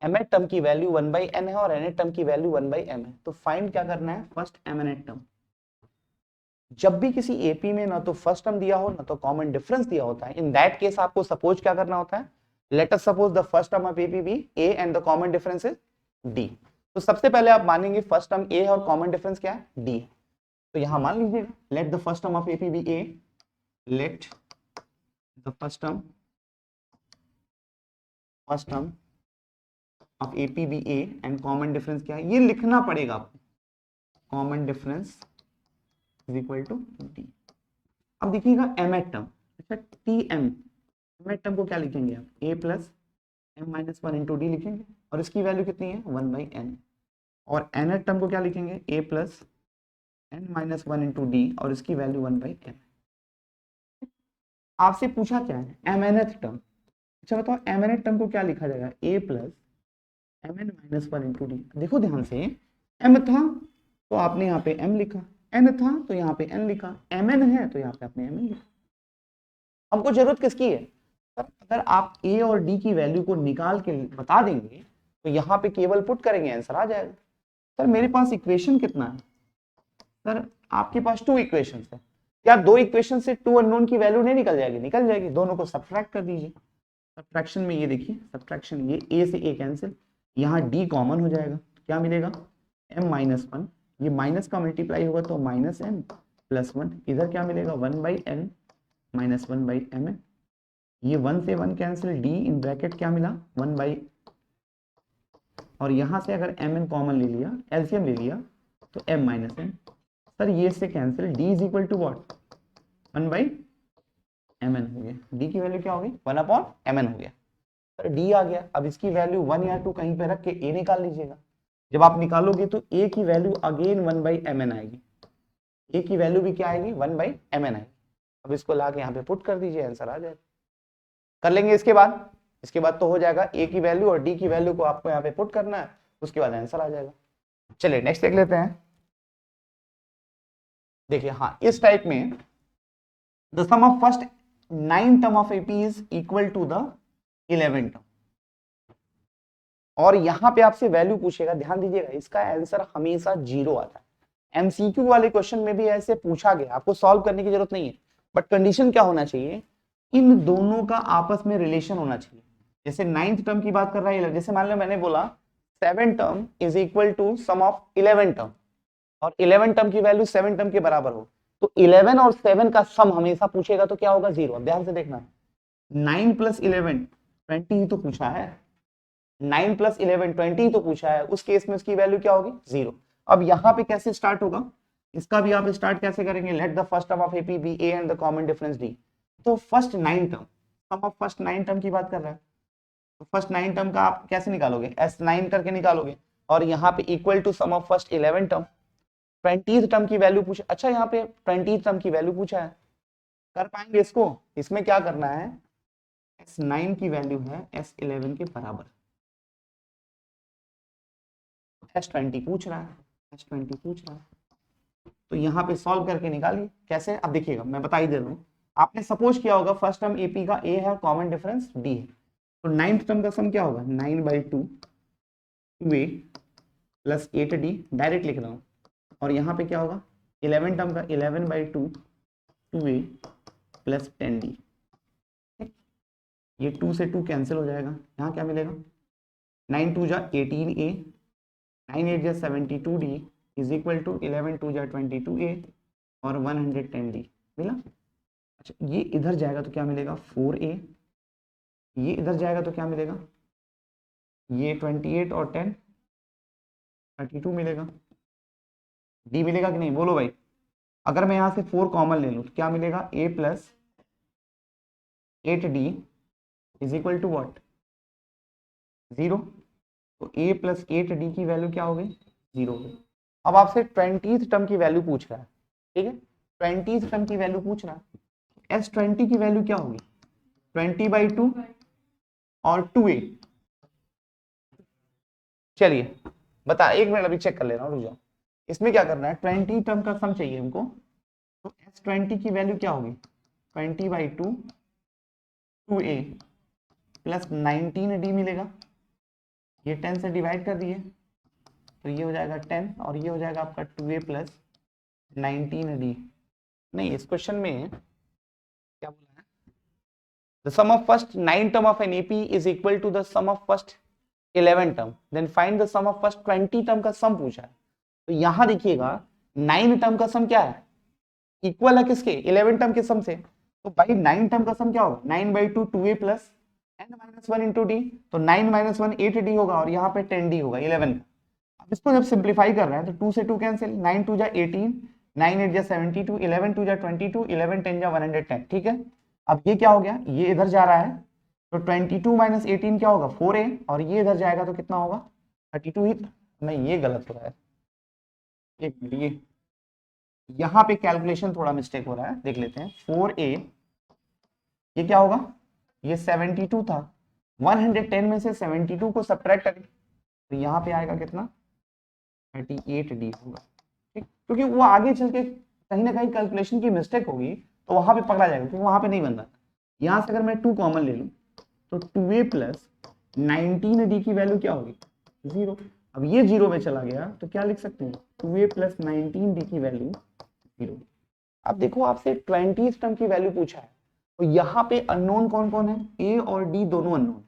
mth टर्म की वैल्यू 1 बाई n है और nth टर्म की वैल्यू 1 बाई m है, तो फाइंड क्या करना है फर्स्ट mnth टर्म। जब भी किसी एपी में ना तो फर्स्ट टर्म दिया हो ना तो कॉमन डिफरेंस दिया होता है, इन दैट केस आपको सपोज क्या करना होता है, let us suppose the first term of AP be a and the common difference is d। तो सबसे पहले आप मानेंगे फर्स्ट टर्म a है और कॉमन डिफरेंस क्या है d, तो यहां मान लीजिएगा let the first term of AP be a, let the first term of AP be A and common difference क्या है, ये लिखना पड़ेगा आपको, common difference is equal to D। अब देखिएगा mth टर्म, अच्छा TM, mth टर्म को क्या लिखेंगे आप A plus m minus 1 into D लिखेंगे, और इसकी वैल्यू कितनी है 1 बाई n, और nth टर्म को क्या लिखेंगे A plus n minus 1 into D, और इसकी वैल्यू 1 बाई n। आपसे पूछा क्या है mnth टर्म, अच्छा बताओ mnth टर्म को क्या लिखा जाएगा a plus mn minus 1 into D. देखो ध्यान से, m था तो आपने यहाँ पे m लिखा, n था तो यहाँ पे n लिखा, mn है तो यहाँ पे आपने mn लिखा। हमको जरूरत किसकी है, अगर आप a और d की वैल्यू को निकाल के बता देंगे तो यहाँ पे केवल पुट करेंगे आंसर आ जाएगा। सर मेरे पास इक्वेशन कितना है, सर आपके पास 2 इक्वेशन है, क्या 2 इक्वेशन से 2 अननोन की वैल्यू नहीं निकल जाएगी, निकल जाएगी, दोनों को सब्ट्रैक्ट कर दीजिए। सब्ट्रैक्शन में ये देखिए, सब्ट्रैक्शन ये a से a कैंसिल, यहाँ d कॉमन हो जाएगा, क्या मिलेगा m माइनस 1, ये माइनस का मल्टीप्लाई होगा तो माइनस m प्लस 1, इधर क्या मिलेगा 1 by n minus 1 by m, ये 1 से 1 कैंसिल, d इन ब्रैकेट क्या मिला 1 बाई, और यहाँ से अगर mn कॉमन ले लिया, एलसीएम ले लिया तो m माइनस n, सर ये से cancel, d is equal to what 1 by mn हो गया, d की वैल्यू क्या होगी 1 अपॉन mn हो गया। सर d आ गया, अब इसकी वैल्यू 1 या 2 कहीं पे रख के a निकाल लीजिएगा, जब आप निकालोगे तो a की वैल्यू अगेन 1 बाई mn आएगी, a की वैल्यू भी क्या आएगी 1 बाई mn आएगी। अब इसको ला के यहाँ पे पुट कर दीजिए, आंसर आ जाएगा। कर लेंगे इसके बाद तो हो जाएगा a की वैल्यू और d की वैल्यू को आपको यहाँ पे पुट करना है, उसके बाद आंसर आ जाएगा। चलिए नेक्स्ट देख लेते हैं। देखिए हाँ, इस टाइप में the sum of first 9 term of AP is equal to the 11 term, और यहां पे आपसे वैल्यू पूछेगा, ध्यान दीजिएगा इसका आंसर हमेशा 0 आता है। एमसीक्यू वाले क्वेश्चन में भी ऐसे पूछा गया, आपको सॉल्व करने की जरूरत नहीं है, बट कंडीशन क्या होना चाहिए, इन दोनों का आपस में रिलेशन होना चाहिए। जैसे 9th टर्म की बात कर रहा है, जैसे मान लो मैंने बोला 7 term is equal to sum of 11 term, और 11 टर्म की वैल्यू 7 टर्म के बराबर हो, तो 11 और 7 का सम हमेशा पूछेगा तो क्या होगा 0। अब ध्यान से देखना, 9 प्लस 11 20 ही तो पूछा है, 9 प्लस 11 20 ही तो पूछा है, उस केस में उसकी वैल्यू क्या होगी 0। अब यहाँ पे कैसे स्टार्ट होगा, इसका भी आप स्टार्ट कैसे करेंगे, let the first term of AP be A and the common difference D. तो first 9 term, sum of first 9 term की बात कर रहा है, तो फर्स्ट 9 टर्म का आप कैसे निकालोगे, S9 करके निकालोगे, और यहाँ पे equal to sum of first 11 term. 20th term की वैल्यू पूछा, अच्छा यहाँ पे 20th टर्म की वैल्यू पूछा है, कर पाएंगे इसको? इसमें क्या करना है, S9 की वैल्यू है S11 के बराबर, S20 पूछ रहा है, S20 पूछ रहा है, तो यहाँ पे सॉल्व करके निकालिए। कैसे, अब देखिएगा मैं बता ही दे रहा हूँ। आपने सपोज किया होगा फर्स्ट टर्म एपी का ए है, कॉमन डिफरेंस डी है, तो 9th टर्म का सम क्या होगा, 9/2 2a प्लस 8d, डायरेक्ट लिख रहा हूँ, और यहाँ पे क्या होगा 11 टर्म का 11/2 2a प्लस 10d। ये 2 से 2 कैंसिल हो जाएगा, यहाँ क्या मिलेगा 9 2 जा 18a 9 8 जा 72d इज इक्वल टू 11 2 जा 22a और 110d मिला। अच्छा ये इधर जाएगा तो क्या मिलेगा 4a, ये इधर जाएगा तो क्या मिलेगा, ये 28 और 10 32 मिलेगा, d मिलेगा कि नहीं बोलो भाई। अगर मैं यहाँ से 4 कॉमन ले लूँ तो क्या मिलेगा a plus 8d is equal to what 0, तो a प्लस 8d की वैल्यू क्या हो गई 0 हो गई। अब आपसे 20th टर्म की वैल्यू पूछ रहा है, ठीक है 20th टर्म की वैल्यू पूछ रहा है, S20 की वैल्यू क्या होगी 20/2 और 2a। चलिए बता, एक मिनट अभी चेक कर ले रहा हूँ, रुक जाओ। इसमें क्या करना है 20 टर्म का सम चाहिए हमको, तो S20 की वैल्यू क्या होगी 20/2 2a प्लस 19d मिलेगा, ये 10 से डिवाइड कर दिए तो ये हो जाएगा 10 और ये हो जाएगा आपका 2a प्लस 19d। नहीं इस क्वेश्चन में क्या बोला है, the sum of first 9 term of an AP is equal to the sum of first 11 term, then find the sum of first 20 term का सम पूछा है। तो यहां देखिएगा 9 टर्म का सम क्या है, इक्वल है किसके 11 टर्म के सम से, तो भाई 9 टर्म का सम क्या होगा 9/2 2a plus n-1 into D, तो 9 - 1 8d होगा और यहाँ पे 10d होगा 11 का। अब इसको जब सिंप्लीफाई कर रहे हैं तो 2 से 2 कैंसिल, 9 2 जा 18 9 8 जा 72 11 2 जा 22 11 10 जा 110, ठीक है। अब ये क्या हो गया, ये इधर जा रहा है तो 22 - 18 क्या होगा 4a, और ये इधर जाएगा तो कितना होगा 32 ही, नहीं ये गलत हो रहा है, एक मिनट ये यहाँ पे कैलकुलेशन थोड़ा मिस्टेक हो रहा है, देख लेते हैं 4a, ये क्या होगा ये 72 था, 110 में से 72 को सब्ट्रैक्ट करें तो यहाँ पे आएगा कितना 38d होगा, ठीक, क्योंकि वो आगे चल के कहीं ना कहीं कैलकुलेशन की मिस्टेक होगी तो वहां पे पकड़ा जाएगा, क्योंकि वहां पे नहीं बन रहा। यहाँ से अगर मैं 2 कॉमन ले लूँ तो 2a प्लस 19d की वैल्यू क्या होगी 0, अब ये 0 में चला गया तो क्या लिख सकते हैं 2a प्लस 19d की वैल्यू 0। अब देखो आपसे 20th टर्म की वैल्यू पूछा है, तो यहाँ पे अननोन कौन कौन है, a और d दोनों अननोन,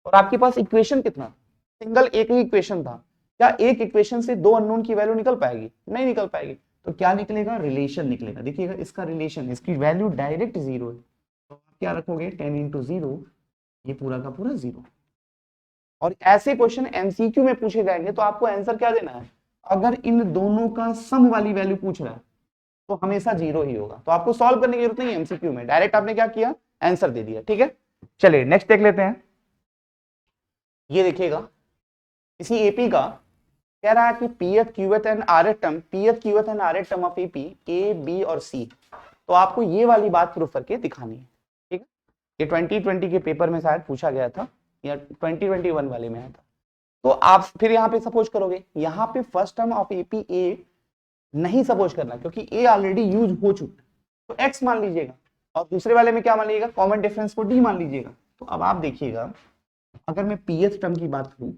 और आपके पास इक्वेशन कितना, सिंगल एक ही इक्वेशन था, क्या एक इक्वेशन से 2 अननोन की वैल्यू निकल पाएगी, नहीं निकल पाएगी, तो क्या निकलेगा रिलेशन निकलेगा। देखिएगा इसका रिलेशन, इसकी वैल्यू डायरेक्ट 0 है, तो आप क्या रखोगे 10 × 0, ये पूरा का पूरा 0। और ऐसे क्वेश्चन एमसीक्यू में पूछे जाएंगे तो आपको आंसर क्या देना है, अगर इन दोनों का सम वाली वैल्यू पूछ रहा है तो हमेशा 0 ही होगा, तो आपको सॉल्व करने की जरूरत नहीं है एमसीक्यू में, डायरेक्ट आपने क्या किया आंसर दे दिया, ठीक है। चलिए नेक्स्ट देख लेते हैं। ये देखिएगा इसी एपी का कह रहा है कि pth qth and rth term, pth qth and rth term of AP A B और सी, तो आपको ये वाली बात प्रूफ करके दिखानी है, ठीक है। ये 2020 के पेपर में शायद पूछा गया था या 2021 वाले में आया था। तो आप फिर यहाँ पे सपोज करोगे, यहाँ पे फर्स्ट टर्म ऑफ एपी ए नहीं सपोज करना क्योंकि ए ऑलरेडी यूज हो चुका, तो एक्स मान लीजिएगा, और दूसरे वाले में क्या मान लीजिएगा कॉमन डिफरेंस को डी मान लीजिएगा। तो अब आप देखिएगा अगर मैं पीएथ टर्म की बात करूं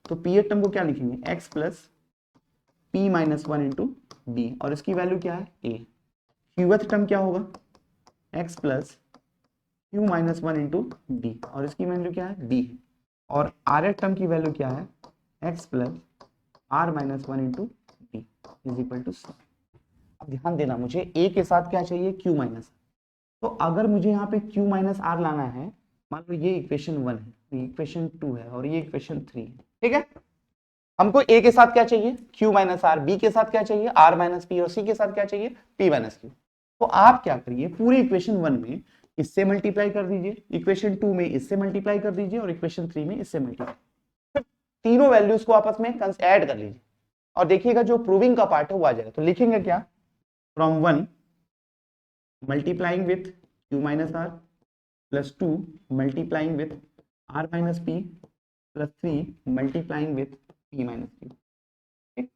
तो पीएथ टर्म को क्या लिखेंगे x plus p - 1 into b, और इसकी वैल्यू क्या है a। क्यूएथ टर्म क्या होगा x plus q - 1 into D, और इसकी वैल्यू क्या है d, और आरएथ टर्म की वैल्यू क्या है x plus r - 1 into D is equal to C. अब ध्यान देना मुझे a के साथ क्या चाहिए q माइनस, तो अगर मुझे यहाँ पे q माइनस r लाना है, मान लो ये इक्वेशन 1 है, ये इक्वेशन 2 है और ये इक्वेशन 3 है, ठीक है। हमको ए के साथ क्या चाहिए, क्यू माइनस आर, बी के साथ क्या चाहिए, आर माइनस पी, और सी के साथ क्या चाहिए, पी माइनस क्यू। तो आप क्या करिए, पूरी इक्वेशन 1 में इससे मल्टीप्लाई कर दीजिए, इक्वेशन 2 में इससे मल्टीप्लाई कर दीजिए, और इक्वेशन 3 में इससे मल्टीप्लाई, तीनों वैल्यूज को आपस में ऐड कर लीजिए, और देखिएगा जो प्रूविंग का पार्ट है वो आ जाएगा। तो लिखेंगे क्या, from 1 multiplying with q minus are plus 2 multiplying with r minus p plus 3 multiplying with p minus q. ठीक,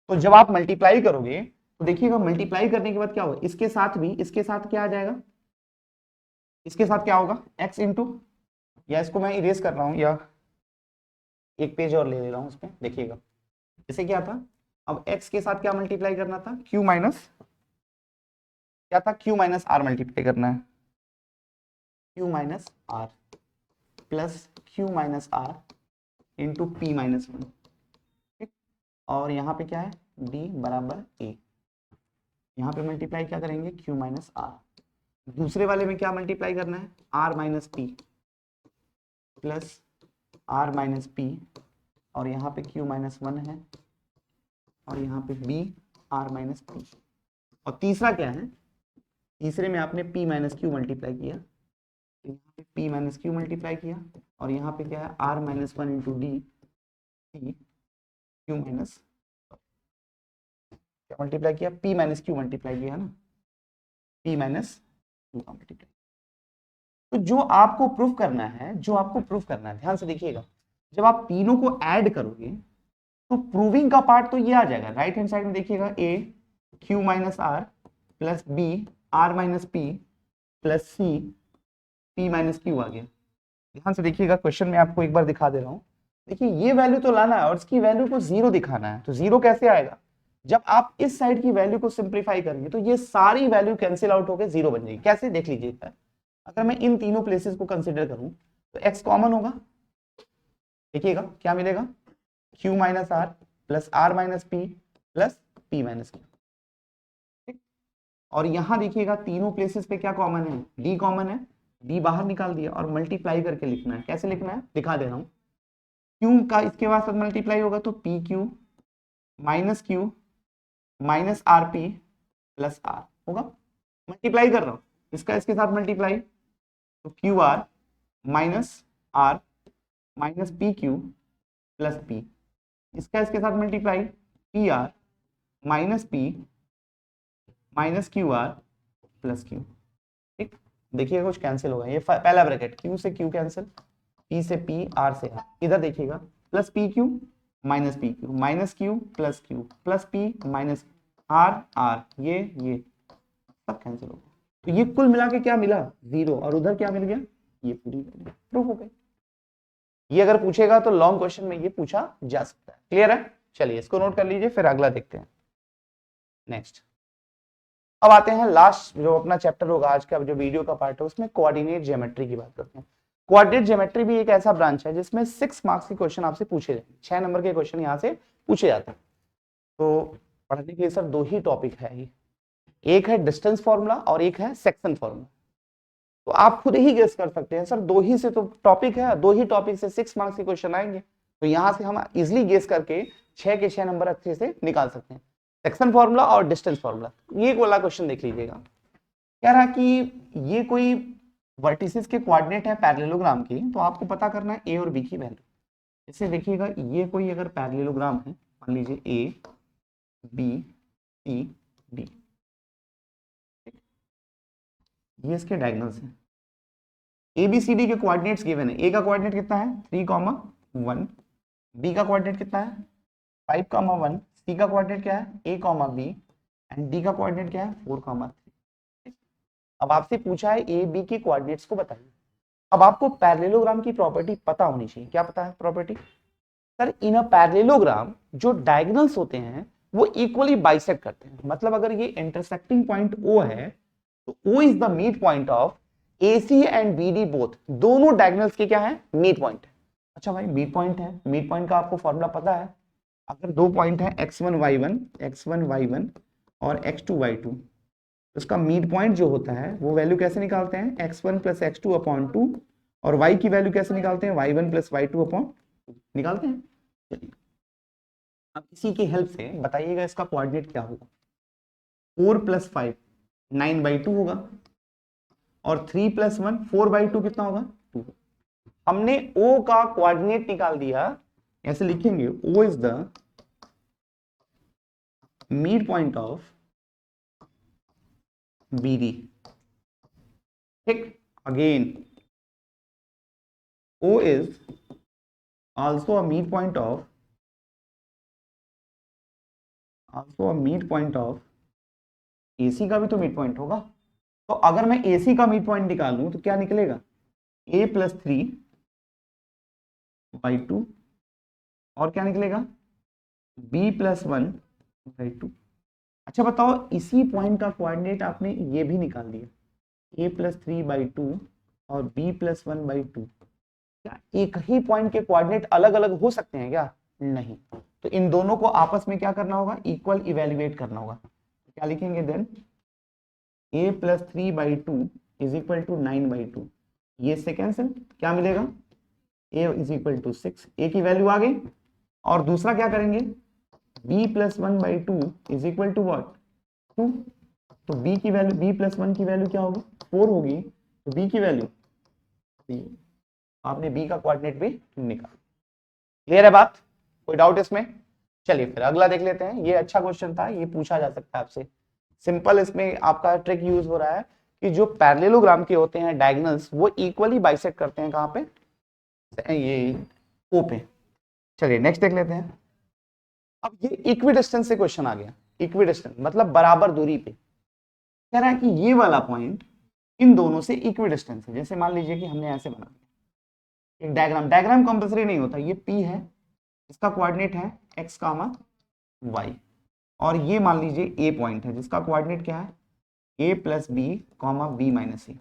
तो जब आप मल्टीप्लाई करोगे तो देखिएगा मल्टीप्लाई करने के बाद क्या होगा, इसके साथ भी, इसके साथ क्या आ जाएगा, इसके साथ क्या होगा, x इंटू, या इसको मैं इरेज कर रहा हूं, या एक पेज और ले ले रहा हूं उसमें, देखिएगा जैसे क्या था, अब x के साथ क्या मल्टीप्लाई करना था, q माइनस, क्या था, q माइनस आर मल्टीप्लाई करना है, q minus are plus q minus r into p minus 1। ठीक, और यहाँ पे क्या है, d बराबर a, यहाँ पे मल्टीप्लाई क्या करेंगे, q माइनस आर, दूसरे वाले में क्या मल्टीप्लाई करना है, r minus p plus r minus P, और यहाँ पे q माइनस 1 है, और यहाँ पे b r माइनस पी, और तीसरा क्या है, तीसरे में आपने p माइनस क्यू मल्टीप्लाई किया, तो यहाँ पे p माइनस क्यू मल्टीप्लाई किया, और यहाँ पे क्या है, r minus 1 into d c q minus, क्या मल्टीप्लाई किया, p माइनस क्यू मल्टीप्लाई किया ना, p माइनस क्यू का मल्टीप्लाई। तो जो आपको प्रूफ करना है, जो आपको प्रूफ करना है, ध्यान से देखिएगा, जब आप तीनों को ऐड करोगे तो प्रूविंग का पार्ट तो ये आ जाएगा, राइट हैंड साइड में देखिएगा, a q minus are plus b r minus p plus c p minus Q आ गया। ध्यान से देखिएगा, क्वेश्चन में आपको एक बार दिखा दे रहा हूं, देखिए ये वैल्यू तो लाना है और इसकी वैल्यू को जीरो दिखाना है। तो जीरो कैसे आएगा, जब आप इस साइड की वैल्यू को सिंप्लीफाई करेंगे तो ये सारी वैल्यू कैंसिल आउट होकर जीरो बन जाएगी। कैसे, देख लीजिएगा, अगर मैं इन तीनों प्लेसेस को कंसिडर करूं तो x कॉमन होगा, देखिएगा क्या मिलेगा, q minus are plus r minus p plus p minus q. ठीक, और यहां देखिएगा तीनों प्लेसेस पे क्या कॉमन है, d कॉमन है, d बाहर निकाल दिया और मल्टीप्लाई करके लिखना है। कैसे लिखना है, दिखा दे रहा हूं, q का इसके बाद साथ मल्टीप्लाई होगा तो p q minus q minus r p plus r होगा, मल्टीप्लाई कर रहा हूं, इसका इसके साथ मल्टीप्लाई, तो q r minus r minus p q plus p, इसका इसके साथ multiply, p r minus p minus q r plus q. ठीक, देखिएगा कुछ कैंसिल होगा, ये पहला ब्रैकेट, क्यू से क्यू कैंसिल, पी से पी, आर से आर, इधर देखिएगा plus p q minus p q minus q plus p minus r r, ये सब कैंसिल हो गया। तो ये कुल मिला के क्या मिला, जीरो, और उधर क्या मिल गया, ये पूरी प्रूफ हो गई। ये अगर पूछेगा तो लॉन्ग क्वेश्चन में ये पूछा जा सकता है। क्लियर है, चलिए इसको नोट कर लीजिए, फिर अगला देखते हैं। नेक्स्ट, अब आते हैं लास्ट जो अपना चैप्टर होगा आज का, जो वीडियो का पार्ट है उसमें कोऑर्डिनेट ज्योमेट्री की बात करते हैं। कोऑर्डिनेट ज्योमेट्री भी एक ऐसा ब्रांच है जिसमें 6 मार्क्स के क्वेश्चन आपसे पूछे जाएंगे, 6 नंबर के क्वेश्चन यहाँ से पूछे जाते हैं। तो पढ़ने के लिए सर 2 ही टॉपिक है, ये एक है डिस्टेंस फॉर्मूला और एक है सेक्शन फॉर्मूला। तो आप खुद ही गेस कर सकते हैं, सर 2 ही से तो टॉपिक है, 2 ही टॉपिक से 6 मार्क्स के क्वेश्चन आएंगे, तो यहाँ से हम इजिली गेस करके 6 के 6 नंबर अच्छे से निकाल सकते हैं। सेक्शन फॉर्मूला और डिस्टेंस फॉर्मूला, ये वाला क्वेश्चन देख लीजिएगा, कह रहा कि ये कोई वर्टिसेस के कोऑर्डिनेट है पैरेललोग्राम की, तो आपको पता करना है ए और बी की वैल्यू। जैसे देखिएगा, ये कोई अगर पैरेललोग्राम है, मान लीजिए ए बी सी डी, ये इसके डायगोनल्स हैं, ए बी सी डी के कोऑर्डिनेट्स गिवन है। ए का कोऑर्डिनेट कितना है 3,1, बी का कोऑर्डिनेट कितना है 5,1, सी का कोऑर्डिनेट क्या है a, b, एंड डी का कोऑर्डिनेट क्या है 4,3। अब आपसे पूछा है ए बी के कोऑर्डिनेट्स को बताइए। अब आपको पैरेललोग्राम की प्रॉपर्टी पता होनी चाहिए। क्या पता है property, sir in a parallelogram जो डायगोनल्स होते हैं वो इक्वली बाइसेक्ट करते हैं। मतलब अगर ये इंटरसेक्टिंग पॉइंट O है तो O is the meet point of AC and BD both, दोनों डायगोनल्स के क्या है मीट पॉइंट है। अच्छा भाई मीट पॉइंट है, मीट पॉइंट का आपको फॉर्मूला पता है, अगर 2 पॉइंट है x1 y1 और x2 y2, उसका मीट पॉइंट जो होता है वो वैल्यू कैसे निकालते हैं x1 प्लस x2 अपॉन 2, और y की वैल्यू कैसे निकालते हैं y1 प्लस y2 अपॉन 2 निकालते हैं। अब इसी की हेल्प से बताइएगा इसका कोऑर्डिनेट क्या होगा। 4 + 5 9/2 होगा, और 3 + 1 4/2 कितना होगा 2। हमने O का कोऑर्डिनेट निकाल दिया, ऐसे लिखेंगे O is the mid point of BD। ठीक, again O is also a midpoint of AC का भी तो मिड पॉइंट होगा। तो अगर मैं AC का मिड पॉइंट निकालूं तो क्या निकलेगा, A + 3/2, और क्या निकलेगा B + 1/2। अच्छा बताओ, इसी पॉइंट का कोऑर्डिनेट आपने ये भी निकाल दिया, A + 3/2 और B + 1/2। क्या एक ही पॉइंट के कोऑर्डिनेट अलग अलग हो सकते हैं क्या? नहीं। तो इन दोनों को आपस में क्या करना होगा, इक्वल इवेल्युएट करना होगा। तो क्या लिखेंगे देन, A + 3/2 = 9/2। ये से कैंसिल, क्या मिलेगा, A = 6, A की वैल्यू आ गई। और दूसरा क्या करेंगे, B + 1/2 = what 2। तो B की वैल्यू, B + 1 की वैल्यू क्या होगी 4 होगी, तो B की वैल्यू, आपने B का कोऑर्डिनेट भी निकाला। क्लियर है बात, कोई डाउट इसमें? चलिए फिर अगला देख लेते हैं। ये अच्छा क्वेश्चन था, ये पूछा जा सकता है आपसे। सिंपल इसमें आपका ट्रिक यूज हो रहा है कि जो पैरेललोग्राम के होते हैं डायगोनल्स, वो इक्वली बाइसेक्ट करते हैं कहां पे, ये ओ पे। चलिए नेक्स्ट देख लेते हैं। अब ये इक्विडिस्टेंस से क्वेश्चन आ गया। इक्विडिस्टेंस मतलब बराबर दूरी पे। कह रहा है कि ये वाला पॉइंट इन दोनों से इक्विडिस्टेंस है। जैसे मान लीजिए कि हमने ऐसे बना दिया एक डायग्राम, डायग्राम कंपल्सरी नहीं होता, ये P है, इसका कोऑर्डिनेट है x, y, और ये मान लीजिए A पॉइंट है जिसका कोऑर्डिनेट क्या है A + B, B - C,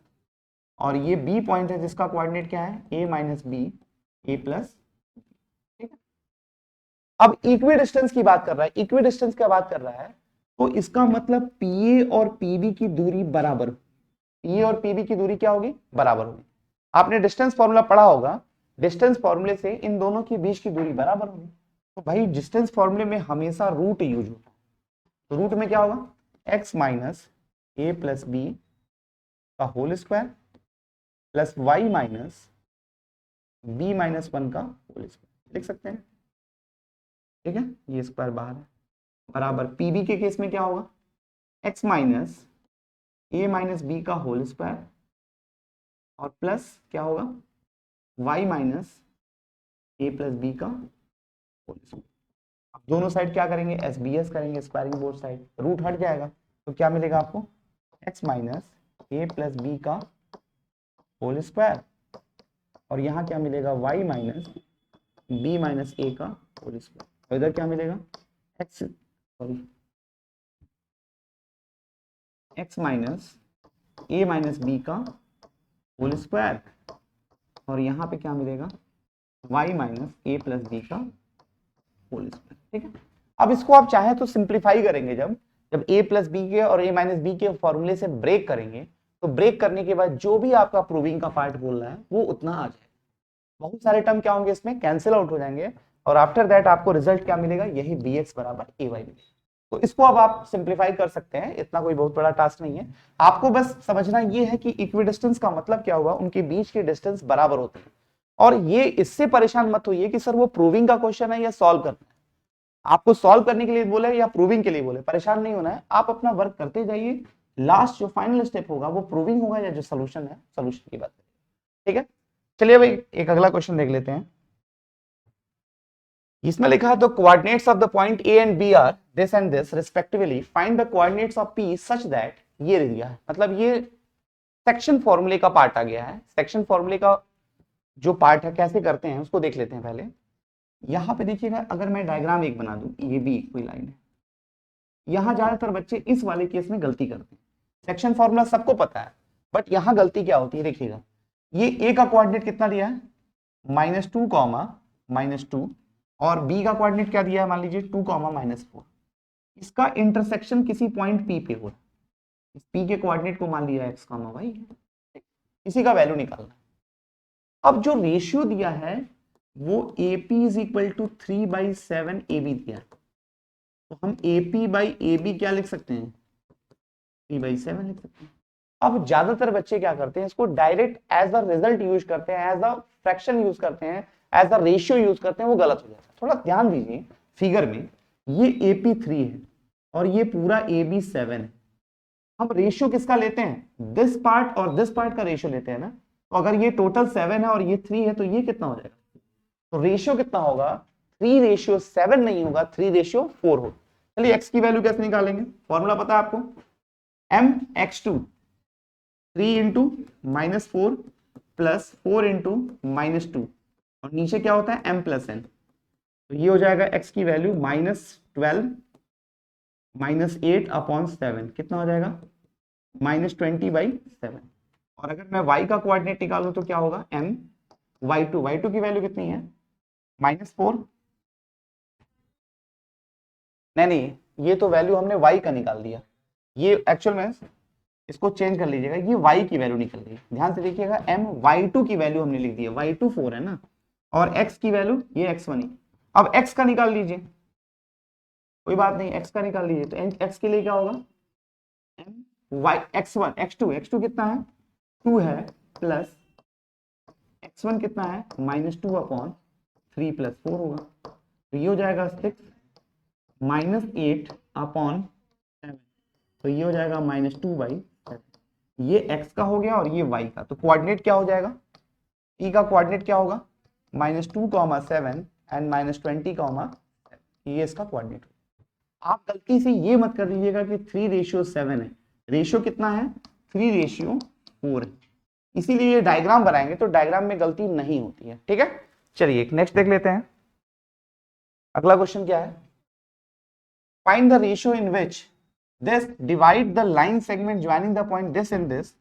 और ये B पॉइंट है जिसका कोऑर्डिनेट क्या है A - B, A +, ठीक है। अब इक्विडिस्टेंस की बात कर रहा है, इक्विडिस्टेंस क्या बात कर रहा है, तो इसका मतलब PA और PB की दूरी बराबर, PA और PB की दूरी क्या होगी, बराबर होगी। आपने डिस्टेंस फॉर्मूला पढ़ा होगा, डिस्टेंस फॉर्मूले से इन दोनों के बीच की दूरी बराबर होगी। तो भाई डिस्टेंस फॉर्मूले में हमेशा रूट यूज होता है, तो रूट में क्या होगा x - A + B का whole square plus y - B - 1 का होल स्क्वायर, लिख सकते हैं, ठीक है। ये स्क्वायर बाहर है, बराबर PB के केस में क्या होगा x - A - B का होल स्क्वायर, और प्लस क्या होगा y - A + B का होल स्क्वायर। अब दोनों साइड क्या करेंगे, SBS करेंगे, स्क्वायरिंग बोथ साइड, रूट हट जाएगा, तो क्या मिलेगा आपको x - A + B का होल स्क्वायर, और यहाँ क्या मिलेगा y - B - A का होल स्क्वायर, और इधर क्या मिलेगा x - A - B का होल स्क्वायर, और यहाँ पे क्या मिलेगा y - A + B का होल स्क्वायर, ठीक है। अब इसको आप चाहे तो सिंप्लीफाई करेंगे, जब जब A + B के और A - B के फॉर्मूले से ब्रेक करेंगे, तो ब्रेक करने के बाद जो भी आपका प्रूविंग का पार्ट बोल रहा है वो उतना आ जाए, बहुत सारे टर्म क्या होंगे इसमें कैंसिल आउट हो जाएंगे, और आफ्टर दैट आपको रिजल्ट क्या मिलेगा, यही bx = ay मिलेगा। तो इसको अब आप सिंप्लीफाई कर सकते हैं, इतना कोई बहुत बड़ा टास्क नहीं है। आपको बस समझना ये है कि इक्विडिस्टेंस का मतलब क्या हुआ, उनके बीच के डिस्टेंस बराबर होते हैं। और ये इससे परेशान मत होइए कि सर वो प्रूविंग का क्वेश्चन है या सॉल्व करना है, आपको सॉल्व करने के लिए बोले या प्रूविंग के लिए बोले, परेशान नहीं होना है, आप अपना वर्क करते जाइए। लास्ट जो फाइनल स्टेप होगा वो प्रूविंग होगा या जो सोल्यूशन है, सोल्यूशन की बात करें, ठीक है। चलिए भाई एक अगला क्वेश्चन देख लेते हैं। इसमें लिखा है the coordinates of the point A and B are this and this respectively, find the coordinates of P such that, ये दिया है, मतलब ये सेक्शन फॉर्मूले का पार्ट आ गया है। सेक्शन फॉर्मूले का जो पार्ट है कैसे करते हैं उसको देख लेते हैं पहले। यहां पे देखिएगा, अगर मैं डायग्राम एक बना दूं, ये भी कोई लाइन है, यहां ज्यादातर बच्चे इस वाले केस में गलती करते हैं। सेक्शन फॉर्मूला सबको पता है, बट यहां गलती क्या होती है, देखिएगा ये ए का कोऑर्डिनेट कितना दिया है -2, -2, और बी का कोऑर्डिनेट क्या दिया है, मान लीजिए 2, -4। इसका इंटरसेक्शन किसी पॉइंट पी पे हो रहा है, इस पी के कोऑर्डिनेट को मान लिया x, y, इसी का वैल्यू निकालना है। अब जो रेशियो दिया है वो AP = 3/7 AB दिया है, तो हम AP बाई AB क्या लिख सकते हैं, 3/7 लिख सकते हैं। अब ज्यादातर बच्चे क्या करते हैं, इसको direct as a result use करते हैं, एज अ फ्रैक्शन यूज करते हैं, एज अ रेशियो यूज करते हैं, वो गलत हो जाता है। थोड़ा ध्यान दीजिए फिगर में, ये AP3 है और ये पूरा AB7 है। हम रेशियो किसका लेते हैं, दिस पार्ट और दिस पार्ट का रेशियो लेते हैं ना। तो अगर ये टोटल 7 है और ये 3 है तो ये कितना हो जाएगा, तो रेशियो कितना होगा, 3:7 नहीं होगा, 3:4 होगा। चलिए x की वैल्यू कैसे निकालेंगे, फॉर्मूला पता है आपको, mx2 3 इंटू -4 प्लस 4 इंटू -2 और नीचे क्या होता है m प्लस n। तो ये हो जाएगा x की वैल्यू -12 -8/7 कितना हो जाएगा, -20/7। और अगर मैं y का कोऑर्डिनेट निकालूं तो क्या होगा, m y2 की वैल्यू कितनी है, -4, नहीं ये तो वैल्यू हमने y का निकाल दिया, ये एक्चुअल में इसको चेंज कर लीजिएगा, ये y की वैल्यू निकल गई। ध्यान से देखिएगा, m y2 की वैल्यू हमने लिख दी है, y2 4 है ना, और x की वैल्यू ये x1 है। अब x का निकाल लीजिए, कोई बात नहीं, x का निकाल लीजिए। तो x के लिए क्या होगा, m y x1 x2 कितना है 2 है, प्लस x1 कितना है -2/3 प्लस 4 होगा। तो ये हो जाएगा 6 -8/7, तो ये हो जाएगा -2/7। ये x का हो गया और ये y का। तो कोऑर्डिनेट क्या हो जाएगा, e का कोऑर्डिनेट क्या होगा, -2,7 एंड -20,7, ये इसका कोऑर्डिनेट। आप गलती से ये मत कर दीजिएगा कि 3:7 है, रेशियो कितना है 3:4 है। इसीलिए ये डायग्राम बनाएंगे तो डायग्राम में गलती नहीं होती है, ठीक है। चलिए नेक्स्ट देख लेते हैं, अगला क्वेश्चन क्या है, find the ratio in which this divide the line segment joining the point this and this.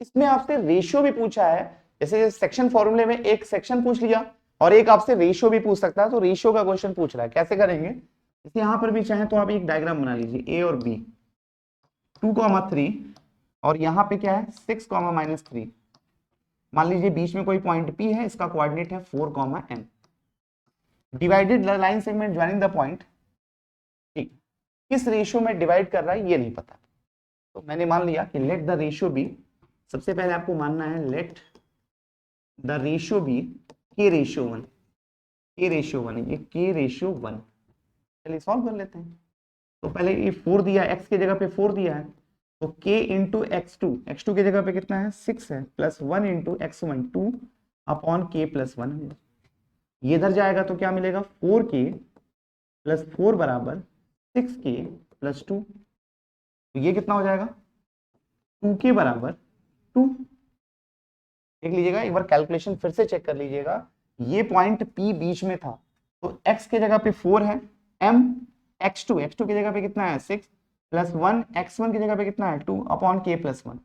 इसमें आपसे रेशियो भी पूछा है, जैसे सेक्शन फॉर्मूले में एक सेक्शन पूछ लिया और एक आपसे रेशियो भी पूछ सकता है, तो रेशियो का क्वेश्चन पूछ रहा है, कैसे करेंगे, जैसे यहां पर भी चाहे तो आप एक डायग्राम बना लीजिए, a और b 2,3 और यहाँ पे क्या है 6,-3। मान लीजिए बीच में कोई पॉइंट P है, इसका कोऑर्डिनेट है 4,m। Divided line segment joining the point, ठीक, किस रेशियो में डिवाइड कर रहा है ये नहीं पता, तो मैंने मान लिया कि लेट द रेशियो बी, सबसे पहले आपको मानना है let the ratio B k/1, k/1 है, ये k/1। चलिए सॉल्व कर लेते हैं। तो पहले ये 4 दिया, x की जगह पे 4 दिया है, तो k इंटू x2 की जगह पे कितना है 6 है, प्लस 1 इंटू x1 2/k+1। ये इधर जाएगा तो क्या मिलेगा 4k + 4 बराबर 6k + 2। तो ये कितना हो जाएगा 2k बराबर 2। देख लीजिएगा एक बार, कैलकुलेशन फिर से चेक कर लीजिएगा, ये पॉइंट P बीच में था, तो x के जगह पे 4 है, m x2 की जगह पे कितना है 6 प्लस 1 x1 की जगह पे कितना है 2/k+1।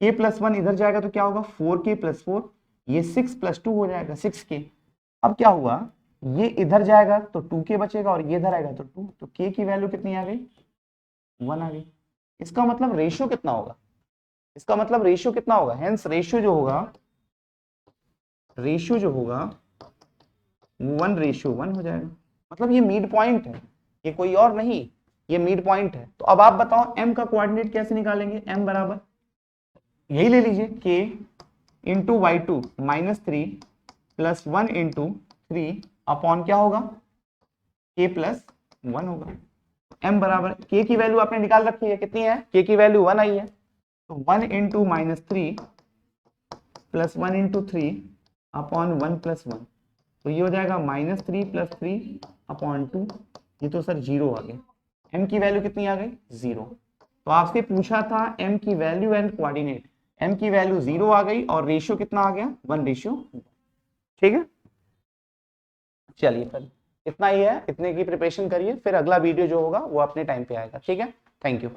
k+1 इधर जाएगा तो क्या होगा 4k + 4, ये 6 + 2 हो जाएगा 6k। अब क्या हुआ, ये इधर जाएगा तो 2k बचेगा और ये इधर आएगा तो 2, तो k की वैल्यू कितनी आ गई 1 आ गई। इसका मतलब रेशियो कितना होगा, इसका मतलब रेशियो कितना होगा, हेंस रेशियो जो होगा 1:1 हो जाएगा। मतलब ये मिड पॉइंट है, ये कोई और नहीं, ये मिड पॉइंट है। तो अब आप बताओ m का कोऑर्डिनेट कैसे निकालेंगे, m बराबर यही ले लीजिए k into y2 -3 plus 1 into 3 upon क्या होगा k+1 होगा। m बराबर k की वैल्यू आपने निकाल रखी है, कितनी है k की वैल्यू 1 आई है, तो 1 इंटू -3 प्लस 1 इंटू 3 अपॉन 1+1, तो ये हो जाएगा -3 + 3/2। ये तो सर 0 आ गया, m की वैल्यू कितनी आ गई 0। तो आपसे पूछा था m की वैल्यू एंड कोऑर्डिनेट, m की वैल्यू 0 आ गई और रेशियो कितना आ गया 1:1। ठीक है, चलिए फिर इतना ही है, इतने की प्रिपरेशन करिए, फिर अगला वीडियो जो होगा वो अपने टाइम पे आएगा। ठीक है, थैंक यू।